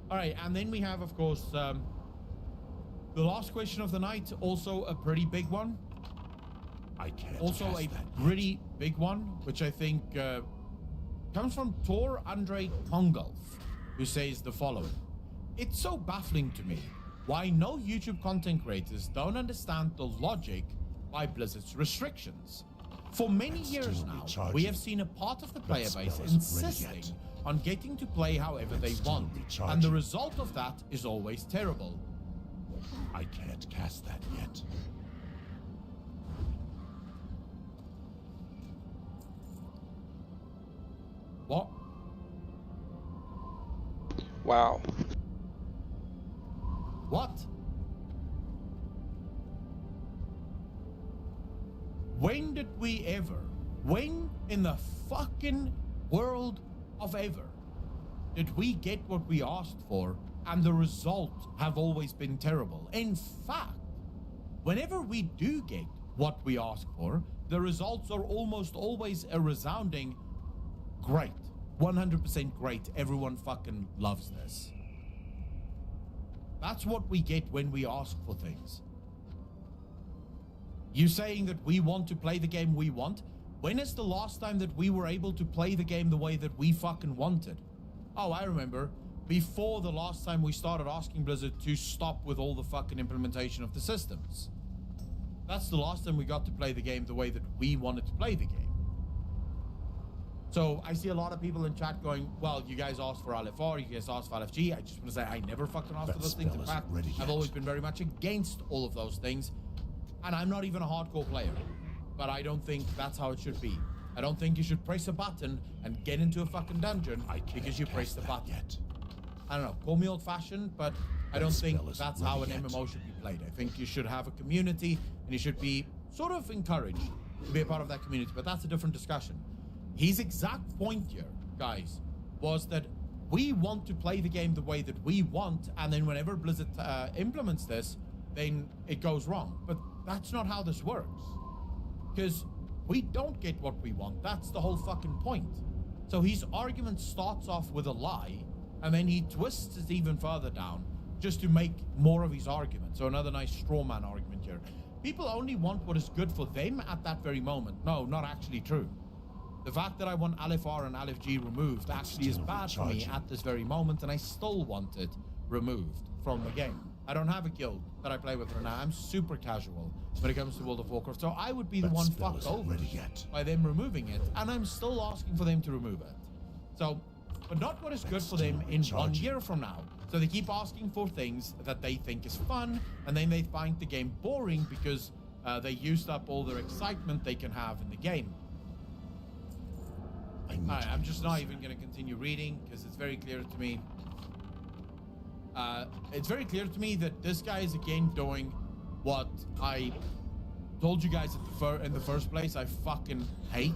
[SPEAKER 3] All right, and then we have, of course, the last question of the night. Also a pretty big one.
[SPEAKER 2] I can't
[SPEAKER 3] Also
[SPEAKER 2] cast
[SPEAKER 3] a
[SPEAKER 2] that.
[SPEAKER 3] pretty big one, which I think comes from Tor Andre Pongolf, who says the following. It's so baffling to me why no YouTube content creators don't understand the logic by Blizzard's restrictions. For many years
[SPEAKER 2] still
[SPEAKER 3] now,
[SPEAKER 2] recharging.
[SPEAKER 3] we have seen a part of the player
[SPEAKER 2] spell
[SPEAKER 3] base
[SPEAKER 2] isn't ready
[SPEAKER 3] insisting
[SPEAKER 2] yet.
[SPEAKER 3] on getting to play however they
[SPEAKER 2] still
[SPEAKER 3] want, and the
[SPEAKER 2] recharging.
[SPEAKER 3] result of that is always terrible.
[SPEAKER 2] I can't cast that yet.
[SPEAKER 3] What?
[SPEAKER 4] wow.
[SPEAKER 3] What? When did we ever, when in the fucking world of ever, did we get what we asked for and the results have always been terrible? In fact, whenever we do get what we ask for, the results are almost always a resounding great. 100% great. Everyone fucking loves this. That's what we get when we ask for things. You saying that we want to play the game we want? When is the last time that we were able to play the game the way that we fucking wanted? Oh, I remember. Before the last time we started asking Blizzard to stop with all the fucking implementation of the systems. That's the last time we got to play the game the way that we wanted to play the game. So I see a lot of people in chat going, well, you guys asked for LFR, you guys asked for LFG. I just want to say I never fucking asked
[SPEAKER 2] That
[SPEAKER 3] for those things.
[SPEAKER 2] spell
[SPEAKER 3] In
[SPEAKER 2] isn't
[SPEAKER 3] fact,
[SPEAKER 2] ready
[SPEAKER 3] I've
[SPEAKER 2] yet.
[SPEAKER 3] always been very much against all of those things. And I'm not even a hardcore player. But I don't think that's how it should be. I don't think you should press a button and get into a fucking dungeon
[SPEAKER 2] I can't
[SPEAKER 3] because you press
[SPEAKER 2] cast
[SPEAKER 3] the
[SPEAKER 2] that
[SPEAKER 3] button.
[SPEAKER 2] yet.
[SPEAKER 3] I don't know, call me old-fashioned, but I
[SPEAKER 2] That
[SPEAKER 3] don't think
[SPEAKER 2] spell isn't
[SPEAKER 3] that's how an
[SPEAKER 2] ready yet.
[SPEAKER 3] MMO should be played. I think you should have a community, and you should be sort of encouraged to be a part of that community, but that's a different discussion. His exact point here, guys, was that we want to play the game the way that we want, and then whenever Blizzard implements this, then it goes wrong. But that's not how this works, because we don't get what we want. That's the whole fucking point. So his argument starts off with a lie, and then he twists it even further down just to make more of his argument. So another nice straw man argument here. People only want what is good for them at that very moment. No, not actually true. The fact that I want Aleph R and Aleph G removed actually is bad for me at this very moment, and I still want it removed from the game. I don't have a guild that I play with right now. I'm super casual when it comes to World of Warcraft, so I would be the one fucked over by them removing it, and I'm still asking for them to remove it. So, but not what is good for them in 1 year from now. So they keep asking for things that they think is fun, and then they find the game boring because they used up all their excitement they can have in the game. Alright, I'm just not even going to continue reading because it's very clear to me. It's very clear to me that this guy is again doing what I told you guys in the first place I fucking hate.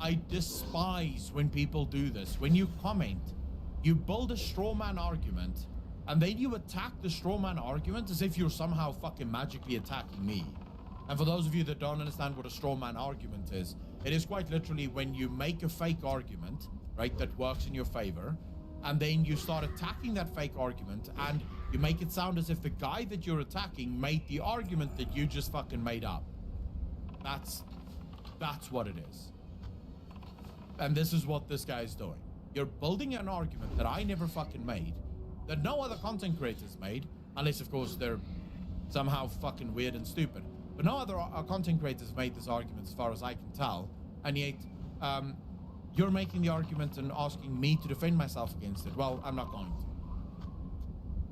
[SPEAKER 3] I despise when people do this. When you comment, you build a straw man argument, and then you attack the straw man argument as if you're somehow fucking magically attacking me. And for those of you that don't understand what a straw man argument is, it is quite literally when you make a fake argument, right, that works in your favor, and then you start attacking that fake argument, and you make it sound as if the guy that you're attacking made the argument that you just fucking made up. That's what it is. And this is what this guy is doing. You're building an argument that I never fucking made, that no other content creators made, unless of course they're somehow fucking weird and stupid. But no other content creators made this argument as far as I can tell, and yet you're making the argument and asking me to defend myself against it. Well, I'm not going to.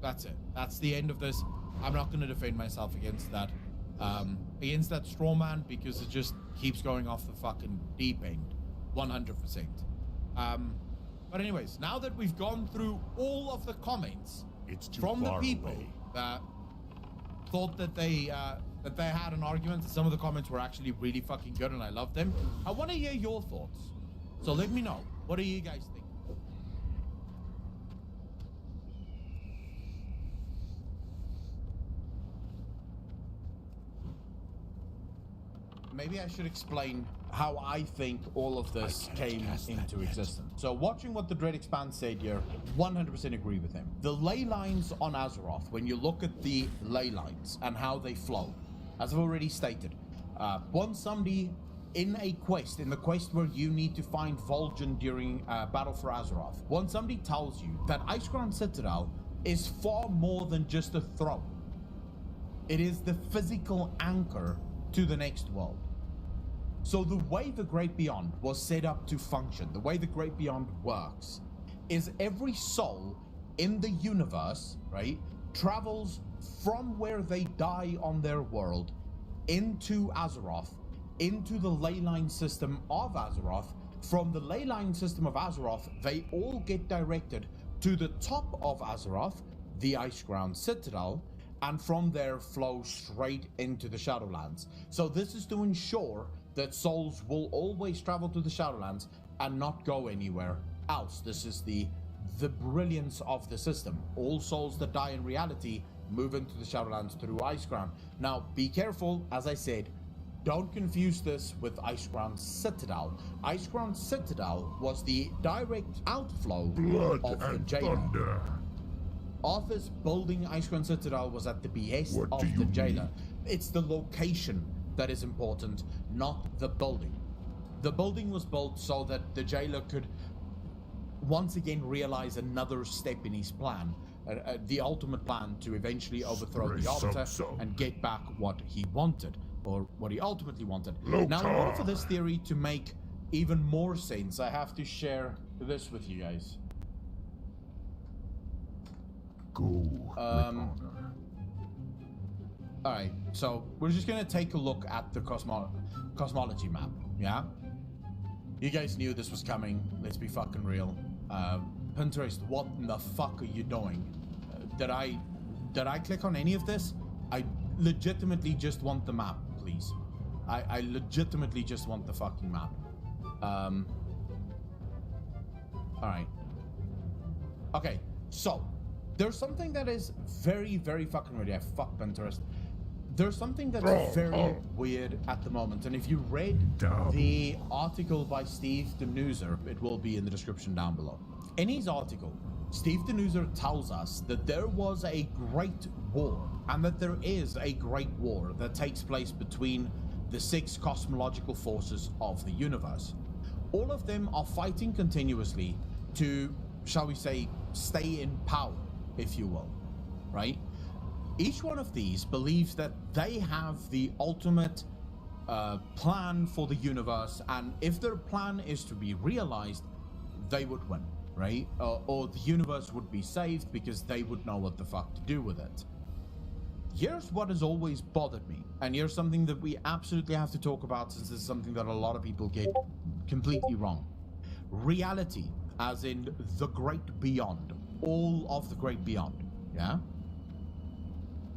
[SPEAKER 3] That's it. That's the end of this. I'm not going to defend myself against that straw man, because it just keeps going off the fucking deep end, 100%. But anyways, now that we've gone through all of the comments from the people that thought that they had an argument, some of the comments were actually really fucking good and I love them, I want to hear your thoughts. So let me know. What do you guys think? Maybe I should explain how I think all of this came into existence. So watching what the Dread Expanse said here, 100% agree with him. The ley lines on Azeroth, when you look at the ley lines and how they flow, as I've already stated, once somebody in a quest, in the quest where you need to find Vol'jin during Battle for Azeroth, once somebody tells you that Icecrown Citadel is far more than just a throne, it is the physical anchor to the next world. So the way the Great Beyond was set up to function, the way the Great Beyond works, is every soul in the universe, right, travels from where they die on their world into Azeroth, into the ley line system of Azeroth. From the ley line system of Azeroth, they all get directed to the top of Azeroth, the Icecrown Citadel, and from there flow straight into the Shadowlands. So this is to ensure that souls will always travel to the Shadowlands and not go anywhere else. This is the brilliance of the system. All souls that die in reality move into the Shadowlands through Icecrown. Now, be careful, as I said, don't confuse this with Icecrown Citadel. Icecrown Citadel was the direct outflow of the Jailer. Arthur's building Icecrown Citadel was at the behest of the Jailer. It's the location that is important, not the building. The building was built so that the Jailer could once again realize another step in his plan, the ultimate plan to eventually overthrow the Arbiter and get back what he wanted, or what he ultimately wanted. Now, in order for this theory to make even more sense, I have to share this with you guys. Alright, so we're just gonna take a look at the cosmology map, yeah? You guys knew this was coming, let's be fucking real. Pinterest, what in the fuck are you doing? Did I click on any of this? I legitimately just want the map, please. I legitimately just want the fucking map. Alright. Okay, so there's something that is very, very fucking weird. Yeah, fuck Pinterest. There's something that's very weird at the moment, and if you read the article by Steve Denuser, it will be in the description down below. In his article, Steve Denuser tells us that there was a great war, and that there is a great war that takes place between the 6 cosmological forces of the universe. All of them are fighting continuously to, shall we say, stay in power, if you will, right? Each one of these believes that they have the ultimate plan for the universe, and if their plan is to be realized, they would win, right? Or the universe would be saved because they would know what the fuck to do with it. Here's what has always bothered me, and here's something that we absolutely have to talk about, since this is something that a lot of people get completely wrong. Reality, as in the great beyond, all of the great beyond, yeah?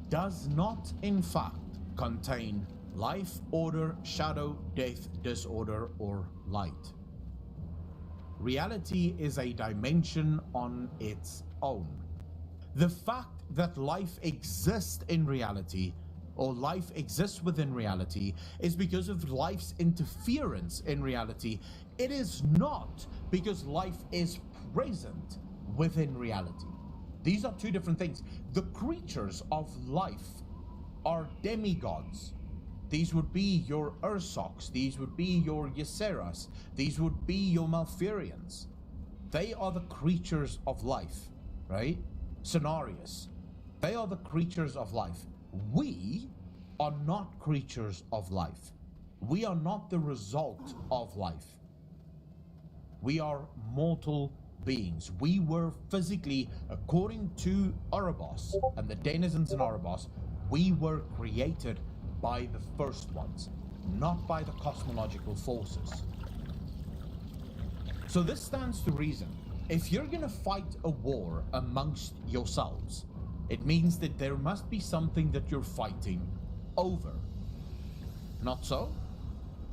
[SPEAKER 3] Does not, in fact, contain life, order, shadow, death, disorder, or light. Reality is a dimension on its own. The fact that life exists in reality, or life exists within reality, is because of life's interference in reality. It is not because life is present within reality. These are two different things. The creatures of life are demigods. These would be your Ursocs, these would be your Ysseras, these would be your Malfurians. They are the creatures of life, right? Cenarius. They are the creatures of life. We are not creatures of life. We are not the result of life. We are mortal beings. We were physically, according to Erebos and the denizens in Erebos, we were created by the first ones, not by the cosmological forces. So this stands to reason. If you're gonna fight a war amongst yourselves, it means that there must be something that you're fighting over. Not so?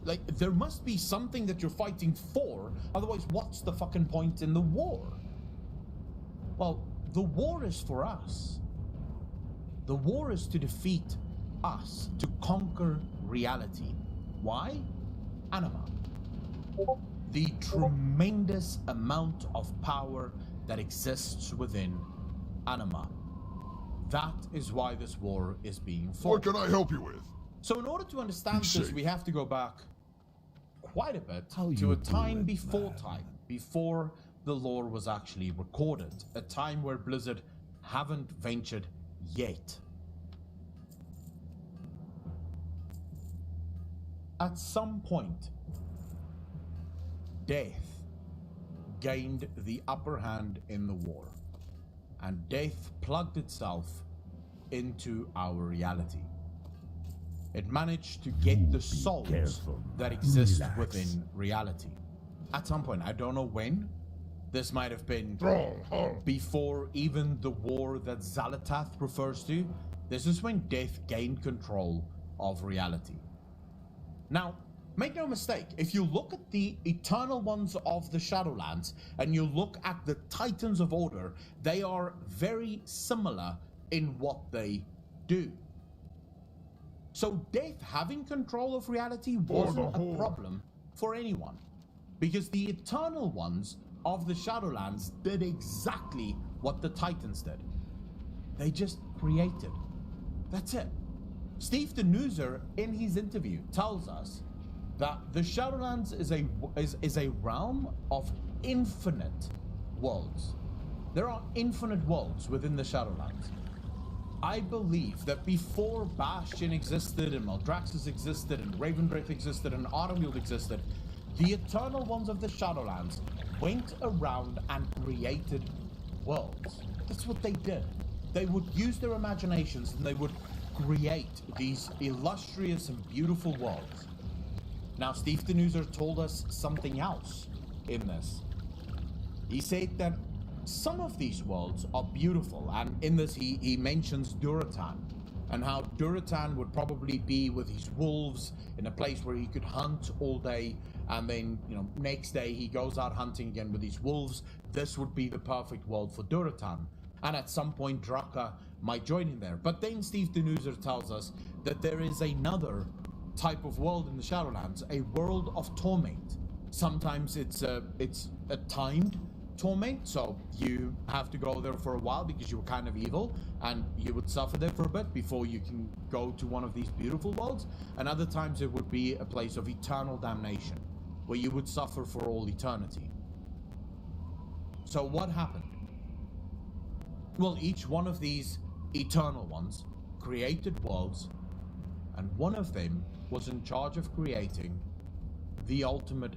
[SPEAKER 3] Like, there must be something that you're fighting for, otherwise what's the fucking point in the war? Well, the war is for us. The war is to defeat us, to conquer reality. Why? Anima. The tremendous amount of power that exists within Anima. That is why this war is being fought.
[SPEAKER 2] What can I help you with?
[SPEAKER 3] So in order to understand
[SPEAKER 2] Be
[SPEAKER 3] this,
[SPEAKER 2] safe.
[SPEAKER 3] we have to go back quite a bit
[SPEAKER 2] How
[SPEAKER 3] to
[SPEAKER 2] you
[SPEAKER 3] a time
[SPEAKER 2] doing,
[SPEAKER 3] before
[SPEAKER 2] man?
[SPEAKER 3] time, before the lore was actually recorded, a time where Blizzard haven't ventured yet. At some point, death gained the upper hand in the war, and death plugged itself into our reality. It managed to get the souls
[SPEAKER 2] careful.
[SPEAKER 3] that exist
[SPEAKER 2] Relax.
[SPEAKER 3] within reality. At some point, I don't know when. This might have been before even the war that Xalatath refers to. This is when death gained control of reality. Now, make no mistake, if you look at the Eternal Ones of the Shadowlands and you look at the Titans of Order, they are very similar in what they do. So death having control of reality wasn't a problem for anyone, because the Eternal Ones of the Shadowlands did exactly what the Titans did. They just created. That's it. Steve Denuser, in his interview, tells us that the Shadowlands is a realm of infinite worlds. There are infinite worlds within the Shadowlands. I believe that before Bastion existed, and Maldraxxus existed, and Ravendreth existed, and Autumnfield existed, the Eternal Ones of the Shadowlands went around and created worlds. That's what they did. They would use their imaginations and they would create these illustrious and beautiful worlds. Now, Steve Denuser told us something else in this. He said that some of these worlds are beautiful, and in this he mentions Duratan, and how Duratan would probably be with his wolves in a place where he could hunt all day and then, you know, next day he goes out hunting again with these wolves. This would be the perfect world for Duratan. And at some point, Draka might join in there. But then Steve Denuser tells us that there is another type of world in the Shadowlands, a world of torment. Sometimes it's a timed torment, so you have to go there for a while because you were kind of evil, and you would suffer there for a bit before you can go to one of these beautiful worlds. And other times it would be a place of eternal damnation, where you would suffer for all eternity. So what happened? Well, each one of these eternal ones created worlds, and one of them was in charge of creating the ultimate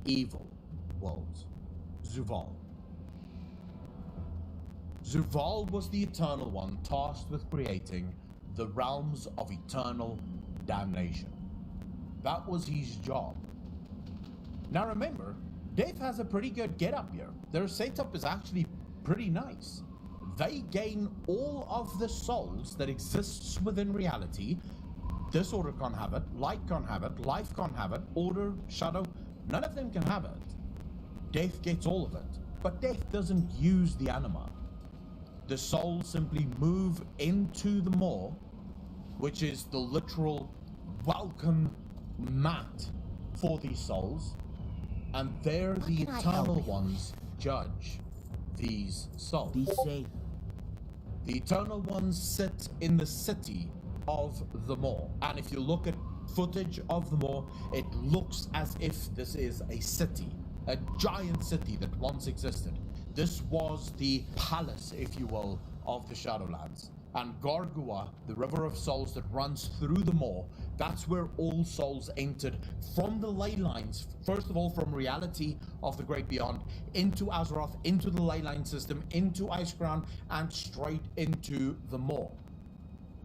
[SPEAKER 3] evil worlds, Zuval. Zuval was the eternal one tasked with creating the realms of eternal damnation. That was his job. Now remember, Death has a pretty good get-up here. Their setup is actually pretty nice. They gain all of the souls that exists within reality. Disorder can't have it, light can't have it, life can't have it, order, shadow, none of them can have it. Death gets all of it, but Death doesn't use the anima. The souls simply move into the maw, which is the literal welcome mat for these souls, and there the eternal ones judge these souls.
[SPEAKER 5] Be safe.
[SPEAKER 3] The eternal ones sit in the city of the maw, and if you look at footage of the maw, it looks as if this is a city, a giant city that once existed. This was the palace, if you will, of the Shadowlands. And Gargua, the river of souls that runs through the maw, that's where all souls entered from the ley lines. First of all, from reality of the Great Beyond, into Azeroth, into the ley line system, into Icecrown, and straight into the maw.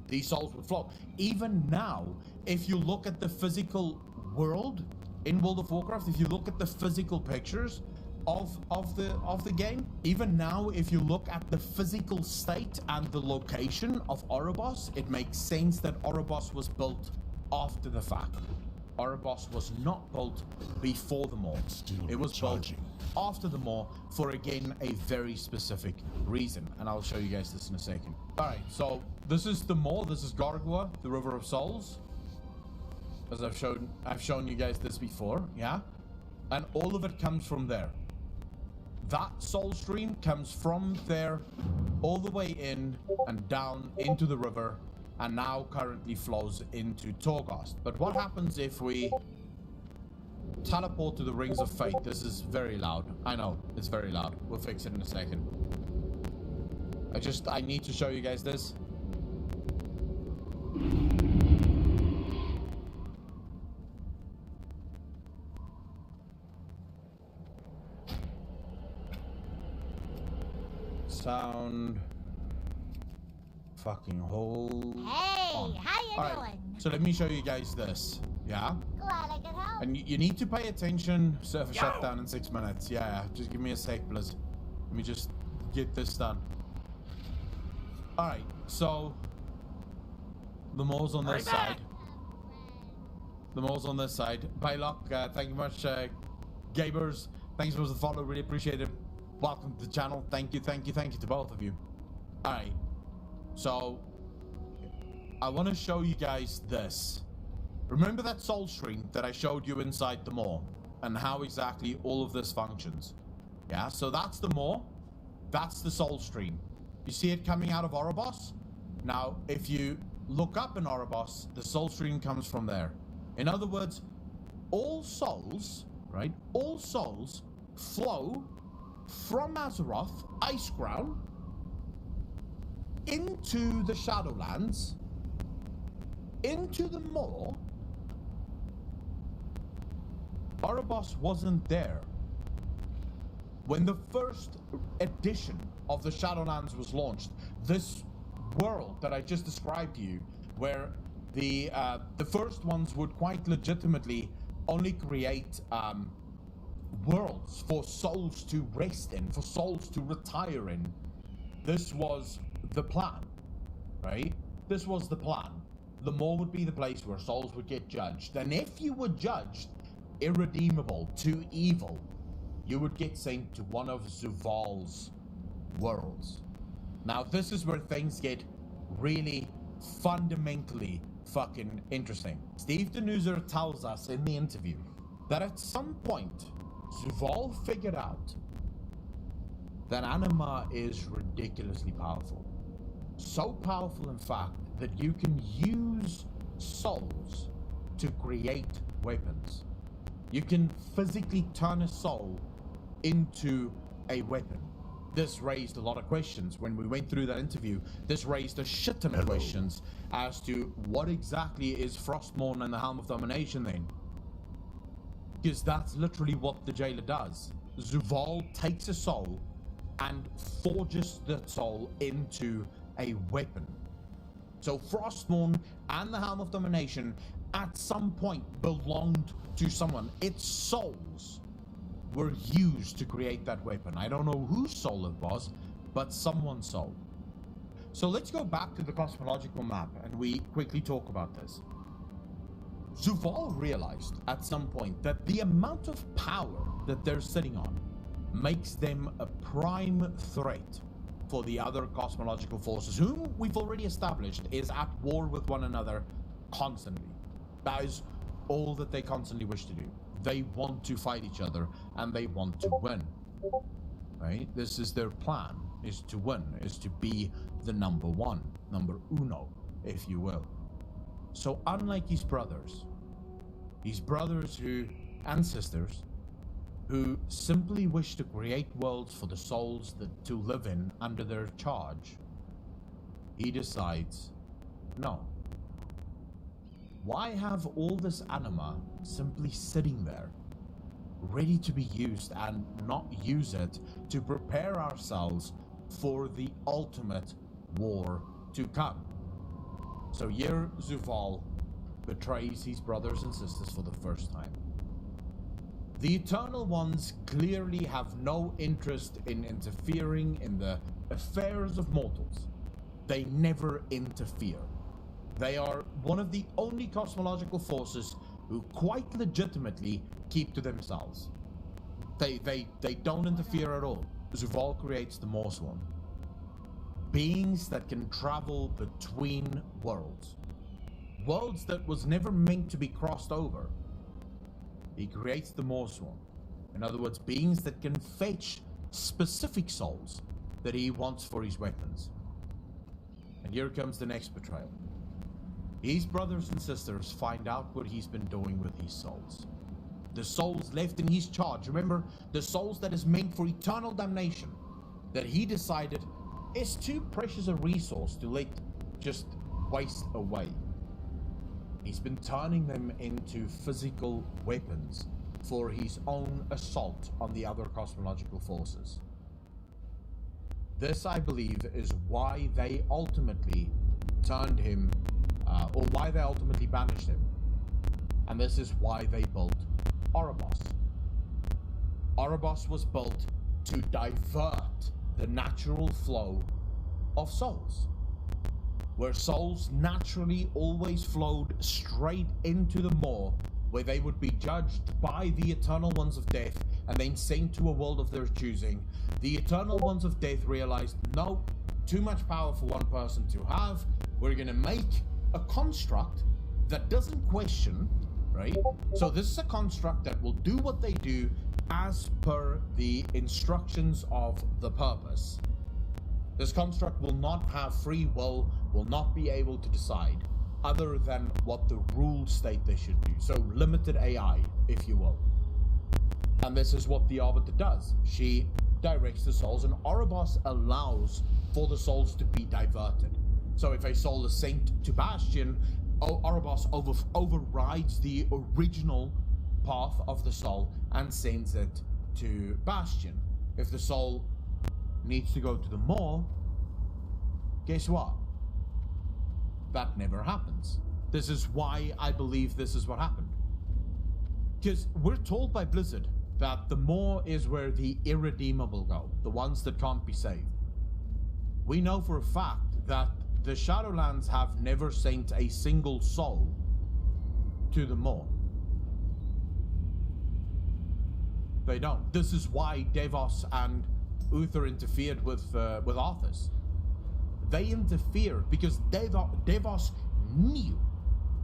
[SPEAKER 3] These souls would flow. Even now, if you look at the physical world in World of Warcraft, if you look at the physical pictures of the game, even now, if you look at the physical state and the location of Oribos, it makes sense that Oribos was built after the fact. Oribos was not built before the maw. It was built after the maw for, again, a very specific reason, and I'll show you guys this in a second. All right, so this is the maw. This is Gargua, the River of Souls. As I've shown you guys this before, yeah, and all of it comes from there. That soul stream comes from there all the way in and down into the river, and now currently flows into Torghast. But what happens if we teleport to the Rings of Fate? This is very loud. I know, it's very loud. We'll fix it in a second. I need to show you guys this. Sound. Fucking hold.
[SPEAKER 6] Hey,
[SPEAKER 3] on.
[SPEAKER 6] how you
[SPEAKER 3] All
[SPEAKER 6] doing?
[SPEAKER 3] right, so let me show you guys this. Yeah?
[SPEAKER 6] Glad I could help.
[SPEAKER 3] And you need to pay attention. Server shut down in 6 minutes. Yeah, just give me a sec, please. Let me just get this done. Alright, so the mall's on this side. The mall's on this side. Bylock, thank you much. Gabers, thanks for the follow. Really appreciate it. Welcome to the channel. Thank you to both of you. Alright, so I want to show you guys this. Remember that soul stream that I showed you inside the maw and how exactly all of this functions? Yeah, so that's the maw. That's the soul stream. You see it coming out of Oribos? Now, if you look up in Oribos, the soul stream comes from there. In other words, all souls, right? All souls flow from Azeroth, Icecrown, into the Shadowlands, into the maw. Oribos wasn't there when the first edition of the Shadowlands was launched. This world that I just described to you, where the first ones would quite legitimately only create worlds for souls to rest in, for souls to retire in. This was the plan, right? This was the plan. The maw would be the place where souls would get judged, and if you were judged,
[SPEAKER 1] irredeemable, too evil, you would get sent to one of Zuval's worlds. Now, this is where things get really fundamentally fucking interesting. Steve Denuser tells us in the interview that at some point, Zuval figured out that anima is ridiculously powerful. So powerful, in fact, that you can use souls to create weapons. You can physically turn a soul into a weapon. This raised a lot of questions when we went through that interview. This raised a shit ton of questions as to what exactly is Frostmourne and the Helm of Domination then. Because that's literally what the jailer does. Zuval takes a soul and forges that soul into a weapon. So Frostmourne and the Helm of Domination at some point belonged to someone. Its souls were used to create that weapon. I don't know whose soul it was, but someone's soul. So let's go back to the cosmological map and we quickly talk about this. Zuval realized at some point that the amount of power that they're sitting on makes them a prime threat for the other cosmological forces, whom we've already established is at war with one another constantly. That is all that they constantly wish to do. They want to fight each other and they want to win, right? This is their plan, is to win, is to be the number one, number uno, if you will. So unlike his brothers who, and sisters, who simply wish to create worlds for the souls that to live in under their charge, he decides, no. Why have all this anima simply sitting there, ready to be used, and not use it to prepare ourselves for the ultimate war to come? So here Zuval betrays his brothers and sisters for the first time. The Eternal Ones clearly have no interest in interfering in the affairs of mortals. They never interfere. They are one of the only cosmological forces who quite legitimately keep to themselves. They don't interfere at all. Zuval creates the Morse one. Beings that can travel between worlds. Worlds that was never meant to be crossed over. He creates the Morse one. In other words, beings that can fetch specific souls that he wants for his weapons. And here comes the next betrayal. His brothers and sisters find out what he's been doing with his souls. The souls left in his charge. Remember, the souls that is meant for eternal damnation, that he decided is too precious a resource to let just waste away. He's been turning them into physical weapons for his own assault on the other cosmological forces. This, I believe, is why they ultimately turned him, or why they ultimately banished him. And this is why they built Ouroboros. Ouroboros was built to divert the natural flow of souls, where souls naturally always flowed straight into the maw, where they would be judged by the Eternal Ones of Death and then sent to a world of their choosing. The Eternal Ones of Death realized, no, too much power for one person to have. We're gonna make a construct that doesn't question, right? So this is a construct that will do what they do as per the instructions of the purpose. This construct will not have free will, will not be able to decide other than what the rules state they should do. So limited AI, if you will. And this is what the Arbiter does. She directs the souls, and Ouroboros allows for the souls to be diverted. So if a soul is sent to Bastion, Ouroboros overrides the original path of the soul and sends it to Bastion. If the soul needs to go to the maw, guess what? That never happens. This is why I believe this is what happened. Because we're told by Blizzard that the maw is where the irredeemable go, the ones that can't be saved. We know for a fact that the Shadowlands have never sent a single soul to the maw.
[SPEAKER 3] They don't. This is why Devos and Uther interfered with Arthas. They interfered because Devos knew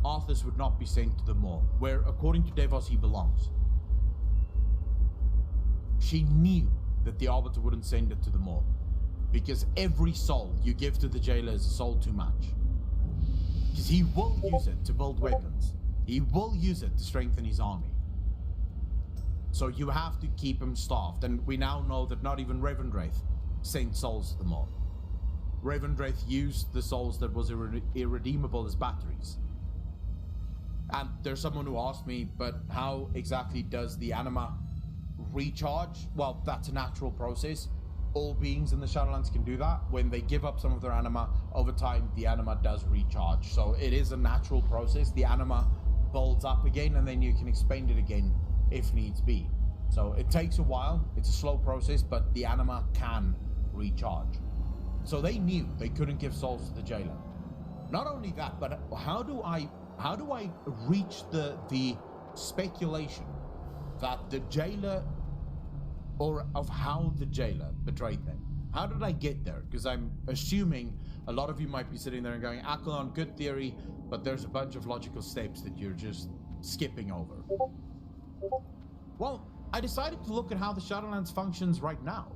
[SPEAKER 3] Arthas would not be sent to the Maw, where, according to Devos, he belongs. She knew that the Arbiter wouldn't send it to the Maw, because every soul you give to the jailer is a soul too much. Because he will use it to build weapons. He will use it to strengthen his army. So you have to keep him starved. And we now know that not even Revendreth sent souls to the Maw. Revendreth used the souls that was irredeemable as batteries. And there's someone who asked me, but how exactly does the anima recharge? Well, that's a natural process. All beings in the Shadowlands can do that. When they give up some of their anima, over time, the anima does recharge. So it is a natural process. The anima builds up again, and then you can expend it again if needs be. So it takes a while. It's a slow process, but the anima can recharge. So they knew they couldn't give souls to the jailer. Not only that, but how do I reach the speculation that the jailer, or of how the jailer betrayed them? How did I get there? Because I'm assuming a lot of you might be sitting there and going, Akalon, good theory, but there's a bunch of logical steps that you're just skipping over. Well, I decided to look at how the Shadowlands functions right now.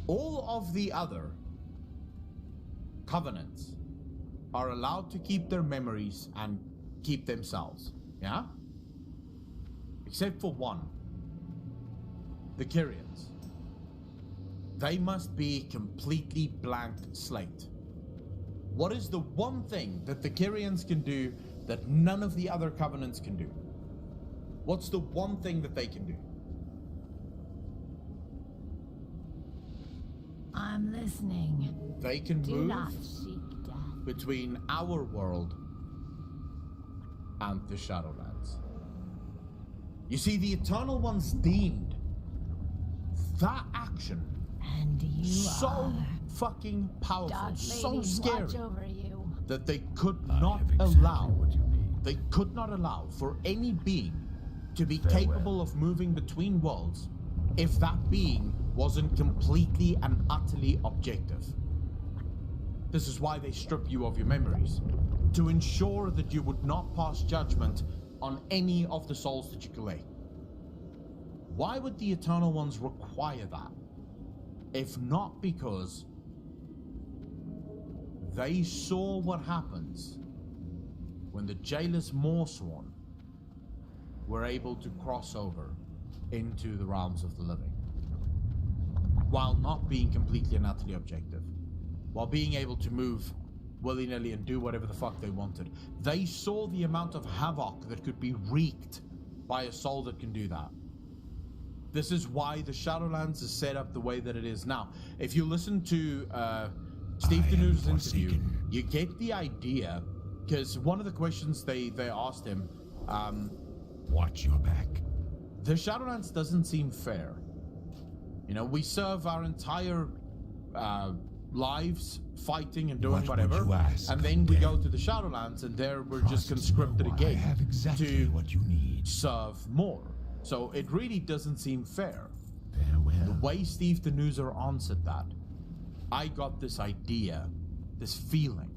[SPEAKER 3] All of the other covenants are allowed to keep their memories and keep themselves, yeah? Except for one, the Kyrians. They must be completely blank slate. What is the one thing that the Kyrians can do that none of the other covenants can do? What's the one thing that they can do?
[SPEAKER 6] I'm listening.
[SPEAKER 3] They can
[SPEAKER 6] Do
[SPEAKER 3] move
[SPEAKER 6] not seek death.
[SPEAKER 3] between our world and the Shadowlands. You see, the Eternal Ones deemed that action
[SPEAKER 6] And you
[SPEAKER 3] so
[SPEAKER 6] are.
[SPEAKER 3] fucking powerful,
[SPEAKER 6] Dark
[SPEAKER 3] so
[SPEAKER 6] Lady,
[SPEAKER 3] scary,
[SPEAKER 6] watch over you.
[SPEAKER 3] that they could
[SPEAKER 2] I
[SPEAKER 3] not
[SPEAKER 2] have exactly
[SPEAKER 3] allow,
[SPEAKER 2] what you need.
[SPEAKER 3] they could not allow for any being to be
[SPEAKER 2] Farewell.
[SPEAKER 3] capable of moving between worlds if that being wasn't completely and utterly objective. This is why they strip you of your memories, to ensure that you would not pass judgment on any of the souls that you collect. Why would the Eternal Ones require that? If not because they saw what happens when the jailers Morsworn were able to cross over into the realms of the living, while not being completely and utterly objective, while being able to move willy-nilly and do whatever the fuck they wanted. They saw the amount of havoc that could be wreaked by a soul that can do that. This is why the Shadowlands is set up the way that it is now. If you listen to Steve Danuse's interview, you get the idea, because one of the questions they asked him,
[SPEAKER 2] Watch your back.
[SPEAKER 3] the Shadowlands doesn't seem fair. You know, we serve our entire lives fighting and doing
[SPEAKER 2] What would
[SPEAKER 3] whatever,
[SPEAKER 2] you ask
[SPEAKER 3] and then we
[SPEAKER 2] them?
[SPEAKER 3] go to the Shadowlands, and there we're just
[SPEAKER 2] Trust no
[SPEAKER 3] conscripted
[SPEAKER 2] one.
[SPEAKER 3] again
[SPEAKER 2] I have exactly
[SPEAKER 3] to
[SPEAKER 2] what you need.
[SPEAKER 3] serve more. So it really doesn't seem fair. The
[SPEAKER 2] Farewell.
[SPEAKER 3] way Steve Danuser answered that, I got this idea, this feeling,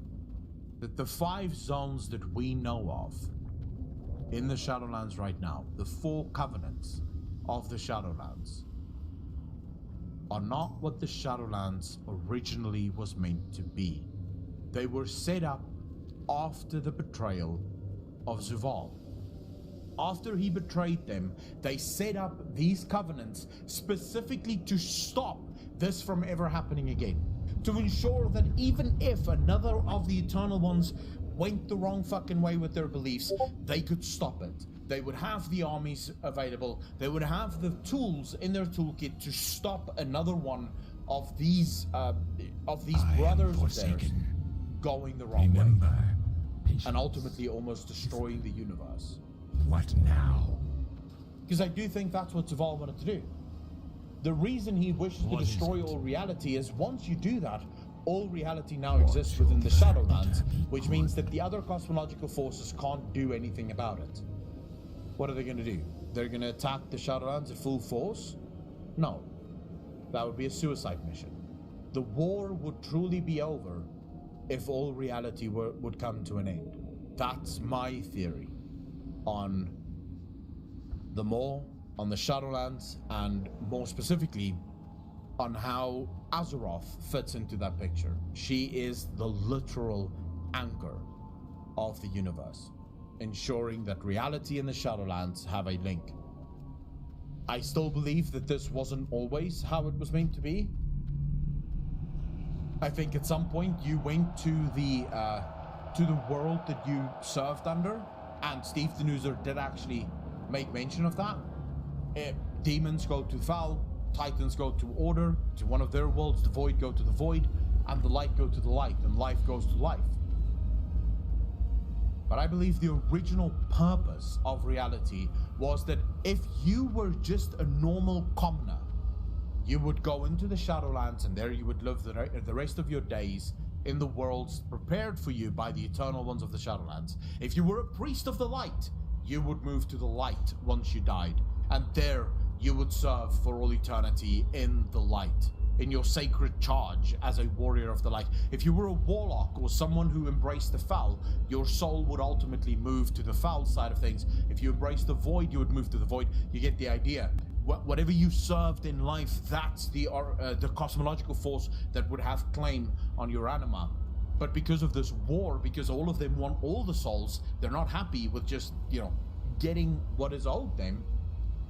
[SPEAKER 3] that the 5 zones that we know of in the Shadowlands right now, the 4 covenants of the Shadowlands, are not what the Shadowlands originally was meant to be. They were set up after the betrayal of Zuval. After he betrayed them, they set up these covenants specifically to stop this from ever happening again. To ensure that even if another of the Eternal Ones went the wrong fucking way with their beliefs, they could stop it. They would have the armies available. They would have the tools in their toolkit to stop another one of these
[SPEAKER 2] I
[SPEAKER 3] brothers
[SPEAKER 2] am
[SPEAKER 3] of theirs
[SPEAKER 2] forsaken.
[SPEAKER 3] going the wrong way
[SPEAKER 2] Remember, patience.
[SPEAKER 3] and ultimately almost destroying the universe.
[SPEAKER 2] What now?
[SPEAKER 3] Because I do think that's what Zaval wanted to do. The reason he wishes to
[SPEAKER 2] What is
[SPEAKER 3] destroy
[SPEAKER 2] it?
[SPEAKER 3] all reality is once you do that,
[SPEAKER 1] all reality now exists within the Shadowlands, which means that the other cosmological forces can't do anything about it. What are they going to do? They're going to attack the Shadowlands at full force? No. That would be a suicide mission. The war would truly be over if all reality would come to an end. That's my theory on the Maw, on the Shadowlands, and more specifically on how Azeroth fits into that picture. She is the literal anchor of the universe, ensuring that reality and the Shadowlands have a link. I still believe that this wasn't always how it was meant to be. I think at some point you went to the world that you served under, and Steve Denuser did actually make mention of that. Demons go to Val, Titans go to Order, to one of their worlds, the Void go to the Void, and the Light go to the Light, and life goes to life. But I believe the original purpose of reality was that if you were just a normal commoner, you would go into the Shadowlands and there you would live the rest of your days in the worlds prepared for you by the Eternal Ones of the Shadowlands. If you were a priest of the light, you would move to the light once you died, and there you would serve for all eternity in the light, in your sacred charge as a warrior of the light. If you were a warlock or someone who embraced the foul, your soul would ultimately move to the foul side of things. If you embraced the void, you would move to the void. You get the idea. Whatever you served in life, that's the cosmological force that would have claim on your anima. But because of this war, because all of them want all the souls, they're not happy with just, getting what is owed them.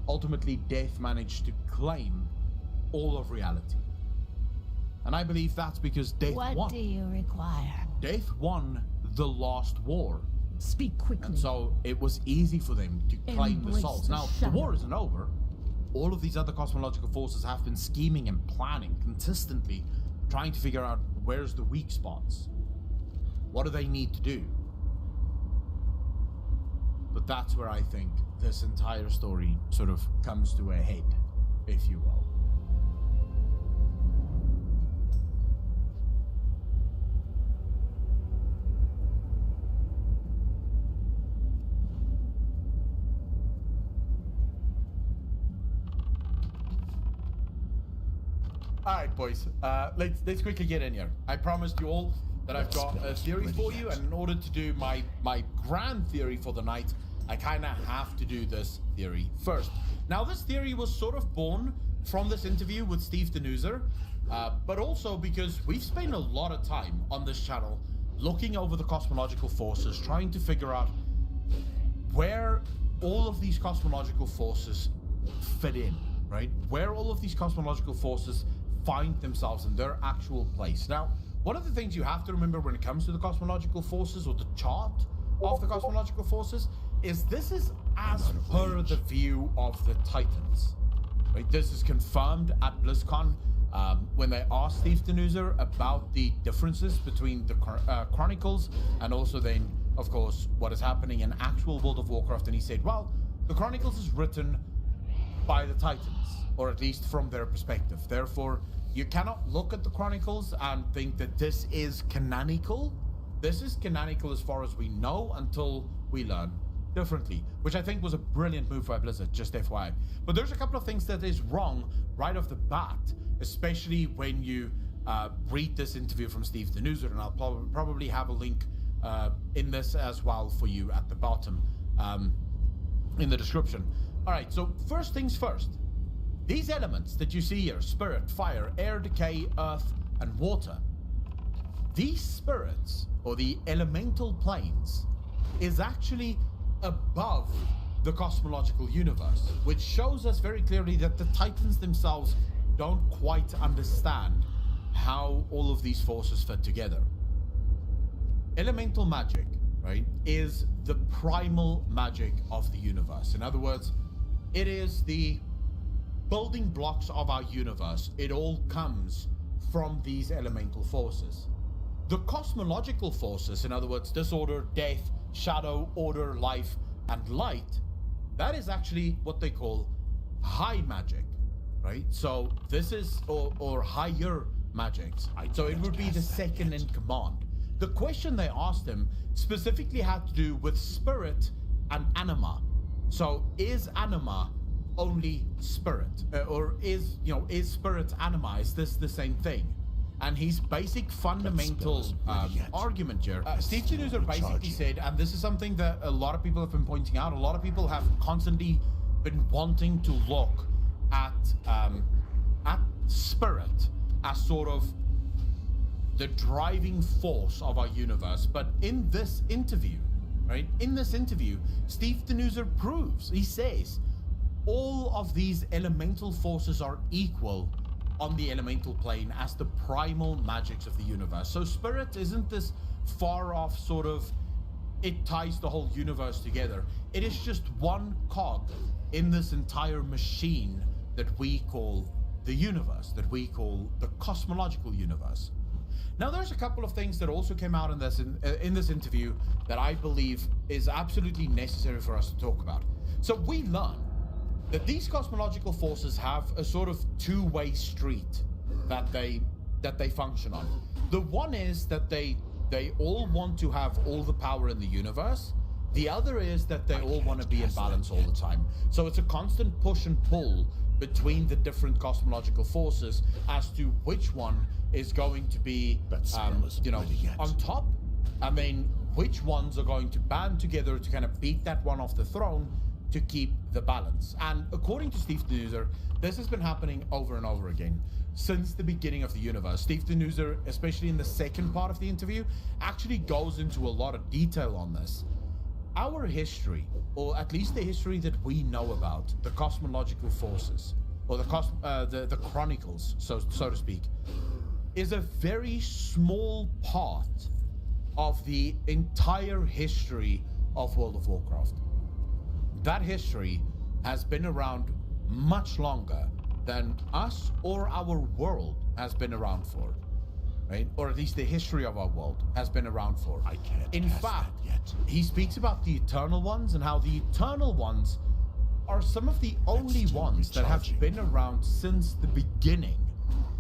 [SPEAKER 1] Ultimately, death managed to claim all of reality. And I believe that's because death won.
[SPEAKER 6] What do you require?
[SPEAKER 1] Death won the last war.
[SPEAKER 6] Speak quickly.
[SPEAKER 1] And so it was easy for them to claim the
[SPEAKER 6] Embrace
[SPEAKER 1] souls.
[SPEAKER 6] the
[SPEAKER 1] Now, the
[SPEAKER 6] shadow.
[SPEAKER 1] war isn't over. All of these other cosmological forces have been scheming and planning consistently, trying to figure out where's the weak spots. What do they need to do? But that's where I think this entire story sort of comes to a head, if you will. All right, boys. Let's quickly get in here. I promised you all that I've got a theory for you, and in order to do my grand theory for the night, I kind of have to do this theory first. Now, this theory was sort of born from this interview with Steve Denuser, but also because we've spent a lot of time on this channel looking over the cosmological forces, trying to figure out where all of these cosmological forces fit in, right? Where all of these cosmological forces find themselves in their actual place. Now, one of the things you have to remember when it comes to the cosmological forces, or the chart of the cosmological forces, is this is as per the view of the Titans. Right? This is confirmed at BlizzCon when they asked Steve Denuser about the differences between the Chronicles and also then, of course, what is happening in actual World of Warcraft. And he said, well, the Chronicles is written by the Titans, or at least from their perspective. Therefore, you cannot look at the Chronicles and think that this is canonical. This is canonical as far as we know until we learn differently, which I think was a brilliant move by Blizzard, just FYI. But there's a couple of things that is wrong right off the bat, especially when you read this interview from Steve Denuser, and I'll probably have a link in this as well for you at the bottom in the description. All right, so first things first. These elements that you see here, spirit, fire, air, decay, earth, and water, these spirits, or the elemental planes, is actually above the cosmological universe, which shows us very clearly that the Titans themselves don't quite understand how all of these forces fit together. Elemental magic, right, is the primal magic of the universe. In other words, it is the building blocks of our universe. It all comes from these elemental forces. The cosmological forces, in other words, disorder, death, shadow, order, life, and light, that is actually what they call high magic, right? So this is, or higher magics. So it would be the second in command. The question they asked him specifically had to do with spirit and anima. So is anima only spirit, or is spirit anima? Is this the same thing? And his basic fundamental argument here, Steve Januser basically said, and this is something that a lot of people have been pointing out, a lot of people have constantly been wanting to look at spirit as sort of the driving force of our universe. But in this interview, right, Steve Januser proves, he says, all of these elemental forces are equal on the elemental plane as the primal magics of the universe. So spirit isn't this far off sort of, it ties the whole universe together. It is just one cog in this entire machine that we call the universe, that we call the cosmological universe. Now, there's a couple of things that also came out in this interview that I believe is absolutely necessary for us to talk about. So we learn that these cosmological forces have a sort of two-way street that they function on. The one is that they all want to have all the power in the universe. The other is that they all want to be in balance all the time. So it's a constant push and pull between the different cosmological forces as to which one is going to be, on top, and then which ones are going to band together to kind of beat that one off the throne to keep the balance. And according to Steve Januser, this has been happening over and over again since the beginning of the universe. Steve Januser, especially in the second part of the interview, actually goes into a lot of detail on this. Our history, or at least the history that we know about, the cosmological forces, or the chronicles, so to speak, is a very small part of the entire history of World of Warcraft. That history has been around much longer than us or our world has been around for, right? Or at least the history of our world has been around for.
[SPEAKER 2] I can't.
[SPEAKER 1] In fact, he speaks about the Eternal Ones and how the Eternal Ones are some of the only ones that have been around since the beginning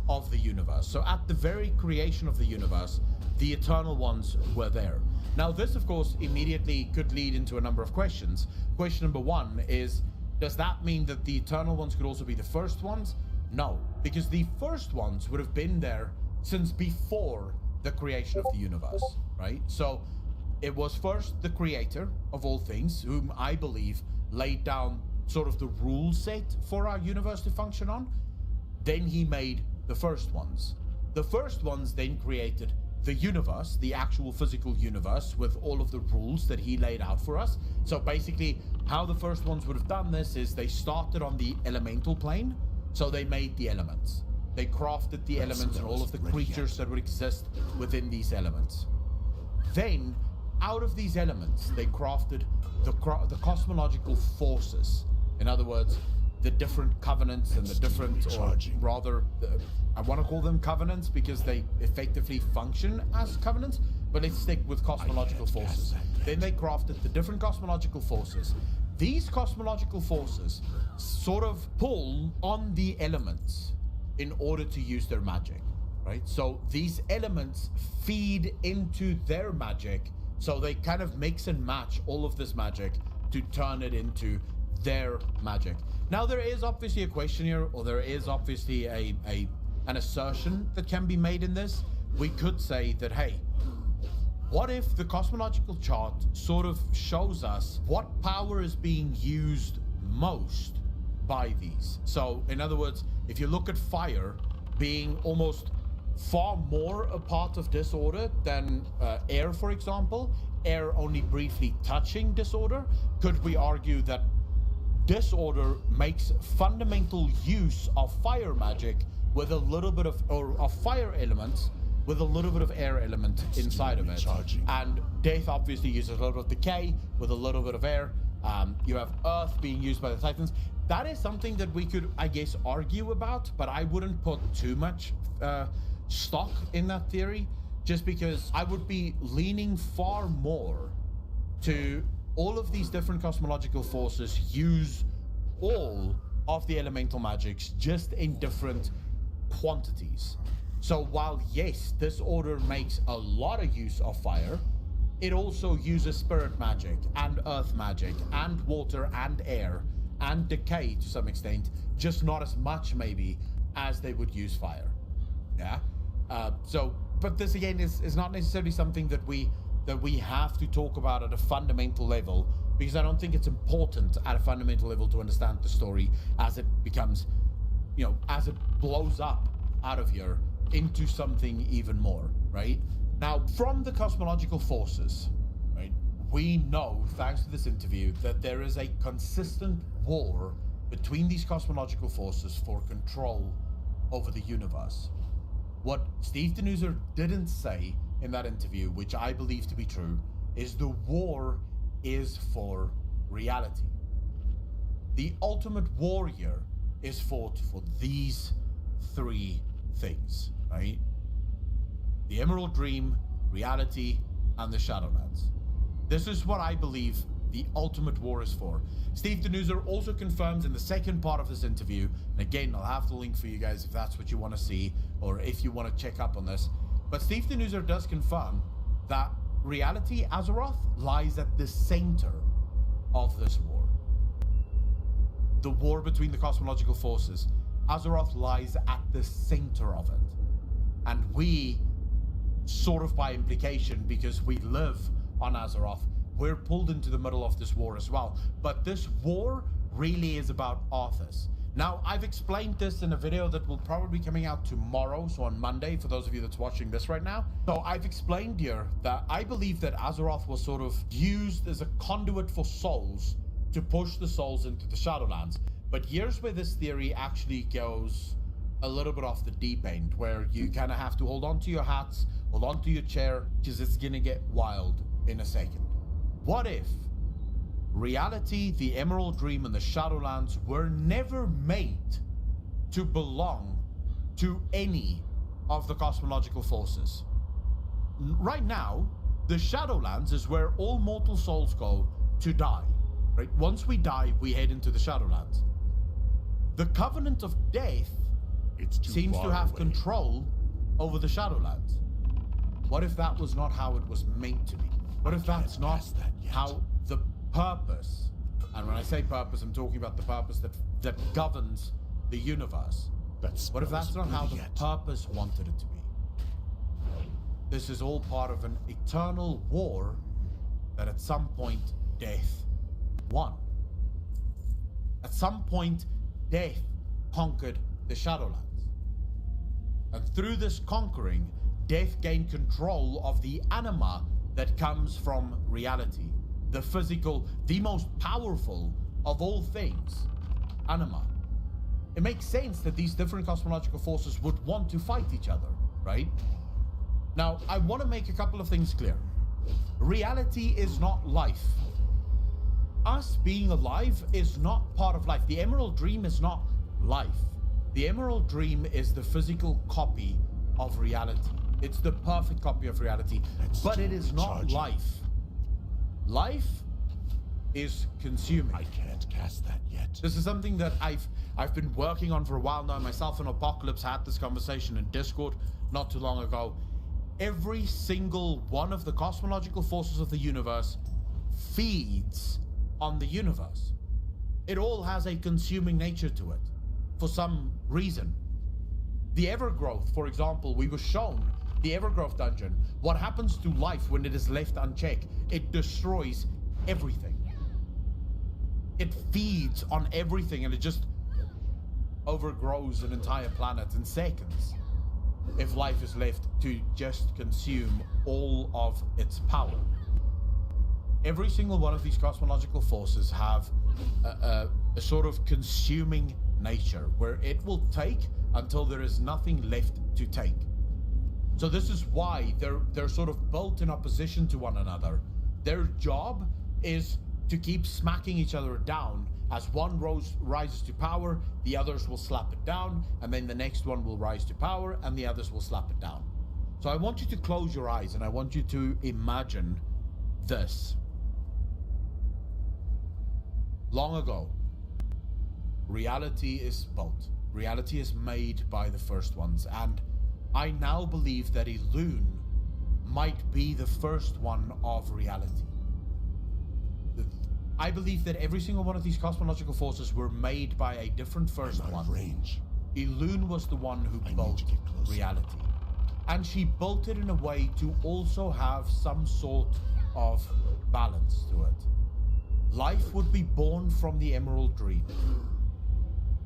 [SPEAKER 1] of the universe. So at the very creation of the universe, the Eternal Ones were there. Now, this, of course, immediately could lead into a number of questions. Question number one is, does that mean that the Eternal Ones could also be the first ones? No, because the first ones would have been there since before the creation of the universe, right? So it was first the creator of all things, whom I believe laid down sort of the rule set for our universe to function on. Then he made the first ones. The first ones then created the universe, the actual physical universe, with all of the rules that he laid out for us. So basically, how the first ones would have done this is they started on the elemental plane. So they made the elements. They crafted the elements and all of the creatures that would exist within these elements. Then, out of these elements, they crafted the cosmological forces. In other words, the different covenants and the different, or rather, I want to call them covenants because they effectively function as covenants, but let's stick with cosmological forces. Then they crafted the different cosmological forces. These cosmological forces sort of pull on the elements in order to use their magic, right? So these elements feed into their magic, so they kind of mix and match all of this magic to turn it into their magic. Now, there is obviously a question here, or there is obviously an assertion that can be made in this. We could say that, hey, what if the cosmological chart sort of shows us what power is being used most by these? So, in other words, if you look at fire being almost far more a part of disorder than air, for example, air only briefly touching disorder, could we argue that disorder makes fundamental use of fire magic with a little bit of fire elements with a little bit of air element inside of it? And death obviously uses a little bit of decay with a little bit of air. You have earth being used by the Titans. That is something that we could, I guess, argue about, but I wouldn't put too much stock in that theory, just because I would be leaning far more to all of these different cosmological forces use all of the elemental magics, just in different quantities. So while yes, this order makes a lot of use of fire, it also uses spirit magic and earth magic and water and air and decay to some extent, just not as much maybe as they would use fire. Yeah. But this again is not necessarily something that we have to talk about at a fundamental level, because I don't think it's important at a fundamental level to understand the story as it becomes, as it blows up out of here into something even more, right? Now, from the cosmological forces, right, we know, thanks to this interview, that there is a consistent war between these cosmological forces for control over the universe. What Steve Denuser didn't say in that interview, which I believe to be true, is the war is for reality. The ultimate war here is fought for these three things, right? The Emerald Dream, reality, and the Shadowlands. This is what I believe the ultimate war is for. Steve Denuser also confirms in the second part of this interview, and again, I'll have the link for you guys if that's what you want to see, or if you want to check up on this, but Steve Denuser does confirm that reality, Azeroth, lies at the center of this war. The war between the cosmological forces, Azeroth lies at the center of it. And we, sort of by implication, because we live on Azeroth, we're pulled into the middle of this war as well. But this war really is about Arthas. Now, I've explained this in a video that will probably be coming out tomorrow, so on Monday, for those of you that's watching this right now. So I've explained here that I believe that Azeroth was sort of used as a conduit for souls to push the souls into the Shadowlands. But here's where this theory actually goes a little bit off the deep end, where you kind of have to hold on to your hats, hold on to your chair, because it's gonna get wild in a second. What if reality, the Emerald Dream, and the Shadowlands were never made to belong to any of the cosmological forces? Right now, the Shadowlands is where all mortal souls go to die, right? Once we die, we head into the Shadowlands. The Covenant of Death seems to have control over the Shadowlands. What if that was not how it was meant to be? What if that's not how the purpose, and when I say purpose, I'm talking about the purpose that governs the universe. What if that's not how the purpose wanted it to be? This is all part of an eternal war that at some point death won. At some point, death conquered the Shadowlands. And through this conquering, death gained control of the anima that comes from reality. The physical, the most powerful of all things, anima. It makes sense that these different cosmological forces would want to fight each other, right? Now, I want to make a couple of things clear. Reality is not life. Us being alive is not part of life. The Emerald Dream is not life. The Emerald Dream is the physical copy of reality. It's the perfect copy of reality, but it is not life. Life is consuming.
[SPEAKER 2] I can't cast that yet.
[SPEAKER 1] This is something that I've been working on for a while now. Myself and Apocalypse had this conversation in Discord not too long ago. Every single one of the cosmological forces of the universe feeds on the universe. It all has a consuming nature to it for some reason. The Evergrowth, for example, we were shown the Evergrowth dungeon. What happens to life when it is left unchecked? It destroys everything. It feeds on everything, and it just overgrows an entire planet in seconds if life is left to just consume all of its power. Every single one of these cosmological forces have a sort of consuming nature where it will take until there is nothing left to take. So this is why they're sort of built in opposition to one another. Their job is to keep smacking each other down. As one rises to power, the others will slap it down, and then the next one will rise to power, and the others will slap it down. So I want you to close your eyes, and I want you to imagine this. Long ago, reality is built. Reality is made by the first ones, and
[SPEAKER 3] I now believe that Elune might be the first one of reality. I believe that every single one of these cosmological forces were made by a different first
[SPEAKER 2] I'm out
[SPEAKER 3] one.
[SPEAKER 2] of range.
[SPEAKER 3] Elune was the one who
[SPEAKER 2] I need
[SPEAKER 3] built
[SPEAKER 2] to get closer.
[SPEAKER 3] reality. And she built it in a way to also have some sort of balance to it. Life would be born from the Emerald Dream.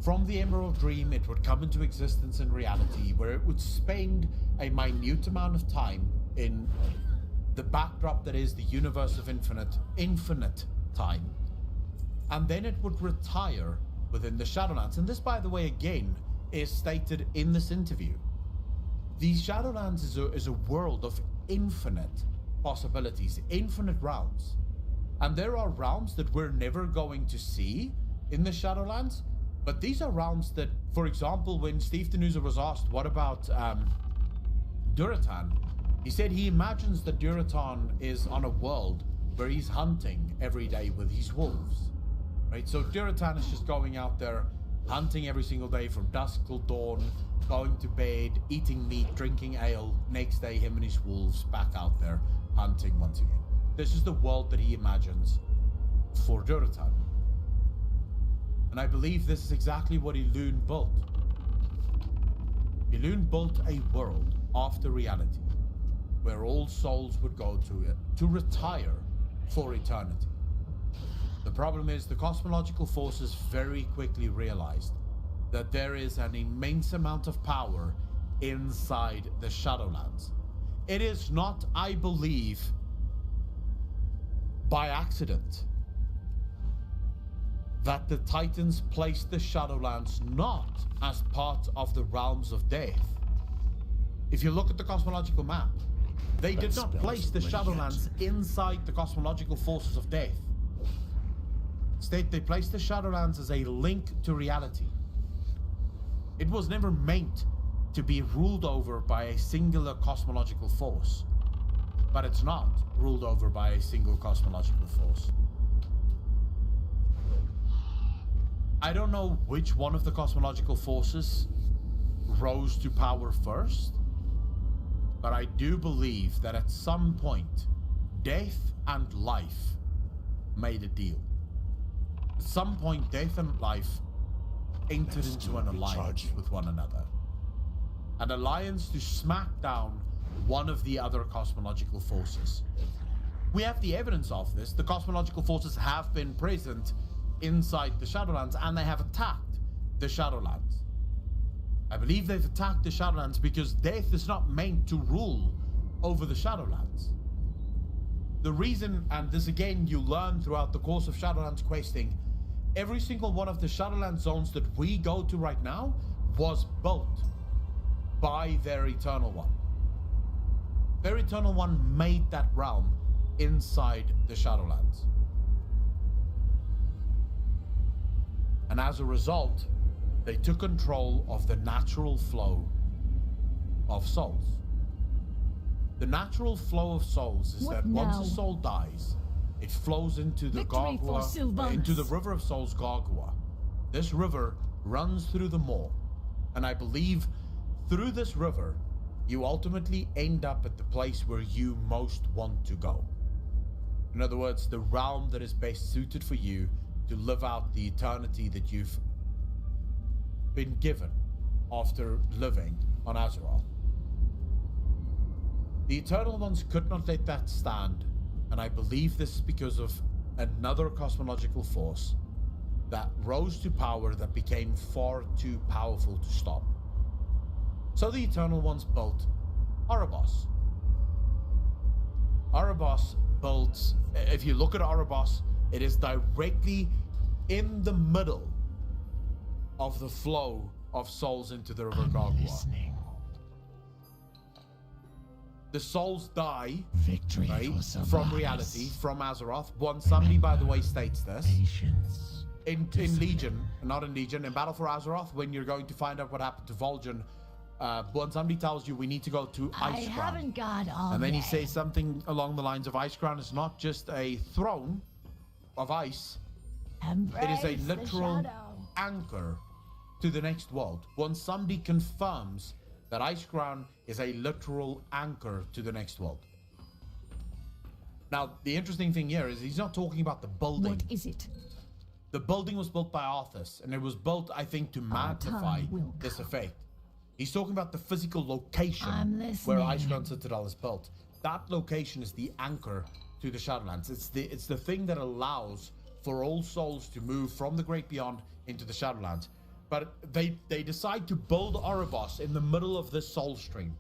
[SPEAKER 3] From the Emerald Dream, it would come into existence in reality, where it would spend a minute amount of time in the backdrop that is the universe of infinite time. And then it would retire within the Shadowlands. And this, by the way, again, is stated in this interview. The Shadowlands is a world of infinite possibilities, infinite realms. And there are realms that we're never going to see in the Shadowlands, but these are realms that, for example, when Steve Denuza was asked, what about Duratan? He said he imagines that Duratan is on a world where he's hunting every day with his wolves, right? So Duratan is just going out there, hunting every single day from dusk till dawn, going to bed, eating meat, drinking ale. Next day, him and his wolves back out there, hunting once again. This is the world that he imagines for Duratan. And I believe this is exactly what Elune built. Elune built a world after reality, where all souls would go to it, to retire for eternity. The problem is the cosmological forces very quickly realized that there is an immense amount of power inside the Shadowlands. It is not, I believe, by accident that the Titans placed the Shadowlands not as part of the realms of death. If you look at the cosmological map, they did not place the Shadowlands inside the cosmological forces of death. Instead, they placed the Shadowlands as a link to reality. It was never meant to be ruled over by a singular cosmological force, but it's not ruled over by a single cosmological force. I don't know which one of the cosmological forces rose to power first, but I do believe that at some point, death and life made a deal. At some point, death and life entered into an alliance with one another. An alliance to smack down one of the other cosmological forces. We have the evidence of this. The cosmological forces have been present inside the Shadowlands, and they have attacked the Shadowlands. I believe they've attacked the Shadowlands because death is not meant to rule over the Shadowlands. The reason, and this again you learn throughout the course of Shadowlands questing, every single one of the Shadowlands zones that we go to right now was built by their Eternal One. Their Eternal One made that realm inside the Shadowlands. And as a result, they took control of the natural flow of souls. The natural flow of souls is that once a soul dies, it flows into the Gargua, into the River of Souls Gargua. This river runs through the maw, and I believe through this river, you ultimately end up at the place where you most want to go. In other words, the realm that is best suited for you to live out the eternity that you've been given after living on Azeroth. The Eternal Ones could not let that stand, and I believe this is because of another cosmological force that rose to power that became far too powerful to stop. So the Eternal Ones built Erebos. Erebos built, if you look at Erebos, it is directly in the middle of the flow of souls into the River Gargua. The souls die,
[SPEAKER 2] Victory
[SPEAKER 3] right,
[SPEAKER 2] for survivors.
[SPEAKER 3] from reality, from Azeroth. Once somebody, by the way, states this.
[SPEAKER 2] Patience.
[SPEAKER 3] In Legion, not in Legion, in Battle for Azeroth, when you're going to find out what happened to Vol'jin, when somebody tells you we need to go to
[SPEAKER 6] I
[SPEAKER 3] Icecrown,
[SPEAKER 6] haven't got all
[SPEAKER 3] and then he
[SPEAKER 6] day.
[SPEAKER 3] says something along the lines of Icecrown is not just a throne of ice, it is a literal anchor to the next world. Once somebody confirms that Icecrown is a literal anchor to the next world. Now, the interesting thing here is he's not talking about the building.
[SPEAKER 6] What is it?
[SPEAKER 3] The building was built by Arthas, and it was built, I think, to magnify
[SPEAKER 6] time will
[SPEAKER 3] this
[SPEAKER 6] come.
[SPEAKER 3] effect. He's talking about the physical location
[SPEAKER 6] I'm
[SPEAKER 3] where
[SPEAKER 6] listening.
[SPEAKER 3] Icecrown Citadel is built. That location is the anchor to the Shadowlands. It's the thing that allows for all souls to move from the Great Beyond into the Shadowlands. But they decide to build Oribos in the middle of this soul stream.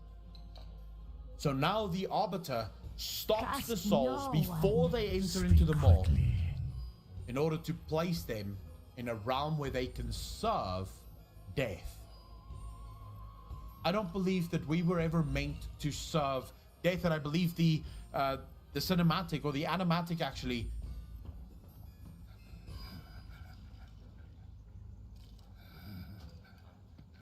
[SPEAKER 3] So now the Arbiter stops
[SPEAKER 6] Trust
[SPEAKER 3] the souls
[SPEAKER 6] no
[SPEAKER 3] before
[SPEAKER 6] one.
[SPEAKER 3] they enter into the maw in order to place them in a realm where they can serve death. I don't believe that we were ever meant to serve death, and I believe the cinematic or the animatic actually